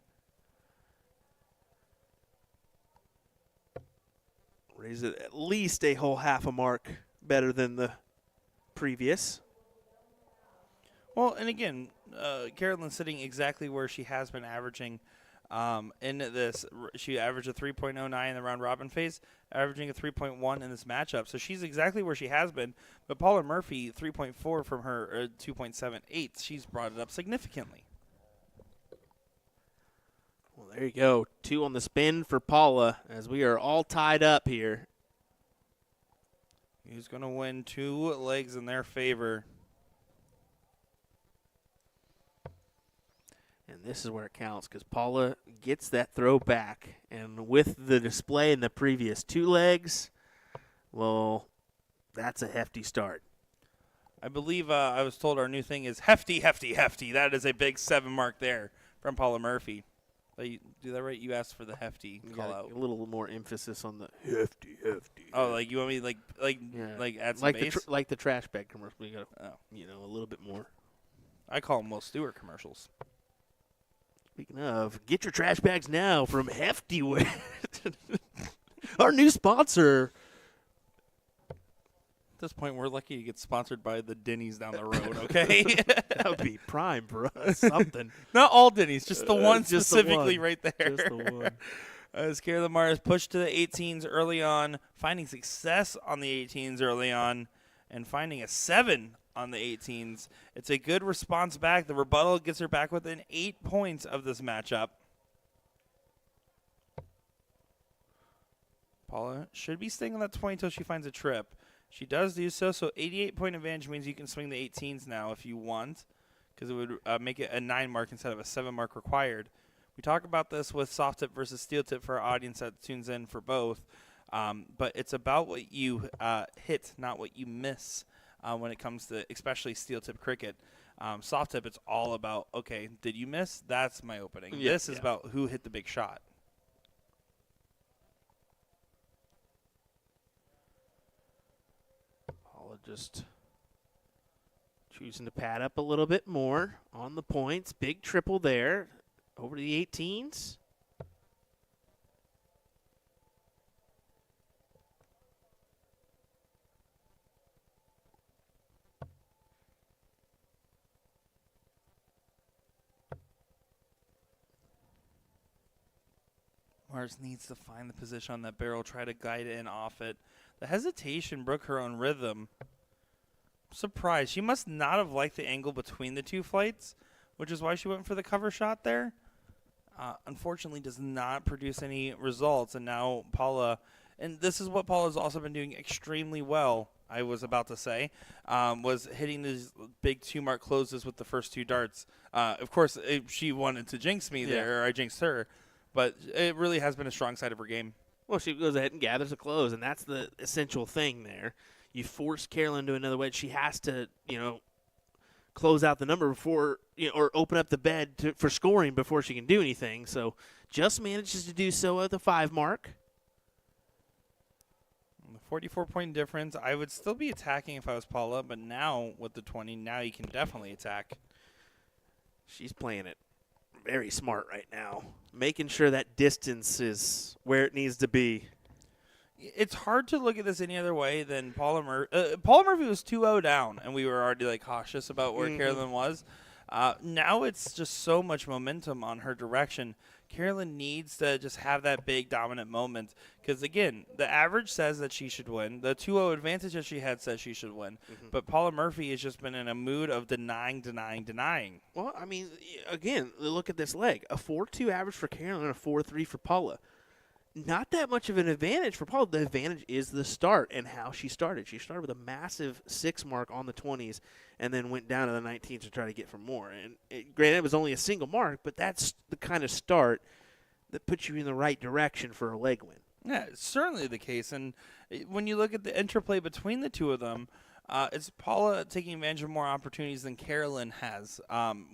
Raise it at least a whole half a mark better than the previous. Well, and again, Carolyn's sitting exactly where she has been averaging in this. She averaged a 3.09 in the round robin phase, averaging a 3.1 in this matchup. So she's exactly where she has been. But Paula Murphy, 3.4 from her 2.78. She's brought it up significantly. Well, there you go. 2 on the spin for Paula as we are all tied up here. Who's going to win 2 legs in their favor? And this is where it counts because Paula gets that throw back. And with the display in the previous 2 legs, well, that's a hefty start. I believe I was told our new thing is hefty, hefty, hefty. That is a big 7 mark there from Paula Murphy. You do that right? You asked for the hefty call out. A little more emphasis on the hefty. Oh, like you want me to like Yeah. add some like bass? like the trash bag commercial. You got Oh. a little bit more. I call them Will Stewart commercials. Speaking of, get your trash bags now from Hefty. Our new sponsor. At this point, we're lucky to get sponsored by the Denny's down the road, okay? That would be prime for us. Something. Not all Denny's, just the one Just the specifically one. right there. Just the one. As Carolyn Mars pushed to the 18s early on, finding success on the 18s early on, and finding a 7 on the 18s. It's a good response back. The rebuttal gets her back within 8 points of this matchup. Paula should be staying on that 20 until she finds a trip. She does do so, so 88-point advantage means you can swing the 18s now if you want, because it would make it a 9 mark instead of a 7 mark required. We talk about this with soft tip versus steel tip for our audience that tunes in for both, but it's about what you hit, not what you miss when it comes to especially steel tip cricket. Soft tip, it's all about, okay, did you miss? That's my opening. Yeah, This is about who hit the big shot. Paula just choosing to pad up a little bit more on the points. Big triple there. Over to the 18s. Mars needs to find the position on that barrel, try to guide in off it. The hesitation broke her own rhythm. Surprised. She must not have liked the angle between the two flights, which is why she went for the cover shot there. Unfortunately, does not produce any results. And now Paula, and this is what Paula's also been doing extremely well, I was about to say, was hitting these big 2-mark closes with the first 2 darts. Of course, she wanted to jinx me there, or I jinxed her. But it really has been a strong side of her game. Well, she goes ahead and gathers a close, and that's the essential thing there. You force Carolyn to another wedge. She has to, close out the number before, or open up the bed for scoring before she can do anything. So just manages to do so at the 5 mark. 44-point difference. I would still be attacking if I was Paula, but now with the 20, now you can definitely attack. She's playing it very smart right now, making sure that distance is where it needs to be. It's hard to look at this any other way than Paula Murphy. Paula Murphy was 2-0 down, and we were already cautious about where Carolyn was. Now it's just so much momentum on her direction. Carolyn needs to just have that big dominant moment because, again, the average says that she should win. The 2-0 advantage that she had says she should win. But Paula Murphy has just been in a mood of denying. Well, I mean, again, look at this leg. A 4.2 average for Carolyn and a 4.3 for Paula. Not that much of an advantage for Paula. The advantage is the start and how she started. She started with a massive 6 mark on the 20s and then went down to the 19s to try to get for more. And granted, it was only a single mark, but that's the kind of start that puts you in the right direction for a leg win. Yeah, it's certainly the case. And when you look at the interplay between the two of them, it's Paula taking advantage of more opportunities than Carolyn has.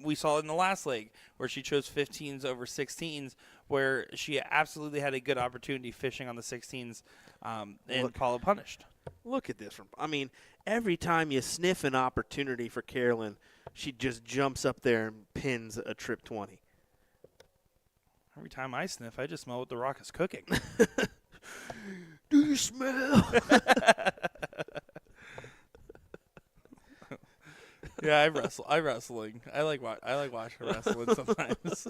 We saw it in the last leg where she chose 15s over 16s, where she absolutely had a good opportunity fishing on the 16s, and Paula punished. Look at this. I mean, every time you sniff an opportunity for Carolyn, she just jumps up there and pins a trip 20. Every time I sniff, I just smell what the Rock is cooking. Do you smell? Yeah, I wrestling. I like watching wrestling sometimes.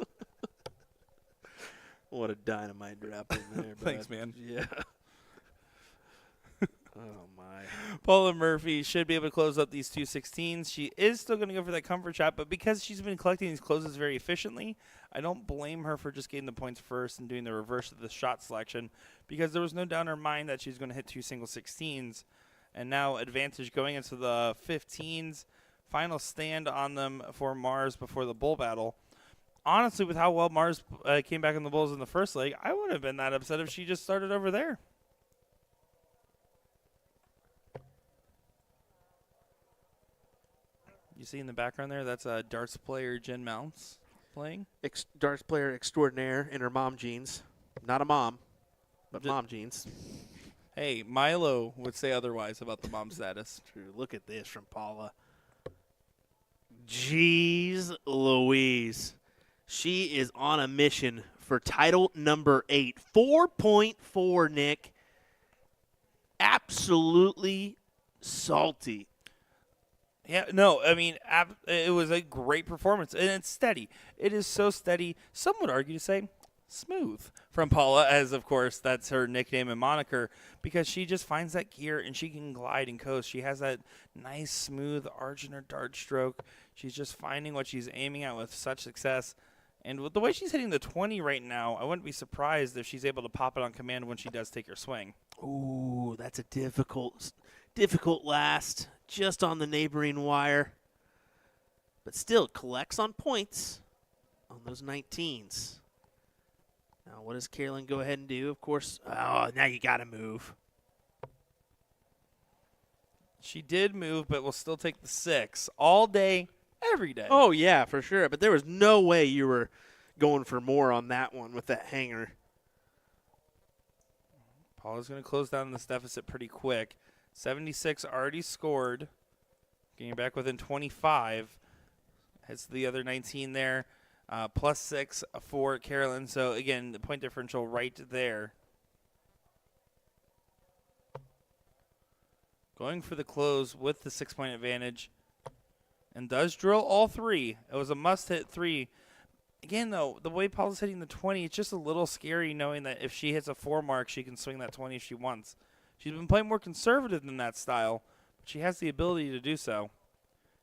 What a dynamite drop in there, bud. Thanks, man. Yeah. Oh, my. Paula Murphy should be able to close up these 2 16s. She is still going to go for that comfort shot, but because she's been collecting these closes very efficiently, I don't blame her for just getting the points first and doing the reverse of the shot selection, because there was no doubt in her mind that she's going to hit 2 single 16s. And now advantage going into the 15s. Final stand on them for Mars before the bull battle. Honestly, with how well Mars came back on the bulls in the first leg, I wouldn't have been that upset if she just started over there. You see in the background there, that's a darts player, Jen Mounts, playing. Darts player extraordinaire in her mom jeans. Not a mom, but mom jeans. Hey, Milo would say otherwise about the mom status. True. Look at this from Paula. Jeez Louise. She is on a mission for title number 8. 4.4, Nick. Absolutely salty. Yeah, no, I mean, it was a great performance, and it's steady. It is so steady, some would argue to say smooth from Paula, as of course that's her nickname and moniker, because she just finds that gear and she can glide and coast. She has that nice, smooth arch in her dart stroke. She's just finding what she's aiming at with such success. And with the way she's hitting the 20 right now, I wouldn't be surprised if she's able to pop it on command when she does take her swing. Ooh, that's a difficult last, just on the neighboring wire. But still collects on points on those 19s. Now, what does Carolyn go ahead and do? Of course, now you got to move. She did move, but will still take the 6 all day, every day. Oh, yeah, for sure. But there was no way you were going for more on that one with that hanger. Paula's going to close down this deficit pretty quick. 76 already scored. Getting back within 25. Hits the other 19 there. Plus 6 for Carolyn. So, again, the point differential right there. Going for the close with the 6-point advantage. And does drill all 3. It was a must-hit 3. Again, though, the way Paula's hitting the 20, it's just a little scary knowing that if she hits a 4 mark, she can swing that 20 if she wants. She's been playing more conservative than that style, but she has the ability to do so.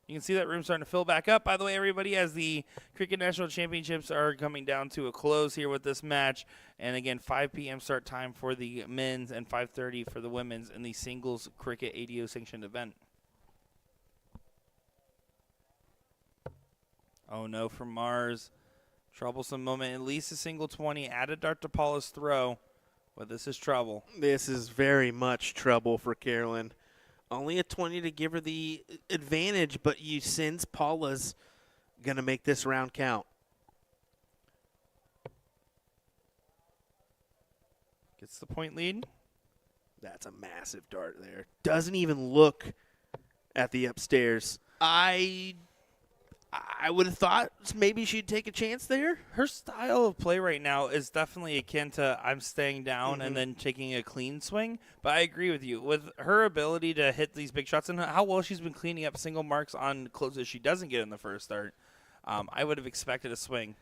You can see that room starting to fill back up. By the way, everybody, as the Cricket National Championships are coming down to a close here with this match. And again, 5 p.m. start time for the men's and 5:30 for the women's in the singles cricket ADO sanctioned event. Oh no, from Mars. Troublesome moment. At least a single 20. Added dart to Paula's throw. But this is trouble. This is very much trouble for Carolyn. Only a 20 to give her the advantage, but you sense Paula's going to make this round count. Gets the point lead. That's a massive dart there. Doesn't even look at the upstairs. I would have thought maybe she'd take a chance there. Her style of play right now is definitely akin to I'm staying down and then taking a clean swing. But I agree with you. With her ability to hit these big shots and how well she's been cleaning up single marks on closes she doesn't get in the first start, I would have expected a swing.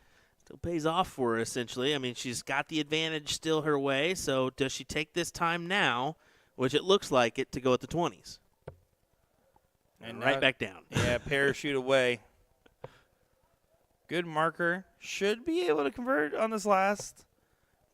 Still pays off for her, essentially. I mean, she's got the advantage still her way. So does she take this time now, which it looks like it, to go at the 20s? And right back down. Yeah, parachute away. Good marker. Should be able to convert on this last.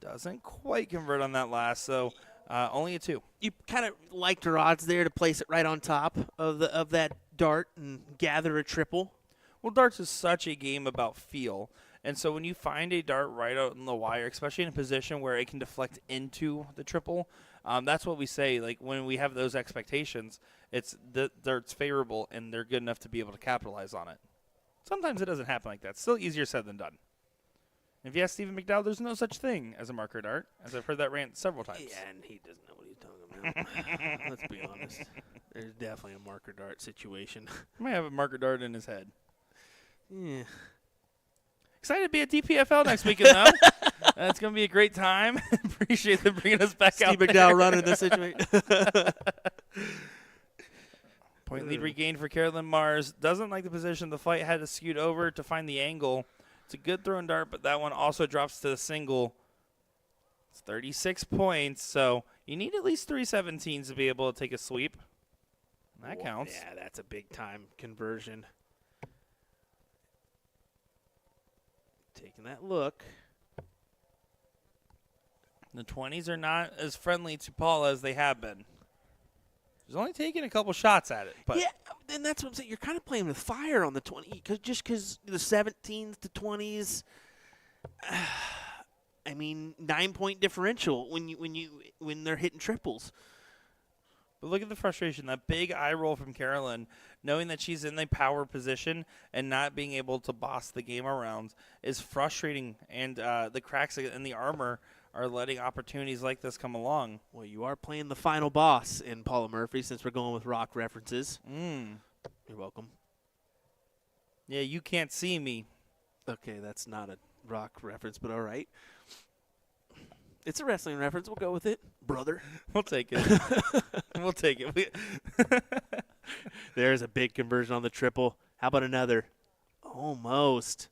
Doesn't quite convert on that last, so only a 2. You kind of liked her odds there to place it right on top of that dart and gather a triple. Well, darts is such a game about feel. And so when you find a dart right out on the wire, especially in a position where it can deflect into the triple, that's what we say. Like when we have those expectations, it's the dart's favorable and they're good enough to be able to capitalize on it. Sometimes it doesn't happen like that. Still easier said than done. If you ask Stephen McDowell, there's no such thing as a marker dart, as I've heard that rant several times. Yeah, and he doesn't know what he's talking about. Let's be honest. There's definitely a marker dart situation. He might have a marker dart in his head. Yeah. Excited to be at DPFL next weekend, though. It's going to be a great time. Appreciate them bringing us back out Steve McDowell running this situation. Point lead regained for Carolyn Mars. Doesn't like the position. The fight had to scoot over to find the angle. It's a good throw and dart, but that one also drops to the single. It's 36 points, so you need at least 3 17s to be able to take a sweep. That counts. Yeah, that's a big-time conversion. Taking that look. The 20s are not as friendly to Paula as they have been. She's only taking a couple shots at it. But yeah, and that's what I'm saying. You're kind of playing with fire on the 20, because the 17s to 20s. I mean, 9-point differential when they're hitting triples. But look at the frustration. That big eye roll from Carolyn, knowing that she's in the power position and not being able to boss the game around is frustrating. And the cracks in the armor are letting opportunities like this come along. Well, you are playing the final boss in Paula Murphy since we're going with rock references. You're welcome. Yeah, you can't see me. Okay, that's not a rock reference, but all right. It's a wrestling reference. We'll go with it, brother. We'll take it. We'll take it. There's a big conversion on the triple. How about another? Almost.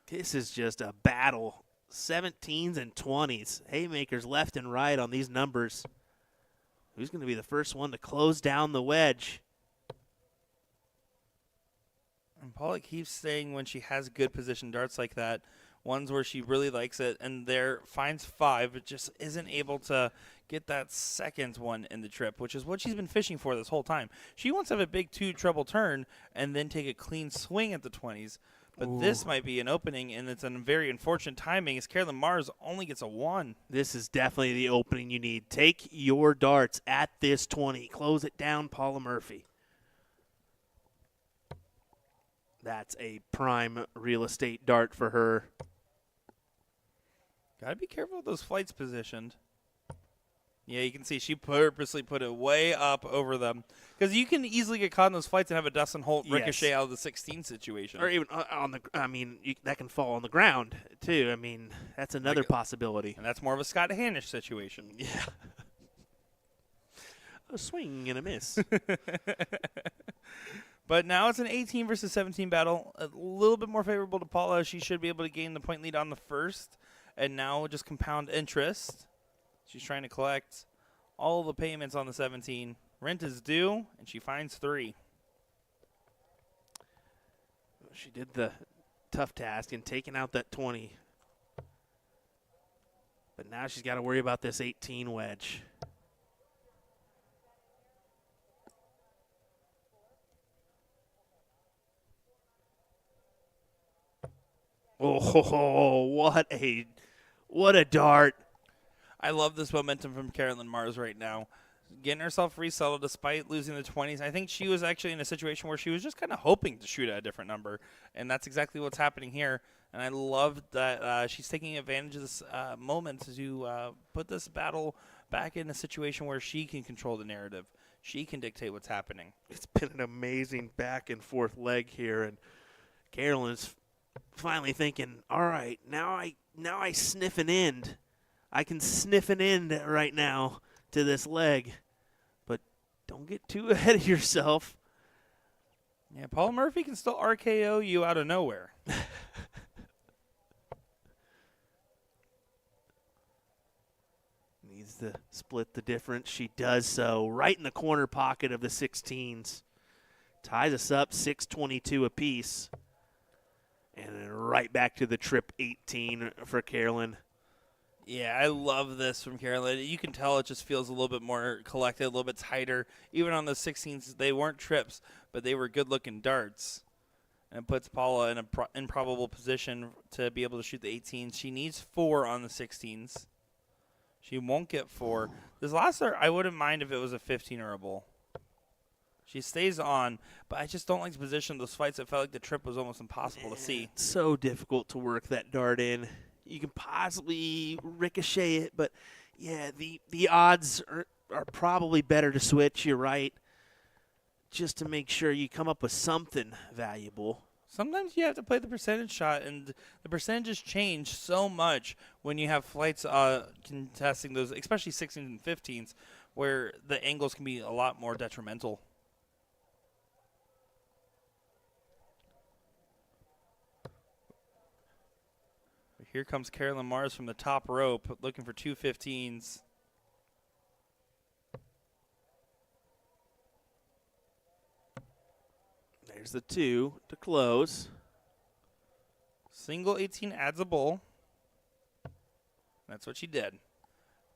This is just a battle. 17s and 20s. Haymakers left and right on these numbers. Who's going to be the first one to close down the wedge? And Paula keeps saying when she has good position darts like that, ones where she really likes it, and there finds 5, but just isn't able to get that second one in the trip, which is what she's been fishing for this whole time. She wants to have a big 2 treble turn and then take a clean swing at the 20s. But this might be an opening, and it's a very unfortunate timing as Carolyn Mars only gets a 1. This is definitely the opening you need. Take your darts at this 20. Close it down, Paula Murphy. That's a prime real estate dart for her. Got to be careful with those flights positioned. Yeah, you can see she purposely put it way up over them. Because you can easily get caught in those flights and have a Dustin Holt ricochet out of the 16 situation. Or even on the, that can fall on the ground, too. I mean, that's another possibility. And that's more of a Scott Hanish situation. Yeah. A swing and a miss. But now it's an 18 versus 17 battle. A little bit more favorable to Paula. She should be able to gain the point lead on the first. And now just compound interest. She's trying to collect all the payments on the 17. Rent is due, and she finds 3. She did the tough task in taking out that 20. But now she's got to worry about this 18 wedge. Oh, what a dart. I love this momentum from Carolyn Mars right now. Getting herself resettled despite losing the 20s. I think she was actually in a situation where she was just kind of hoping to shoot at a different number, and that's exactly what's happening here. And I love that she's taking advantage of this moment to put this battle back in a situation where she can control the narrative. She can dictate what's happening. It's been an amazing back and forth leg here, and Carolyn's finally thinking, all right, now I sniff an end. I can sniff an end right now to this leg, but don't get too ahead of yourself. Yeah, Paula Murphy can still RKO you out of nowhere. Needs to split the difference. She does so right in the corner pocket of the 16s. Ties us up 6:22 apiece. And then right back to the trip 18 for Carolyn. Yeah, I love this from Carolyn. You can tell it just feels a little bit more collected, a little bit tighter. Even on the 16s, they weren't trips, but they were good-looking darts. And it puts Paula in an improbable position to be able to shoot the 18s. She needs 4 on the 16s. She won't get 4. This last dart, I wouldn't mind if it was a 15 or a bull. She stays on, but I just don't like the position of those fights. I felt like the trip was almost impossible to see. It's so difficult to work that dart in. You can possibly ricochet it, but, yeah, the odds are probably better to switch. You're right, just to make sure you come up with something valuable. Sometimes you have to play the percentage shot, and the percentages change so much when you have flights contesting those, especially 16s and 15s, where the angles can be a lot more detrimental. Here comes Carolyn Mars from the top rope, looking for 2 15s. There's the 2 to close. Single 18 adds a bull. That's what she did.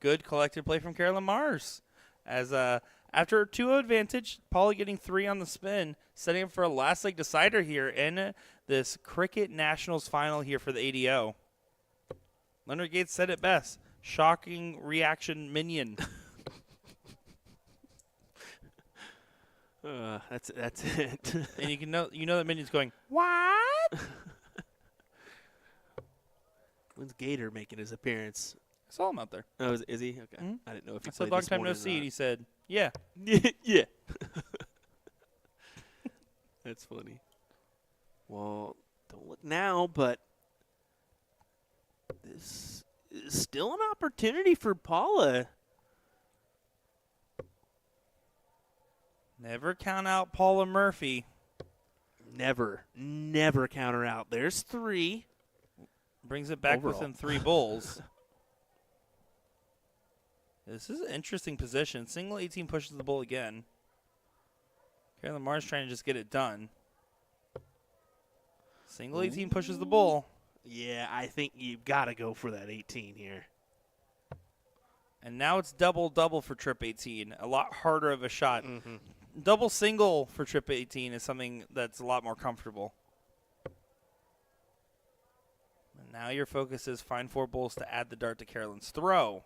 Good collected play from Carolyn Mars. As after a 2-0 advantage, Paula getting 3 on the spin, setting up for a last leg decider here in this Cricket Nationals final here for the ADO. Leonard Gates said it best. Shocking reaction minion. That's it. And you know that minion's going, what? When's Gator making his appearance? I saw him out there. Oh, is he? Okay. Mm-hmm. I didn't know if he I said played long this time no morning or see. not. He said, yeah. Yeah. That's funny. Well, don't look now, but this is still an opportunity for Paula. Never count out Paula Murphy. Never count her out. There's 3. Brings it back Overall. within 3 bowls. This is an interesting position. Single 18 pushes the bull again. Carolyn Mars trying to just get it done. Single 18 pushes the bull. Yeah, I think you've got to go for that 18 here. And now it's double for trip 18. A lot harder of a shot. Mm-hmm. Double single for trip 18 is something that's a lot more comfortable. And now your focus is find 4 bulls to add the dart to Carolyn's throw.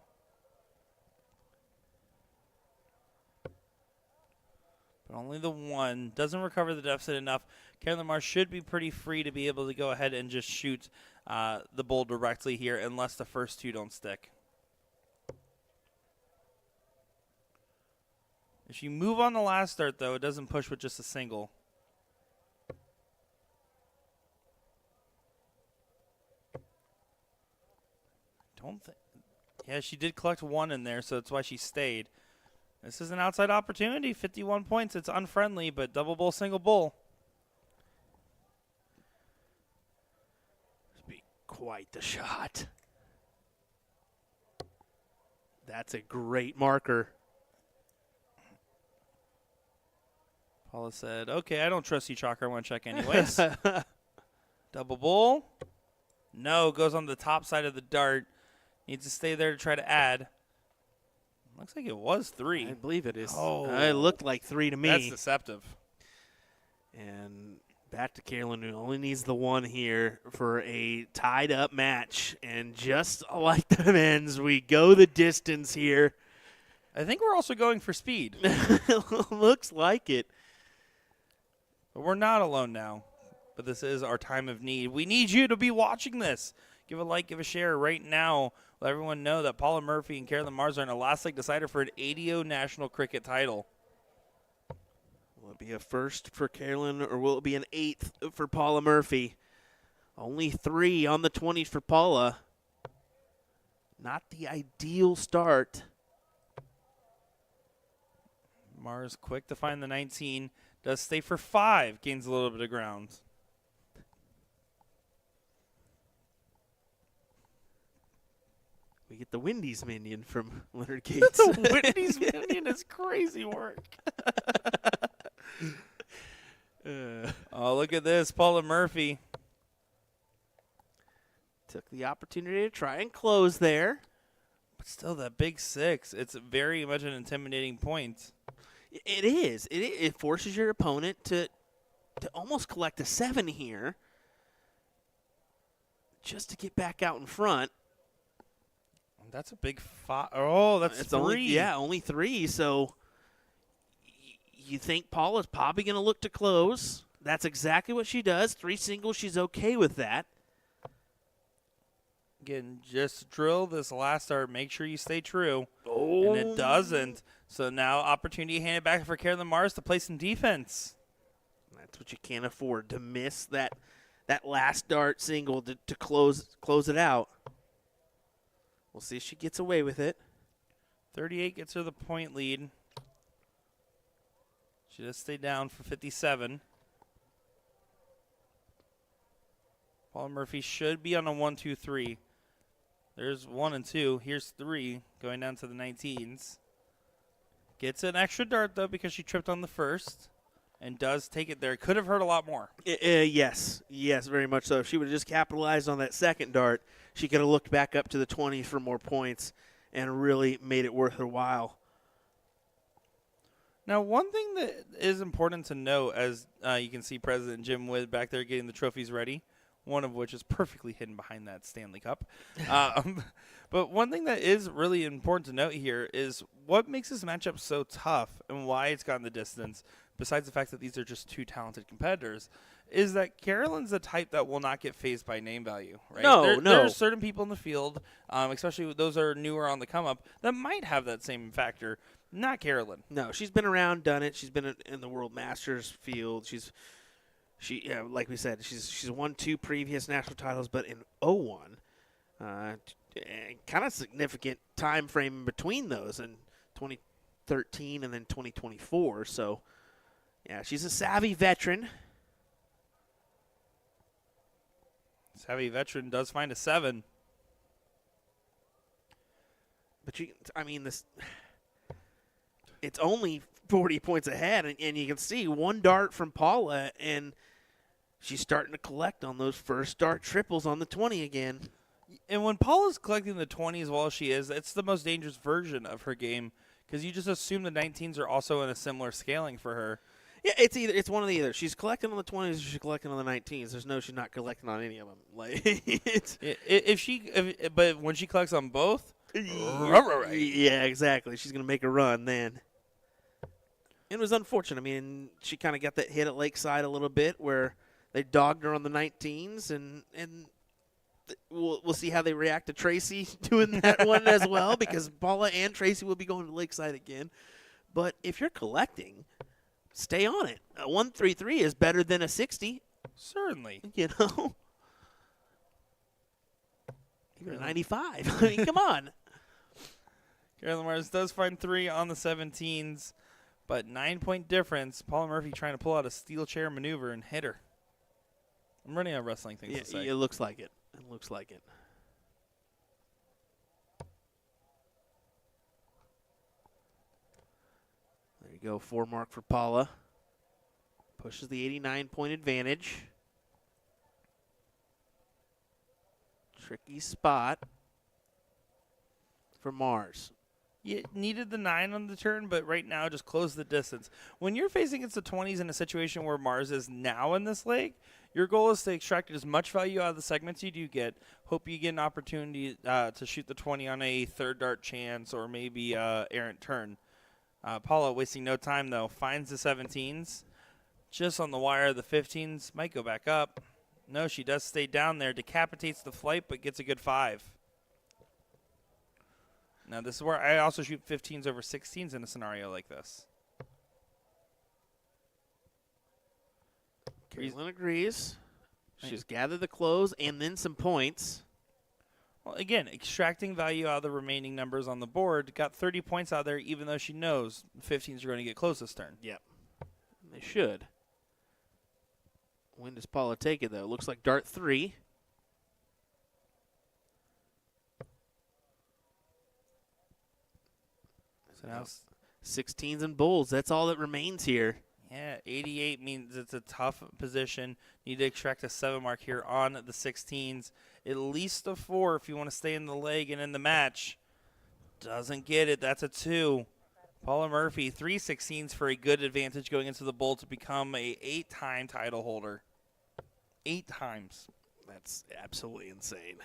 But only the 1 doesn't recover the deficit enough. Carolyn Mars should be pretty free to be able to go ahead and just shoot the bull directly here unless the first 2 don't stick. If you move on the last dart, though, it doesn't push with just a single. Don't think. Yeah, she did collect 1 in there, so that's why she stayed. This is an outside opportunity. 51 points. It's unfriendly, but double bull, single bull. This would be quite the shot. That's a great marker. Paula said, okay, I don't trust you, Chalker. I want to check anyways. Double bull. No, goes on the top side of the dart. Needs to stay there to try to add. Looks like it was 3. I believe it is. Oh. It looked like 3 to me. That's deceptive. And back to Carolyn, who only needs the 1 here for a tied-up match. And just like the men's, we go the distance here. I think we're also going for speed. Looks like it. But we're not alone now. But this is our time of need. We need you to be watching this. Give a like, give a share right now. Let everyone know that Paula Murphy and Carolyn Mars are in a last leg decider for an ADO National Cricket title. Will it be a first for Carolyn, or will it be an 8th for Paula Murphy? Only 3 on the 20s for Paula. Not the ideal start. Mars quick to find the 19. Does stay for 5. Gains a little bit of ground. We get the Wendy's minion from Leonard Gates. The Wendy's minion is crazy work. Oh, look at this. Paula Murphy. Took the opportunity to try and close there. But still, that big 6. It's very much an intimidating point. It is. It forces your opponent to almost collect a 7 here just to get back out in front. That's a big 5. Oh, that's It's 3. only 3. So you think Paula's probably going to look to close. That's exactly what she does. 3 singles. She's okay with that. Again, just drill this last start. Make sure you stay true. Oh. And it doesn't. So now opportunity handed back for Carolyn Mars to play some defense. That's what you can't afford, to miss that last dart single to close it out. We'll see if she gets away with it. 38 gets her the point lead. She does stay down for 57. Paula Murphy should be on a 1-2-3. There's 1 and 2. Here's 3 going down to the 19s. Gets an extra dart, though, because she tripped on the first and does take it there. Could have hurt a lot more. Yes, very much so. If she would have just capitalized on that second dart, she could have looked back up to the 20s for more points and really made it worth her while. Now, one thing that is important to note, as you can see President Jim Witt back there getting the trophies ready, one of which is perfectly hidden behind that Stanley Cup. But one thing that is really important to note here is what makes this matchup so tough and why it's gotten the distance, besides the fact that these are just 2 talented competitors, is that Carolyn's the type that will not get phased by name value, right? No. There are certain people in the field, especially those that are newer on the come-up, that might have that same factor. Not Carolyn. No, she's been around, done it. She's been in the World Masters field. She's like we said, she's won 2 previous national titles, but in '01, kind of significant time frame in between those, in 2013 and then 2024. So, yeah, she's a savvy veteran. Savvy veteran does find a 7. But it's only 40 points ahead, and you can see one dart from Paula, and she's starting to collect on those first dart triples on the 20 again. And when Paula's collecting the 20s while she is, it's the most dangerous version of her game because you just assume the 19s are also in a similar scaling for her. Yeah, it's one of the either. She's collecting on the 20s or she's collecting on the 19s. There's no she's not collecting on any of them. Like but when she collects on both, yeah, exactly. She's gonna make a run then. It was unfortunate. I mean, she kind of got that hit at Lakeside a little bit where they dogged her on the 19s, and we'll see how they react to Tracy doing that one as well, because Paula and Tracy will be going to Lakeside again. But if you're collecting, stay on it. A 133 is better than a 60. Certainly. You know? Even a 95. I mean, come on. Carolyn Mars does find 3 on the 17s, but 9-point difference. Paula Murphy trying to pull out a steel chair maneuver and hit her. I'm running out of wrestling things to say. It looks like it. It looks like it. There you go. 4 mark for Paula. Pushes the 89-point advantage. Tricky spot for Mars. You needed the 9 on the turn, but right now just close the distance. When you're facing against the 20s in a situation where Mars is now in this leg, your goal is to extract as much value out of the segments you do get. Hope you get an opportunity to shoot the 20 on a third dart chance or maybe errant turn. Paula, wasting no time, though, finds the 17s. Just on the wire, the 15s might go back up. No, she does stay down there, decapitates the flight, but gets a good 5. Now, this is where I also shoot 15s over 16s in a scenario like this. Carolyn agrees. She's gathered the close and then some points. Well, again, extracting value out of the remaining numbers on the board. Got 30 points out there, even though she knows 15s are going to get close this turn. Yep. They should. When does Paula take it, though? Looks like dart 3. So now 16s and bulls. That's all that remains here. Yeah, 88 means it's a tough position. Need to extract a 7 mark here on the 16s. At least a 4 if you want to stay in the leg and in the match. Doesn't get it. That's a 2. Paula Murphy, 3 16s for a good advantage going into the bowl to become a 8-time title holder. 8 times. That's absolutely insane.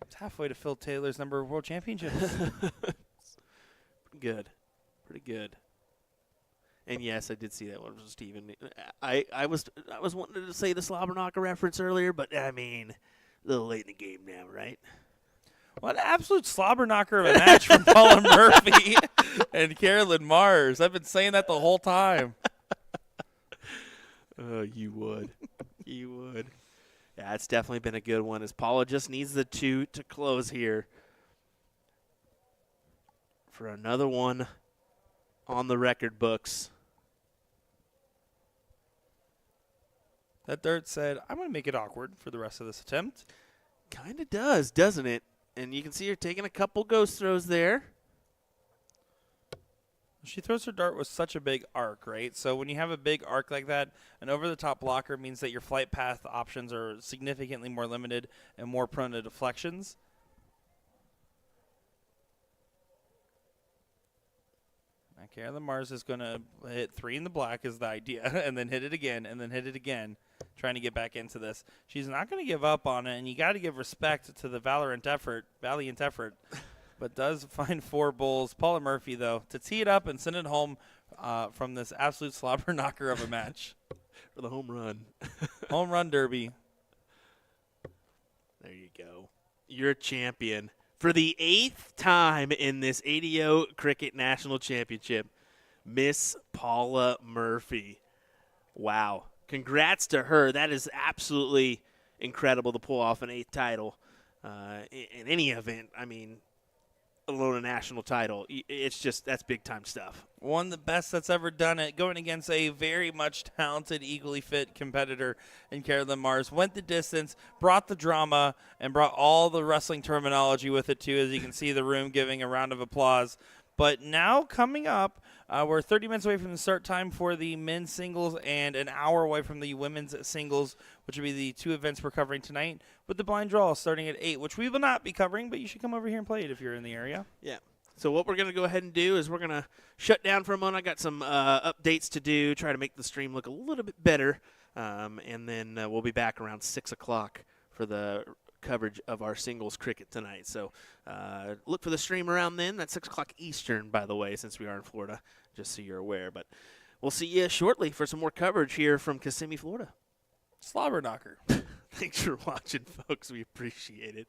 It's halfway to Phil Taylor's number of world championships. Pretty good. Pretty good. And yes, I did see that one from Steven. I was wanting to say the Slobberknocker reference earlier, but I mean, a little late in the game now, right? What an absolute slobber knocker of a match from Paula Murphy and Carolyn Mars. I've been saying that the whole time. Oh, you would. You would. Yeah, it's definitely been a good one as Paula just needs the 2 to close here for another one on the record books. That dart said, I'm going to make it awkward for the rest of this attempt. Kind of does, doesn't it? And you can see her taking a couple ghost throws there. She throws her dart with such a big arc, right? So when you have a big arc like that, an over-the-top blocker means that your flight path options are significantly more limited and more prone to deflections. Now, Carolyn Mars is going to hit 3 in the black is the idea, and then hit it again, and then hit it again, trying to get back into this. She's not going to give up on it, and you got to give respect to the valiant effort, but does find 4 bulls. Paula Murphy, though, to tee it up and send it home from this absolute slobber knocker of a match. For the home run. Home run derby. There you go. You're a champion. For the 8th time in this ADO Cricket National Championship, Miss Paula Murphy. Wow. congrats to her. That is absolutely incredible to pull off an 8th title in any event. I mean, alone a national title. It's just, that's big-time stuff. One of the best that's ever done it, going against a very much talented, equally fit competitor in Carolyn Mars. Went the distance, brought the drama, and brought all the wrestling terminology with it, too, as you can see the room giving a round of applause. But now coming up, we're 30 minutes away from the start time for the men's singles and an hour away from the women's singles, which will be the 2 events we're covering tonight, with the blind draw starting at 8, which we will not be covering, but you should come over here and play it if you're in the area. Yeah. So what we're going to go ahead and do is we're going to shut down for a moment. I got some updates to do, try to make the stream look a little bit better, and then we'll be back around 6 o'clock for the coverage of our singles cricket tonight. So look for the stream around then. That's 6 o'clock Eastern, by the way, since we are in Florida, just so you're aware. But we'll see you shortly for some more coverage here from Kissimmee, Florida. Slobber knocker. Thanks for watching, folks. We appreciate it.